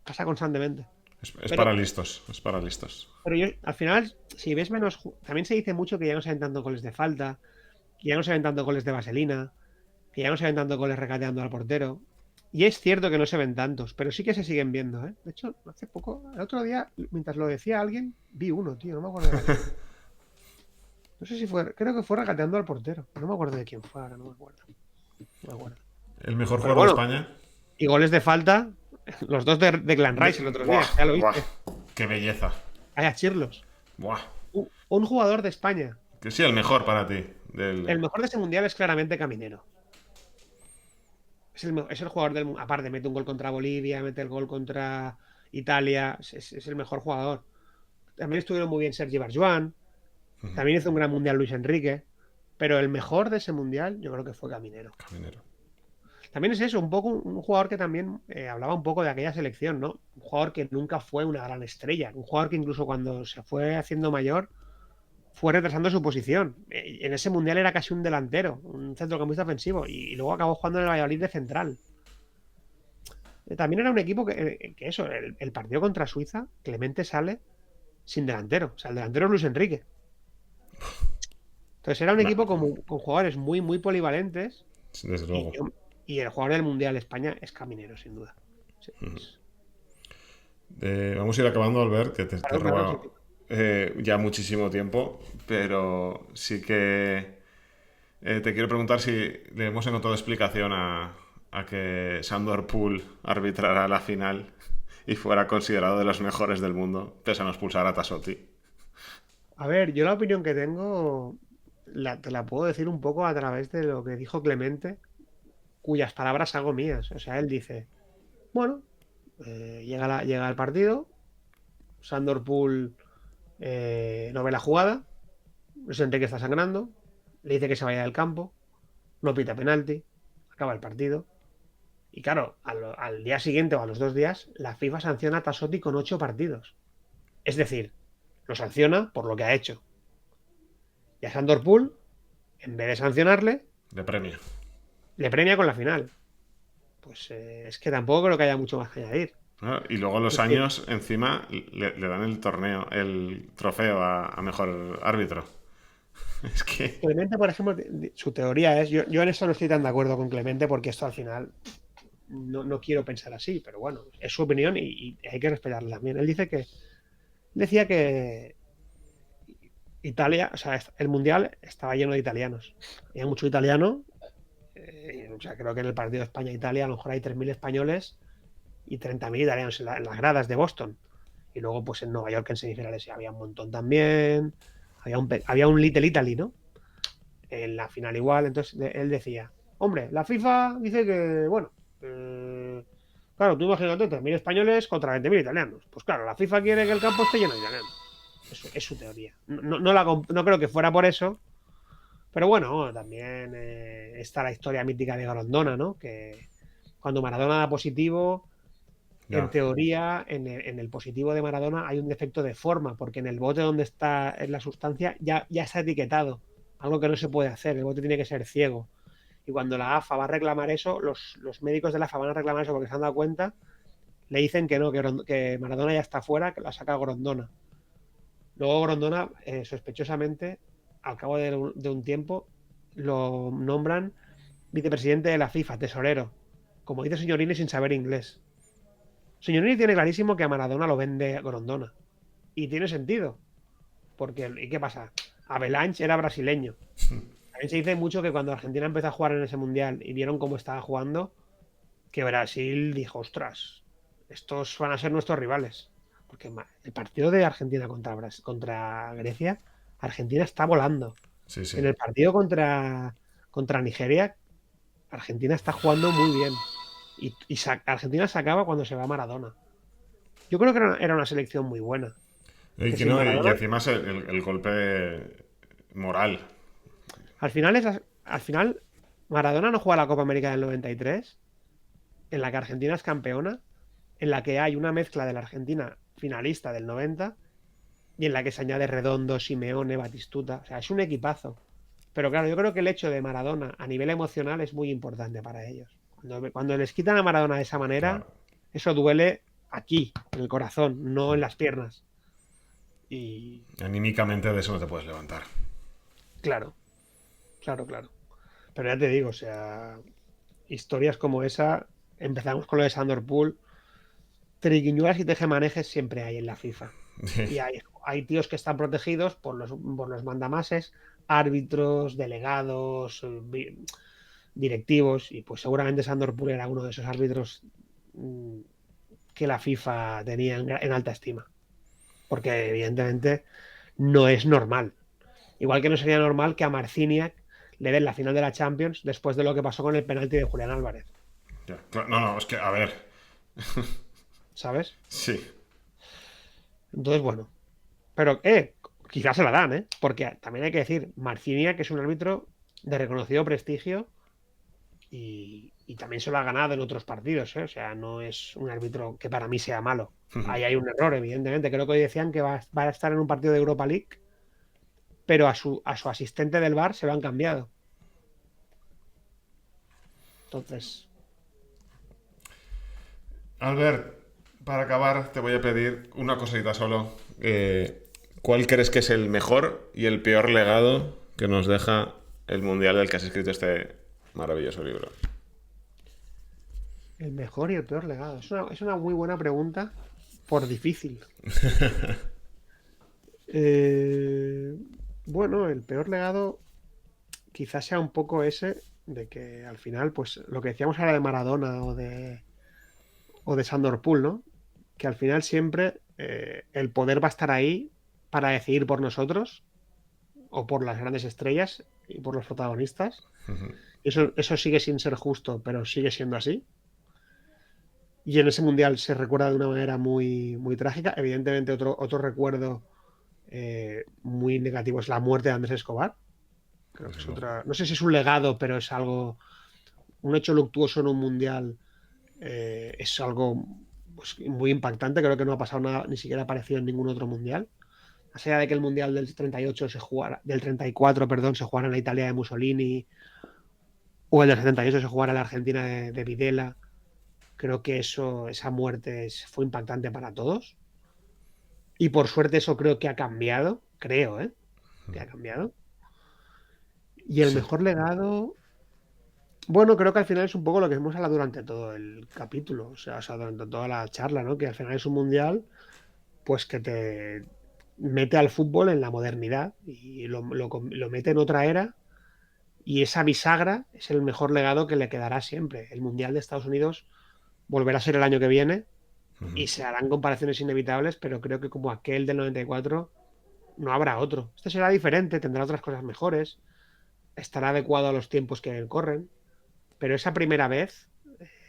Pasa constantemente. Es para Pero listos. Es para listos. Pero yo, al final, si ves menos. También se dice mucho que ya no se ven tanto goles de falta, que ya no se ven tanto goles de vaselina, que ya no se ven tanto goles regateando al portero. Y es cierto que no se ven tantos, pero sí que se siguen viendo, ¿eh? De hecho, hace poco, el otro día, mientras lo decía alguien, vi uno, tío, no me acuerdo de quién. No sé si fue, creo que fue regateando al portero. No me acuerdo de quién fue ahora, no me acuerdo. No me acuerdo. El mejor Pero jugador de bueno, España. y goles de falta, los dos de Clan Rice el otro Buah, día, ya lo buah. viste. Qué belleza. Vaya chirlos. Buah. Un jugador de España. Que sí, el mejor para ti. El mejor de ese mundial es claramente Caminero. Es el jugador del mundo. Aparte, mete un gol contra Bolivia, mete el gol contra Italia. Es el mejor jugador. También estuvieron muy bien Sergi Barjuan. También hizo un gran mundial Luis Enrique. Pero el mejor de ese mundial, yo creo que fue Caminero. Caminero. También es eso, un poco un jugador que también hablaba un poco de aquella selección, ¿no? Un jugador que nunca fue una gran estrella. Un jugador que incluso cuando se fue haciendo mayor, fue retrasando su posición. En ese mundial era casi un delantero, un centrocampista ofensivo. Y luego acabó jugando en el Valladolid de central. También era un equipo que eso, el partido contra Suiza, Clemente sale sin delantero. O sea, el delantero es Luis Enrique. Entonces era un Va, equipo con jugadores muy, muy polivalentes. desde Y, luego. y el jugador del Mundial España es Caminero, sin duda. Sí, Vamos a ir acabando, Albert, que te he claro, claro, sí. robado ya muchísimo tiempo, pero sí que te quiero preguntar si le hemos encontrado explicación a que Sandor Pool arbitrara la final y fuera considerado de los mejores del mundo, pese a no expulsar a Tassotti. A ver, yo la opinión que tengo te la puedo decir un poco a través de lo que dijo Clemente, cuyas palabras hago mías. O sea, él dice, bueno, llega el partido, Sandor Pool no ve la jugada, siente que está sangrando, le dice que se vaya del campo, no pita penalti, acaba el partido. Y claro, al día siguiente o a los 2 días, la FIFA sanciona a Tassotti con 8 partidos. Es decir, lo sanciona por lo que ha hecho. Y a Sandor Pool, en vez de sancionarle, De premio. le premia con la final. Pues es que tampoco creo que haya mucho más que añadir. ¿No? Y luego los Es decir, años, encima, le dan el torneo, el trofeo a mejor árbitro. Es que. Clemente, por ejemplo, su teoría es, yo en eso no estoy tan de acuerdo con Clemente porque esto al final no quiero pensar así, pero bueno, es su opinión y hay que respetarla también. Él decía que Italia, o sea, el Mundial estaba lleno de italianos. Había mucho italiano, o sea, creo que en el partido de España-Italia a lo mejor hay 3.000 españoles y 30.000 italianos en las gradas de Boston. Y luego, pues en Nueva York en semifinales sí, había un montón también. Había un Little Italy, ¿no? En la final igual. Entonces él decía, hombre, la FIFA dice que, bueno, claro, tú imagínate 3.000 españoles contra 20.000 italianos. Pues claro, la FIFA quiere que el campo esté lleno de italianos. Eso es su teoría. No creo que fuera por eso, pero bueno, también está la historia mítica de Grondona, ¿no? Que cuando Maradona da positivo, en Ya. teoría, en el positivo de Maradona hay un defecto de forma, porque en el bote donde está la sustancia ya está etiquetado, algo que no se puede hacer, el bote tiene que ser ciego. Y cuando la AFA va a reclamar eso, los médicos de la AFA van a reclamar eso porque se han dado cuenta, le dicen que no, que Maradona ya está fuera, que la saca Grondona. Luego Grondona, sospechosamente, al cabo de un tiempo, lo nombran vicepresidente de la FIFA, tesorero, como dice Signorini sin saber inglés. Signorini tiene clarísimo que a Maradona lo vende Grondona. Y tiene sentido. Porque, ¿y qué pasa? Avalanche era brasileño. También se dice mucho que cuando Argentina empezó a jugar en ese mundial y vieron cómo estaba jugando, que Brasil dijo, ostras, estos van a ser nuestros rivales. Porque el partido de Argentina contra Grecia, Argentina está volando. Sí, En sí. el partido contra Nigeria, Argentina está jugando muy bien. Y Argentina se acaba cuando se va Maradona. Yo creo que era una selección muy buena. Y, Que que sin no, y Maradona, encima es el golpe moral. al final, Maradona no juega la Copa América del 93, en la que Argentina es campeona, en la que hay una mezcla de la Argentina finalista del 90 y en la que se añade Redondo, Simeone, Batistuta. O sea, es un equipazo. Pero claro, yo creo que el hecho de Maradona a nivel emocional es muy importante para ellos. Cuando les quitan a Maradona de esa manera, Claro. eso duele aquí, en el corazón, no en las piernas. Y Anímicamente de eso no te puedes levantar. claro, claro, claro. Pero ya te digo, o sea, historias como esa, empezamos con lo de Sandor Pool, triquiñuelas y tejemanejes siempre hay en la FIFA. Y hay tíos que están protegidos por los mandamases, árbitros, delegados, directivos, y pues seguramente Sandor Pool era uno de esos árbitros mm, que la FIFA tenía en alta estima. Porque evidentemente no es normal. Igual que no sería normal que a Marciniak le den la final de la Champions después de lo que pasó con el penalti de Julián Álvarez. Ya. No, no, es que, a ver. ¿Sabes? Sí. Entonces, bueno. Pero, quizás se la dan, ¿eh? Porque también hay que decir, Marciniak que es un árbitro de reconocido prestigio y también se lo ha ganado en otros partidos, ¿eh? O sea, no es un árbitro que para mí sea malo. Ahí hay un error, evidentemente. Creo que hoy decían que va a estar en un partido de Europa League, pero a su asistente del VAR se lo han cambiado. Entonces, Albert, para acabar, te voy a pedir una cosita solo. ¿Cuál crees que es el mejor y el peor legado que nos deja el mundial del que has escrito este maravilloso libro? el mejor y el peor legado. Es una muy buena pregunta por difícil. Eh, bueno, el peor legado quizás sea un poco ese de que al final, pues lo que decíamos ahora de Maradona o de Sandor Pool, ¿no? Que al final siempre el poder va a estar ahí para decidir por nosotros o por las grandes estrellas y por los protagonistas. Eso sigue sin ser justo, pero sigue siendo así. Y en ese mundial se recuerda de una manera muy, muy trágica. Evidentemente, otro recuerdo muy negativo es la muerte de Andrés Escobar. Creo que Desde es luego. otra. No sé si es un legado, pero es algo. Un hecho luctuoso en un mundial es algo pues, muy impactante. Creo que no ha pasado nada, ni siquiera ha aparecido en ningún otro mundial. Más allá de que el mundial del 38 se jugara, del 34, perdón, se jugara en la Italia de Mussolini, o el del 78 se jugara en la Argentina de Videla. Creo que esa muerte fue impactante para todos. Y por suerte eso creo que ha cambiado. Creo, ¿eh? Que ha cambiado. Y el Sí. mejor legado. Bueno, creo que al final es un poco lo que hemos hablado durante todo el capítulo, o sea, durante toda la charla, ¿no? Que al final es un mundial, pues que te mete al fútbol en la modernidad y lo mete en otra era. Y esa bisagra es el mejor legado que le quedará siempre. El Mundial de Estados Unidos volverá a ser el año que viene y se harán comparaciones inevitables, pero creo que como aquel del 94 no habrá otro. Este será diferente, tendrá otras cosas mejores, estará adecuado a los tiempos que corren, pero esa primera vez,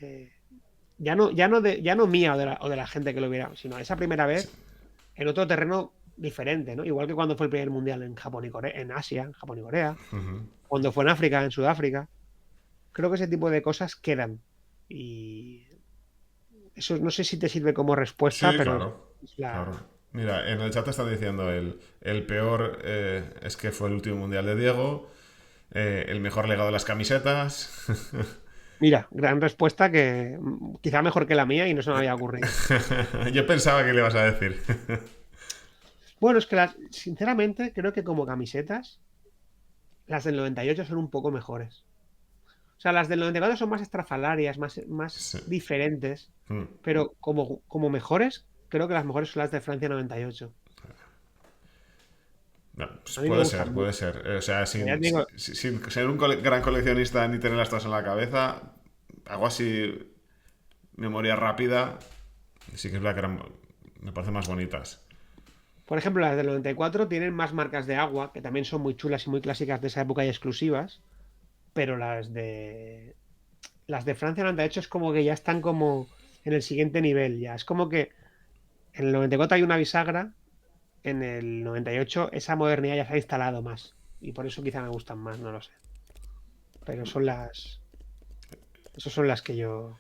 eh, ya no mía o de la gente que lo viera, sino esa primera Sí. vez en otro terreno diferente, ¿no? Igual que cuando fue el primer mundial en Japón y Corea, en Asia, en Japón y Corea, cuando fue en África, en Sudáfrica. Creo que ese tipo de cosas quedan. Y eso no sé si te sirve como respuesta, Sí, pero claro, es claro. la... Mira, en el chat están diciendo el peor es que fue el último mundial de Diego, el mejor legado de las camisetas. Mira, gran respuesta que quizá mejor que la mía y no se me había ocurrido. Yo pensaba que le ibas a decir. Bueno, es que sinceramente creo que como camisetas, las del 98 son un poco mejores. O sea, las del 94 son más estrafalarias, más Sí. diferentes, Mm. pero como mejores, creo que las mejores son las de Francia 98. No, pues A mí me puede gustan ser, puede mucho. ser. O sea, Pero ya sin, te digo, sin ser un gran coleccionista ni tenerlas todas en la cabeza, hago así memoria rápida. Sí que es verdad que me parecen más bonitas. por ejemplo, las del 94 tienen más marcas de agua, que también son muy chulas y muy clásicas de esa época y exclusivas, pero las de Francia 98 es como que ya están como en el siguiente nivel ya. Es como que en el 94 hay una bisagra, en el 98 esa modernidad ya se ha instalado más y por eso quizá me gustan más, no lo sé. Pero esas son las que yo...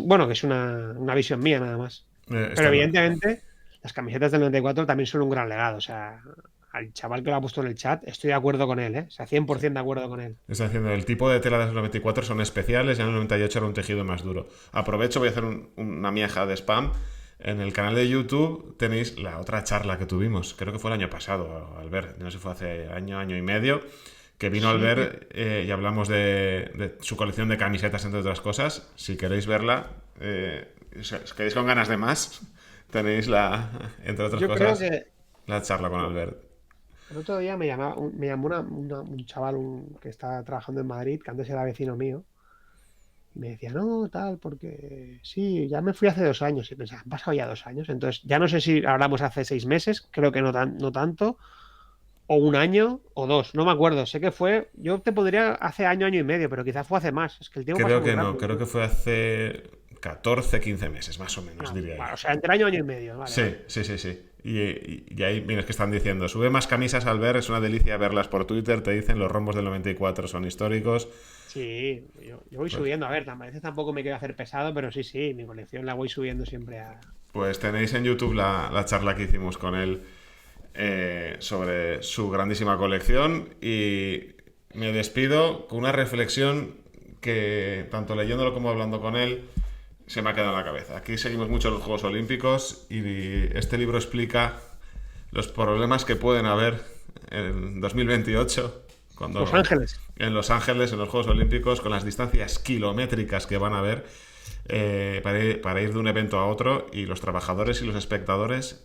bueno, que es una visión mía nada más. Pero Están, evidentemente las camisetas del 94 también son un gran legado. O sea, al chaval que lo ha puesto en el chat, estoy de acuerdo con él, ¿eh? O sea, 100% de acuerdo con él. Están diciendo, el tipo de tela de los 94 son especiales, ya en el 98 era un tejido más duro. Aprovecho, voy a hacer una mieja de spam. En el canal de YouTube tenéis la otra charla que tuvimos, creo que fue el año pasado, Albert, no sé si fue hace año, año y medio, que vino Sí, Albert y hablamos de su colección de camisetas, entre otras cosas. Si queréis verla, si os queréis con ganas de más, tenéis entre otras yo creo cosas, que la charla con Albert. el otro día me llamó un chaval que está trabajando en Madrid, que antes era vecino mío, y me decía, no, tal, porque sí, ya me fui hace 2 años. Y pensaba, han pasado ya 2 años. Entonces, ya no sé si hablamos hace 6 meses, creo que no tanto, o un año, o dos, no me acuerdo. Sé que fue, yo te podría hace año, año y medio, pero quizás fue hace más. Es que el tiempo pasa Creo muy que no, rápido, creo tío. que fue hace 14 15 meses, más o menos, Ah, diría yo. vale, o sea, entre año, año y medio, vale, Sí, vale. sí, sí, sí. Y ahí, mira, es que están diciendo, sube más camisas al ver, es una delicia verlas por Twitter, te dicen los rombos del 94 son históricos. Sí, yo voy Pues, subiendo, a ver, a veces tampoco me quiero hacer pesado, pero sí, sí, mi colección la voy subiendo siempre a... pues tenéis en YouTube la charla que hicimos con él sobre su grandísima colección y me despido con una reflexión que, tanto leyéndolo como hablando con él, se me ha quedado en la cabeza. Aquí seguimos mucho los Juegos Olímpicos y este libro explica los problemas que pueden haber en 2028, Los cuando Ángeles. en Los Ángeles, en los Juegos Olímpicos, con las distancias kilométricas que van a haber para ir de un evento a otro, y los trabajadores y los espectadores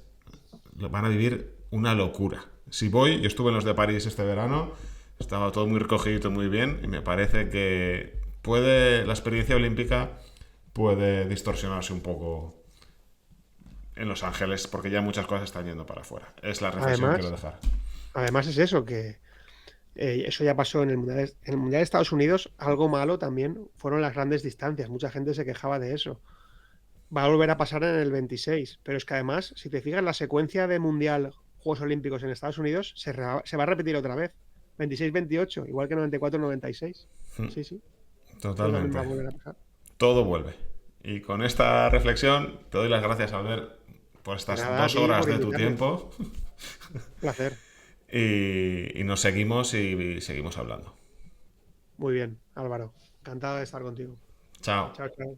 van a vivir una locura. Si voy, yo estuve en los de París este verano, estaba todo muy recogido, muy bien, y me parece que la experiencia olímpica puede distorsionarse un poco en Los Ángeles, porque ya muchas cosas están yendo para afuera. Es la reflexión que quiero Además, dejar. además es eso, que eso ya pasó en el Mundial de Estados Unidos. Algo malo también fueron las grandes distancias. Mucha gente se quejaba de eso. Va a volver a pasar en el 26. Pero es que además, si te fijas, la secuencia de Mundial Juegos Olímpicos en Estados Unidos se va a repetir otra vez. 26-28, igual que 94-96. Sí, sí. Eso también va a Totalmente. volver a pasar. Todo vuelve. Y con esta reflexión te doy las gracias, Albert, por De estas nada a dos ti horas por de tu invitarme. tiempo. Un placer. Y nos seguimos y seguimos hablando. Muy bien, Álvaro. Encantado de estar contigo. Chao. Chao, chao.